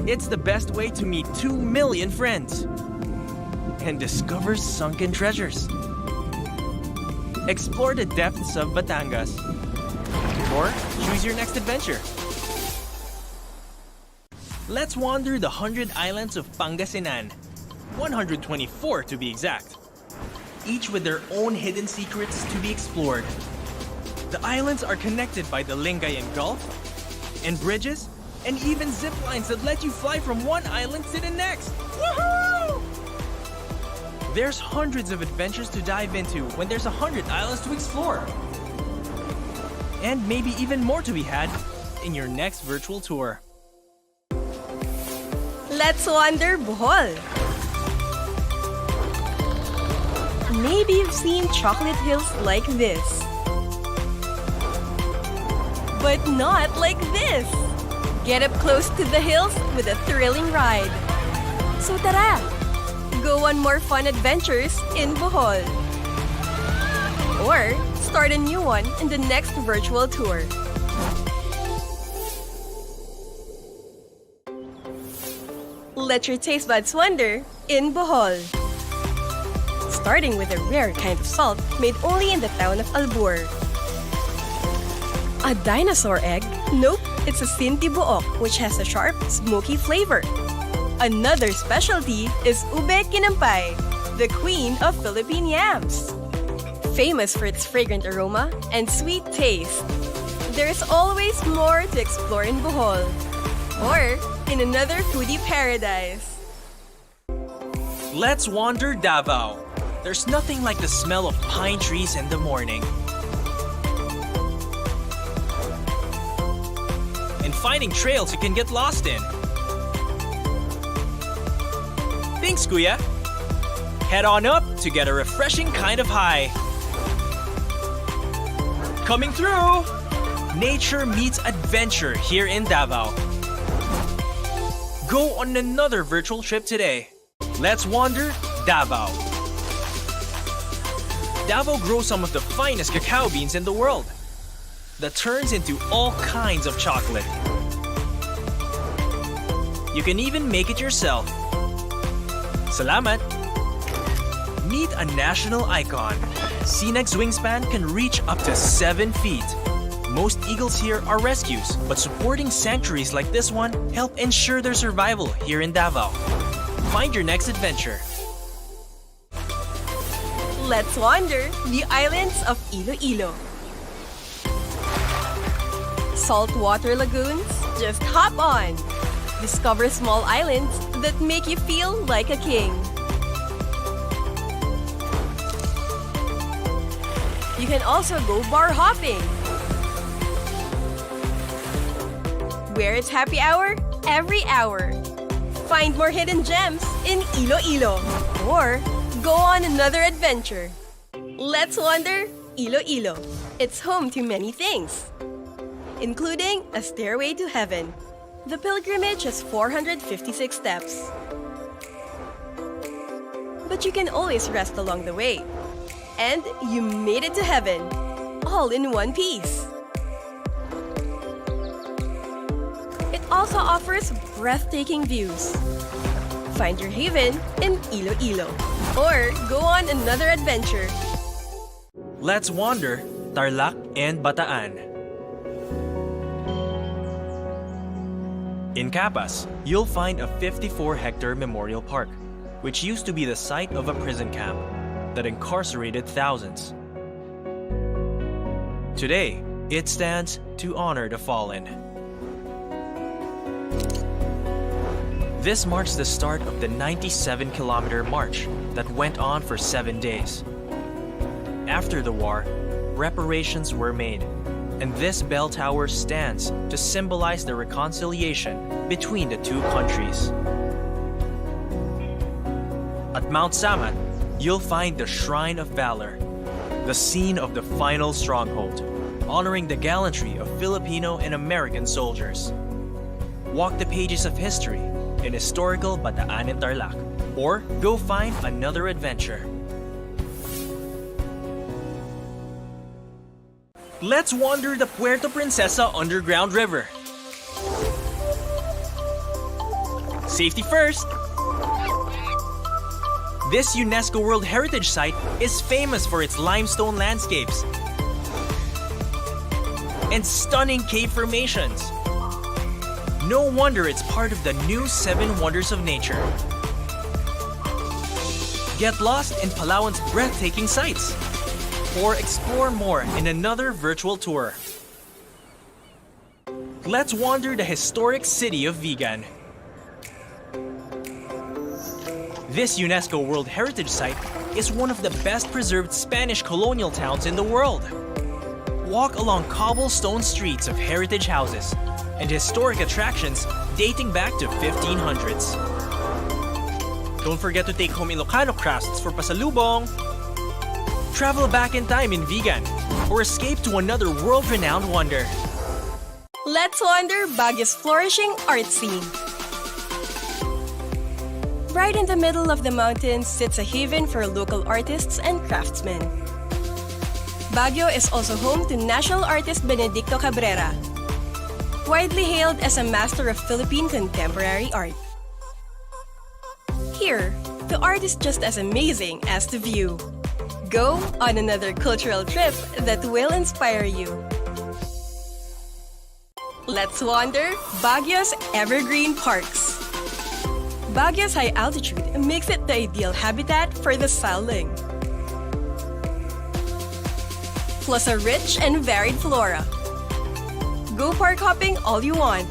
Speaker 3: It's the best way to meet 2 million friends and discover sunken treasures. Explore the depths of Batangas or choose your next adventure. Let's wander the 100 islands of Pangasinan, 124 to be exact, each with their own hidden secrets to be explored. The islands are connected by the Lingayen Gulf, and bridges, and even zip lines that let you fly from one island to the next. Woohoo! There's hundreds of adventures to dive into when there's 100 islands to explore. And maybe even more to be had in your next virtual tour.
Speaker 1: Let's wander Bohol. Maybe you've seen chocolate hills like this. But not like this. Get up close to the hills with a thrilling ride. So tara! Go on more fun adventures in Bohol. Or start a new one in the next virtual tour. Let your taste buds wander in Bohol. Starting with a rare kind of salt made only in the town of Albur. A dinosaur egg? Nope, it's a Sinti Buok, which has a sharp, smoky flavor. Another specialty is ube kinampay, the queen of Philippine yams. Famous for its fragrant aroma and sweet taste. There's always more to explore in Bohol. Or in another foodie paradise.
Speaker 3: Let's wander Davao. There's nothing like the smell of pine trees in the morning. And finding trails you can get lost in. Thanks, Kuya. Head on up to get a refreshing kind of high. Coming through! Nature meets adventure here in Davao. Go on another virtual trip today. Let's wander Davao. Davao grows some of the finest cacao beans in the world that turns into all kinds of chocolate. You can even make it yourself. Salamat! Meet a national icon. Sinag's wingspan can reach up to 7 feet. Most eagles here are rescues, but supporting sanctuaries like this one help ensure their survival here in Davao. Find your next adventure.
Speaker 1: Let's wander the islands of Iloilo. Saltwater lagoons? Just hop on. Discover small islands that make you feel like a king. You can also go bar hopping, where it's happy hour every hour. Find more hidden gems in Iloilo, or go on another adventure. Let's wander Iloilo. It's home to many things, including a stairway to heaven. The pilgrimage has 456 steps, but you can always rest along the way. And you made it to heaven, all in one piece. It also offers breathtaking views. Find your haven in Iloilo, or go on another adventure.
Speaker 3: Let's wander Tarlac and Bataan. In Capas, you'll find a 54-hectare memorial park, which used to be the site of a prison camp that incarcerated thousands. Today, it stands to honor the fallen. This marks the start of the 97-kilometer march that went on for 7 days. After the war, reparations were made, and this bell tower stands to symbolize the reconciliation between the two countries. At Mount Samat, you'll find the Shrine of Valor, the scene of the final stronghold, honoring the gallantry of Filipino and American soldiers. Walk the pages of history in historical Bataan and Tarlac, or go find another adventure. Let's wander the Puerto Princesa Underground River. Safety first! This UNESCO World Heritage Site is famous for its limestone landscapes and stunning cave formations. No wonder it's part of the new 7 Wonders of Nature. Get lost in Palawan's breathtaking sights, or explore more in another virtual tour. Let's wander the historic city of Vigan. This UNESCO World Heritage Site is one of the best preserved Spanish colonial towns in the world. Walk along cobblestone streets of heritage houses and historic attractions dating back to 1500s. Don't forget to take home Ilocano crafts for pasalubong. Travel back in time in Vigan or escape to another world-renowned wonder.
Speaker 1: Let's wander Baguio's flourishing art scene. Right in the middle of the mountains sits a haven for local artists and craftsmen. Baguio is also home to national artist Benedicto Cabrera, widely hailed as a master of Philippine contemporary art. Here, the art is just as amazing as the view. Go on another cultural trip that will inspire you. Let's wander Baguio's evergreen parks. Baguio's high altitude makes it the ideal habitat for the sileng, plus a rich and varied flora. Go park hopping all you want.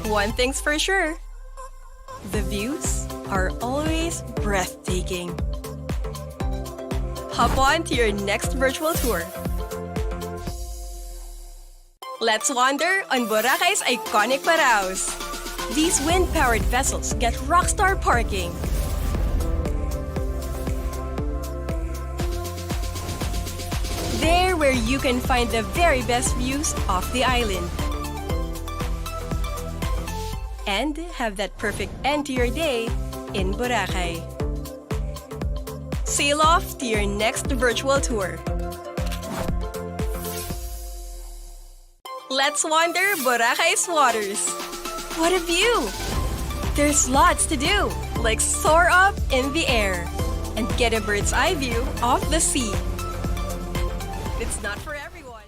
Speaker 1: One thing's for sure, the views are always breathtaking. Hop on to your next virtual tour. Let's wander on Boracay's iconic paraos. These wind-powered vessels get rockstar parking. There where you can find the very best views of the island. And have that perfect end to your day in Boracay. Sail off to your next virtual tour. Let's wander Boracay's waters. What a view! There's lots to do, like soar up in the air and get a bird's eye view of the sea. It's not for everyone.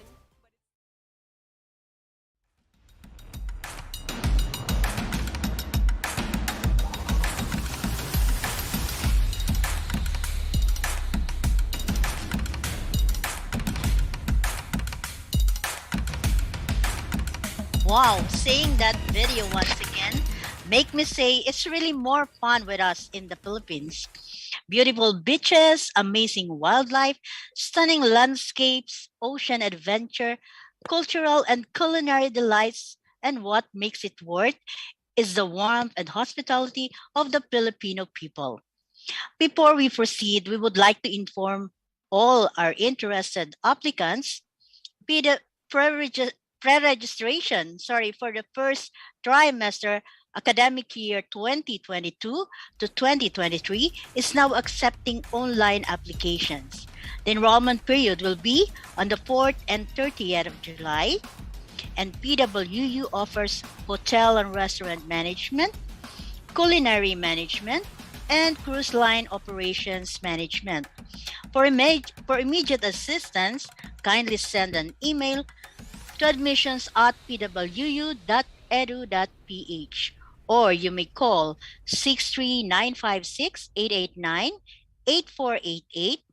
Speaker 8: Wow, seeing that video once again make me say it's really more fun with us in the Philippines. Beautiful beaches, amazing wildlife, stunning landscapes, ocean adventure, cultural and culinary delights, and what makes it worth is the warmth and hospitality of the Filipino people. Before we proceed, we would like to inform all our interested applicants the pre-registration, for the first trimester academic year 2022 to 2023 is now accepting online applications. The enrollment period will be on the 4th and 30th of July, and PWU offers hotel and restaurant management, culinary management, and cruise line operations management. For immediate assistance, kindly send an email to admissions@pwu.edu.ph, or you may call 63956-889-8488,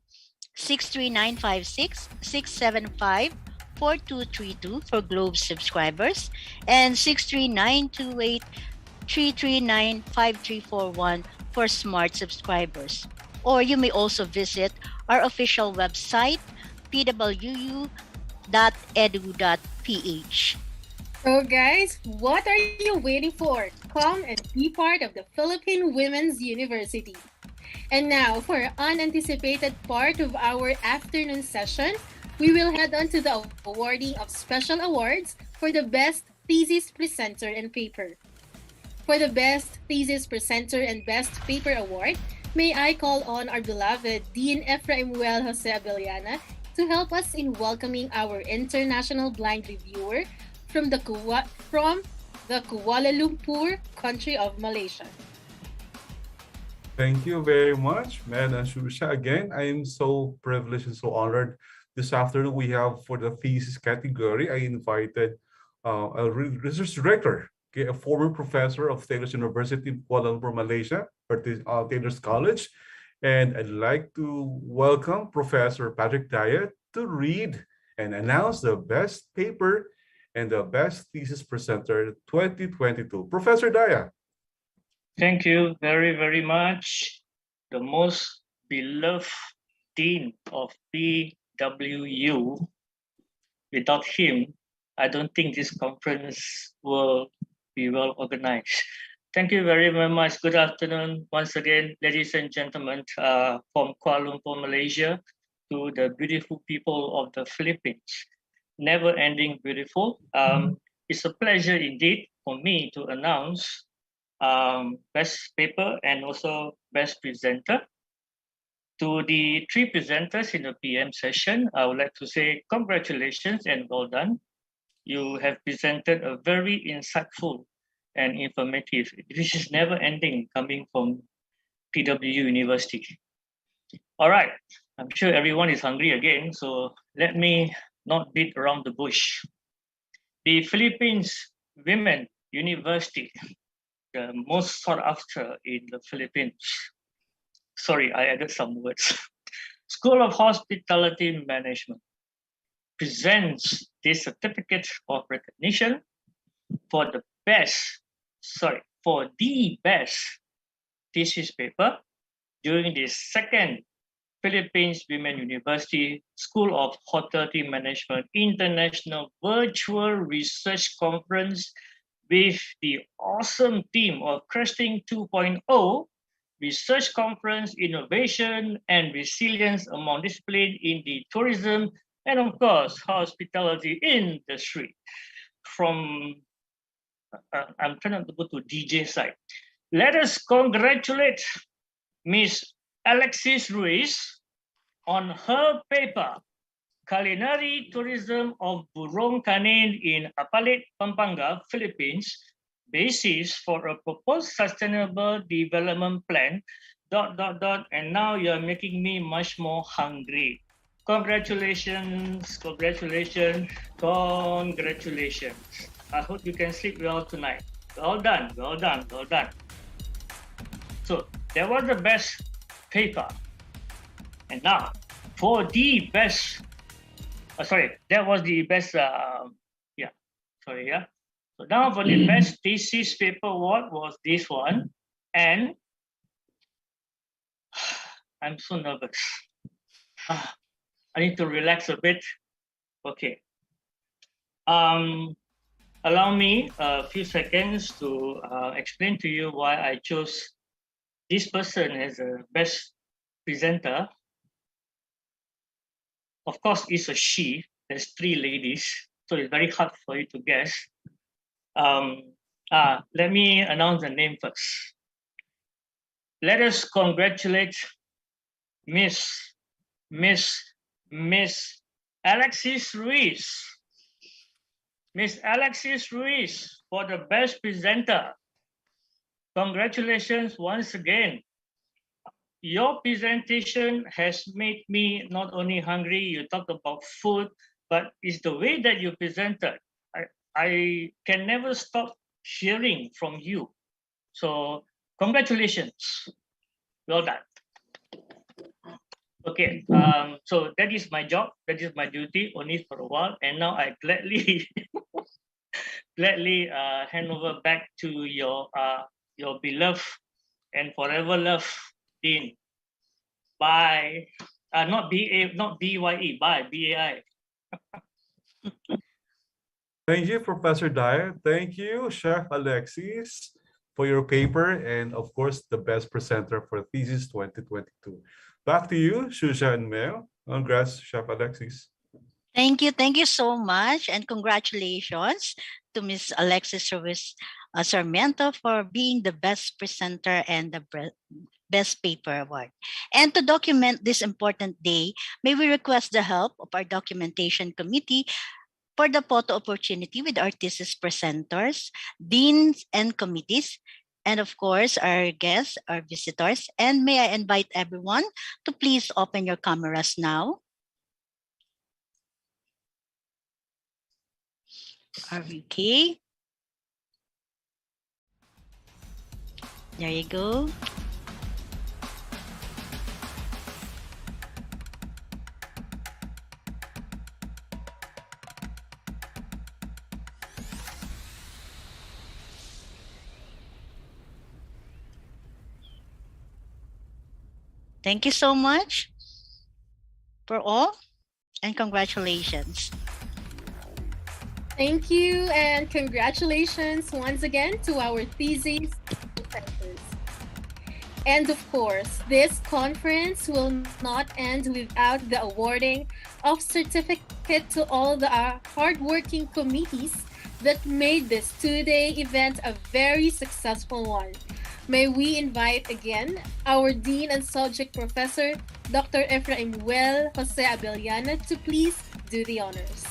Speaker 8: 63956-675-4232 for Globe subscribers, and 63928-339-5341 for Smart subscribers. Or you may also visit our official website, pwu.edu.ph.
Speaker 10: So guys, what are you waiting for? Come and be part of the Philippine Women's University. And now, for an unanticipated part of our afternoon session, we will head on to the awarding of special awards for the Best Thesis Presenter and Paper. For the Best Thesis Presenter and Best Paper Award, may I call on our beloved Dean Efraimuel Jose Abellana to help us in welcoming our international blind reviewer from the Kuala Lumpur country of Malaysia.
Speaker 9: Thank you very much, Madam Shusha. Again, I am so privileged and so honored. This afternoon, we have for the thesis category, I invited a research director, okay, a former professor of Taylor's University in Kuala Lumpur, Malaysia, or Taylor's College. And I'd like to welcome Professor Patrick Daya to read and announce the best paper and the best thesis presenter 2022. Professor Daya.
Speaker 2: Thank you very, very much. The most beloved dean of PWU. Without him, I don't think this conference will be well organized. Thank you very, very much. Good afternoon once again, ladies and gentlemen, from Kuala Lumpur, Malaysia, to the beautiful people of the Philippines. Never ending beautiful. It's a pleasure indeed for me to announce best paper and also best presenter. To the three presenters in the PM session, I would like to say congratulations and well done. You have presented a very insightful and informative. This is never ending coming from PWU University. All right, I'm sure everyone is hungry again, so let me not beat around the bush. The Philippines Women University, the most sought after in the Philippines. Sorry, I added some words. School of Hospitality Management presents this certificate of recognition for the best thesis paper during the second Philippines Women University School of Hospitality Management International Virtual Research Conference with the awesome theme of Cresting 2.0, Research Conference, Innovation and Resilience among Disciplines in the Tourism and of course, Hospitality Industry. From, I'm trying to go to DJ side. Let us congratulate Miss Alexis Ruiz on her paper, Culinary Tourism of Burung Kanin in Apalit, Pampanga, Philippines, basis for a proposed sustainable development plan, ... And now you're making me much more hungry. Congratulations, congratulations, congratulations. I hope you can sleep well tonight. Well done, well done, well done. So that was the best paper. And now for the best, that was the best, So now for the best thesis paper award was this one. And I'm so nervous. I need to relax a bit. Okay. Allow me a few seconds to explain to you why I chose this person as a best presenter. Of course, it's a she. There's 3 ladies, so it's very hard for you to guess. Let me announce the name first. Let us congratulate Miss Alexis Ruiz. Miss Alexis Ruiz for the best presenter. Congratulations once again. Your presentation has made me not only hungry, you talked about food, but it's the way that you presented. I can never stop hearing from you. So congratulations. Well done. Okay, so that is my job, that is my duty only for a while, and now I gladly hand over back to your beloved and forever loved Dean. Bye. Not BYE, bye, BAI.
Speaker 9: Thank you, Professor Dyer. Thank you, Chef Alexis, for your paper, and of course, the best presenter for Thesis 2022. Back to you, Shusha and Mel. Congrats, Chef Alexis.
Speaker 8: Thank you so much, and congratulations to Ms. Alexis Ruiz Sarmiento for being the best presenter and the best paper award. And to document this important day, may we request the help of our documentation committee for the photo opportunity with our thesis presenters, deans, and committees, and of course, our guests, our visitors. And may I invite everyone to please open your cameras now. Okay. There you go. Thank you so much for all, and congratulations.
Speaker 10: Thank you and congratulations once again to our thesis presenters. And of course, this conference will not end without the awarding of certificate to all the hardworking committees that made this two-day event a very successful one. May we invite again our Dean and Subject Professor, Dr. Efraimwell Jose Abellana, to please do the honors.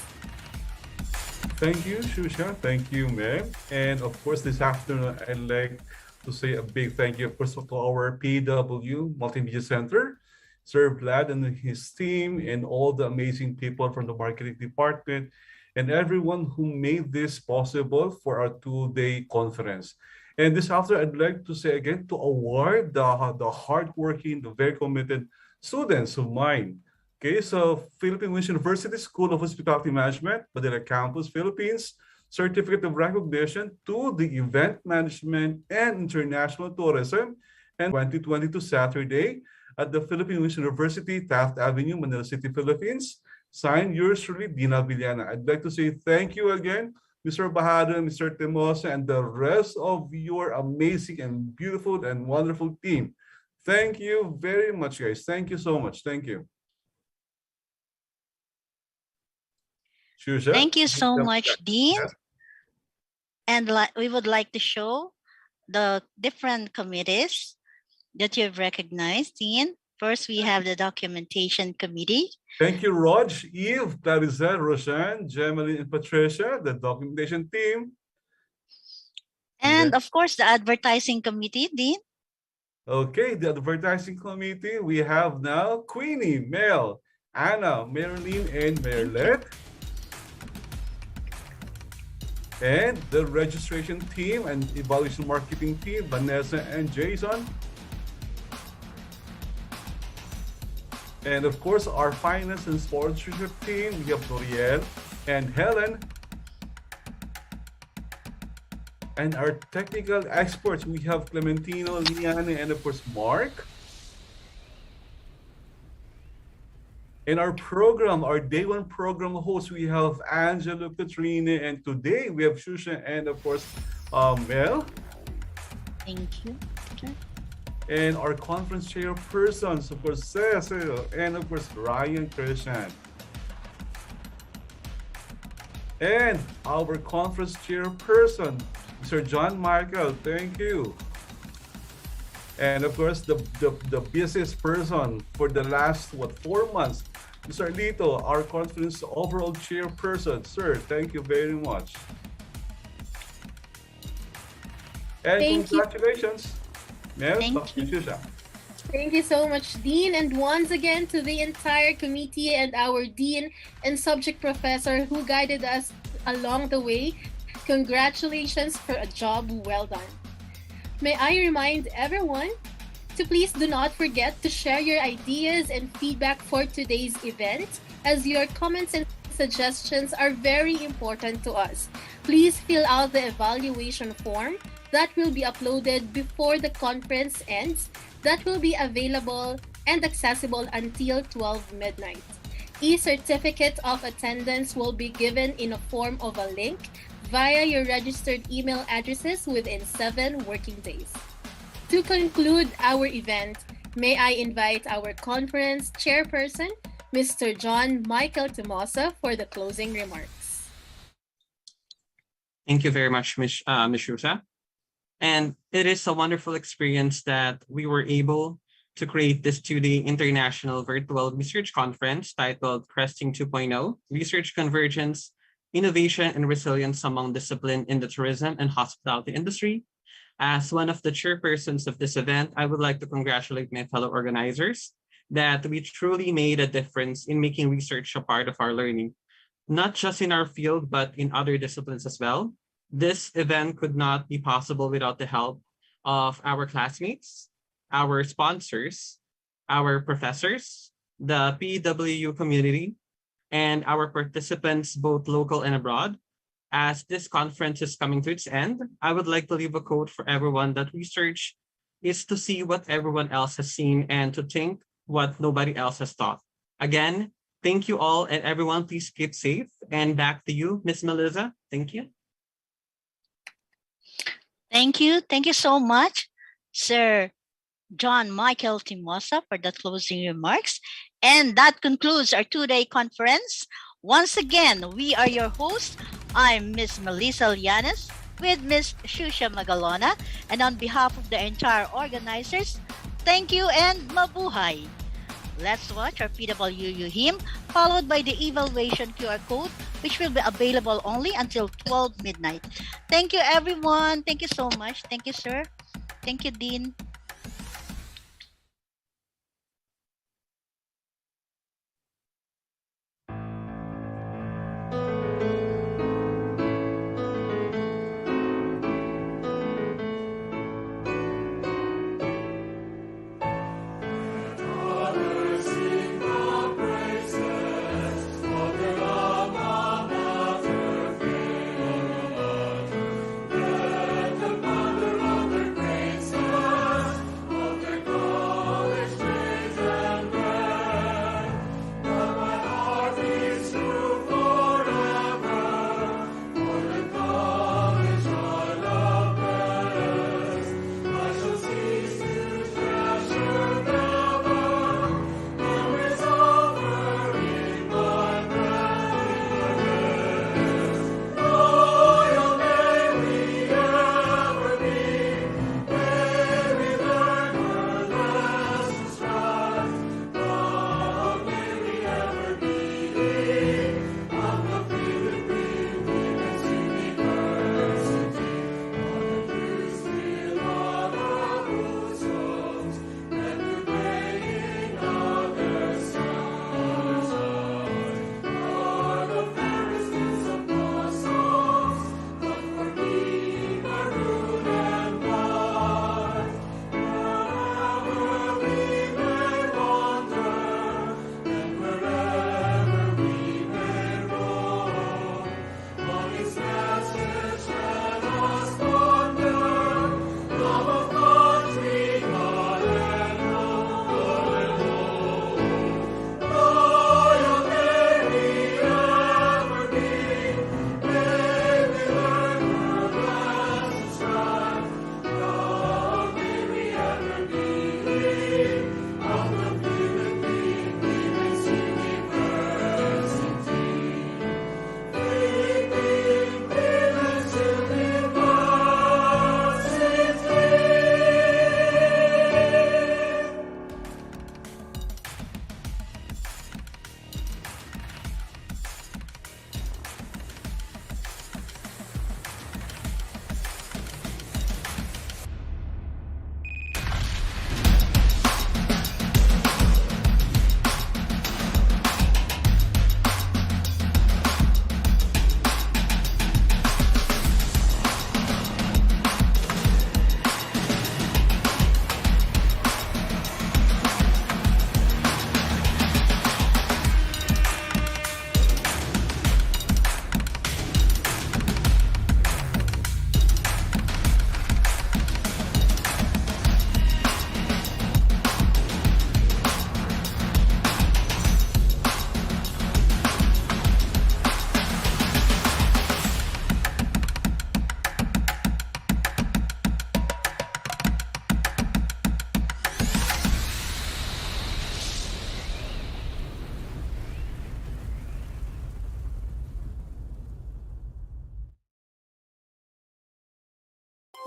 Speaker 9: Thank you, Shusha. Thank you, ma'am. And of course, this afternoon, I'd like to say a big thank you, of course, to our PW Multimedia Center, Sir Vlad and his team, and all the amazing people from the marketing department, and everyone who made this possible for our two-day conference. And this afternoon, I'd like to say again to award the hardworking, the very committed students of mine. Okay, so Philippine University School of Hospitality Management, Manila Campus, Philippines, Certificate of Recognition to the Event Management and International Tourism, and 2022 Saturday at the Philippine University, Taft Avenue, Manila City, Philippines. Signed, yours truly, Dina Villana. I'd like to say thank you again, Mr. Bahado, Mr. Timosa, and the rest of your amazing and beautiful and wonderful team. Thank you very much, guys. Thank you so much. Thank you. Shusha?
Speaker 8: Thank you so much, Dean.
Speaker 9: Yes.
Speaker 8: And we would like to show the different committees that you've recognized, Dean. First, we have the documentation committee.
Speaker 9: Thank you, Rog, Eve, Clarissa, Roshan, Gemaline, and Patricia, the documentation team.
Speaker 8: And of course, the advertising committee, Dean.
Speaker 9: Okay, the advertising committee, we have now Queenie, Mel, Anna, Marilyn, and Merlet. And the registration team and evaluation marketing team, Vanessa and Jason. And of course, our finance and sponsorship team, we have L'Oreal and Helen. And our technical experts, we have Clementino, Liana, and of course, Mark. In our program, our day one program host, we have Angelo, Katrina, and today we have Shusha and of course, Mel.
Speaker 8: Thank you.
Speaker 9: And our conference chairpersons, of course, Cecil, and of course, Ryan Christian. And our conference chairperson, Mr. John Michael, thank you. And of course, the business person for the last, 4 months, Mr. Lito, our conference overall chairperson. Sir, thank you very much. And congratulations.
Speaker 10: Thank you so much, Dean, and once again to the entire committee and our Dean and subject professor who guided us along the way. Congratulations for a job well done. May I remind everyone to please do not forget to share your ideas and feedback for today's event, as your comments and suggestions are very important to us. Please fill out the evaluation form that will be uploaded before the conference ends, that will be available and accessible until 12 midnight. E-certificate of attendance will be given in a form of a link via your registered email addresses within 7 working days. To conclude our event, may I invite our conference chairperson, Mr. John Michael Timosa, for the closing remarks.
Speaker 4: Thank you very much, Ms. Shusha. And it is a wonderful experience that we were able to create this 2-day international virtual research conference titled Cresting 2.0, Research Convergence, Innovation and Resilience Among Discipline in the Tourism and Hospitality Industry. As one of the chairpersons of this event, I would like to congratulate my fellow organizers that we truly made a difference in making research a part of our learning, not just in our field, but in other disciplines as well. This event could not be possible without the help of our classmates, our sponsors, our professors, the PWU community, and our participants, both local and abroad. As this conference is coming to its end, I would like to leave a quote for everyone that research is to see what everyone else has seen and to think what nobody else has thought. Again, thank you all, and everyone, please keep safe. And back to you, Ms. Melissa. Thank you.
Speaker 8: Thank you. Thank you so much, Sir John Michael Timosa, for the closing remarks. And that concludes our 2-day conference. Once again, we are your hosts. I'm Miss Melissa Llanes with Miss Shusha Magalona. And on behalf of the entire organizers, thank you and mabuhay. Let's watch our PWU hymn, followed by the evaluation QR code, which will be available only until 12 midnight. Thank you, everyone. Thank you so much. Thank you, sir. Thank you, Dean.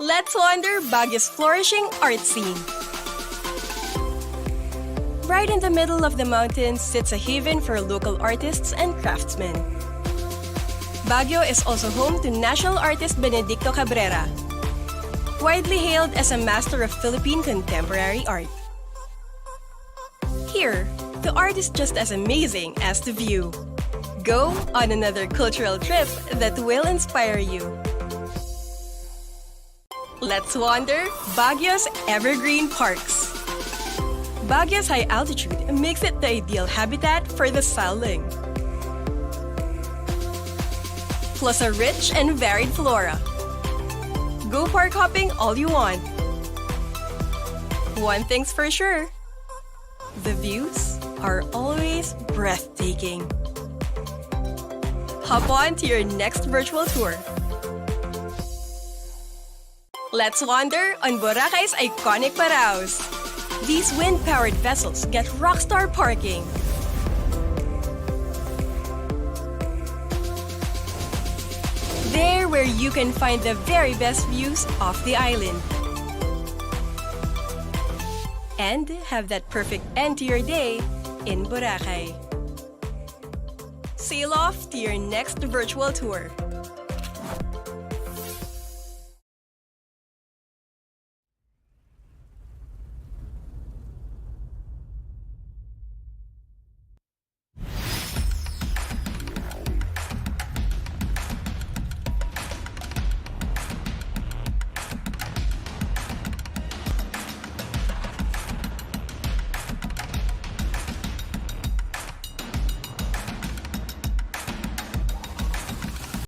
Speaker 1: Let's wander Baguio's flourishing art scene. Right in the middle of the mountains sits a haven for local artists and craftsmen. Baguio is also home to national artist Benedicto Cabrera, widely hailed as a master of Philippine contemporary art. Here, the art is just as amazing as the view. Go on another cultural trip that will inspire you. Let's wander Baguio's evergreen parks. Baguio's high altitude makes it the ideal habitat for the saling, plus a rich and varied flora. Go park hopping all you want. One thing's for sure, the views are always breathtaking. Hop on to your next virtual tour. Let's wander on Boracay's iconic paraos. These wind-powered vessels get rockstar parking. There where you can find the very best views of the island. And have that perfect end to your day in Boracay. Sail off to your next virtual tour.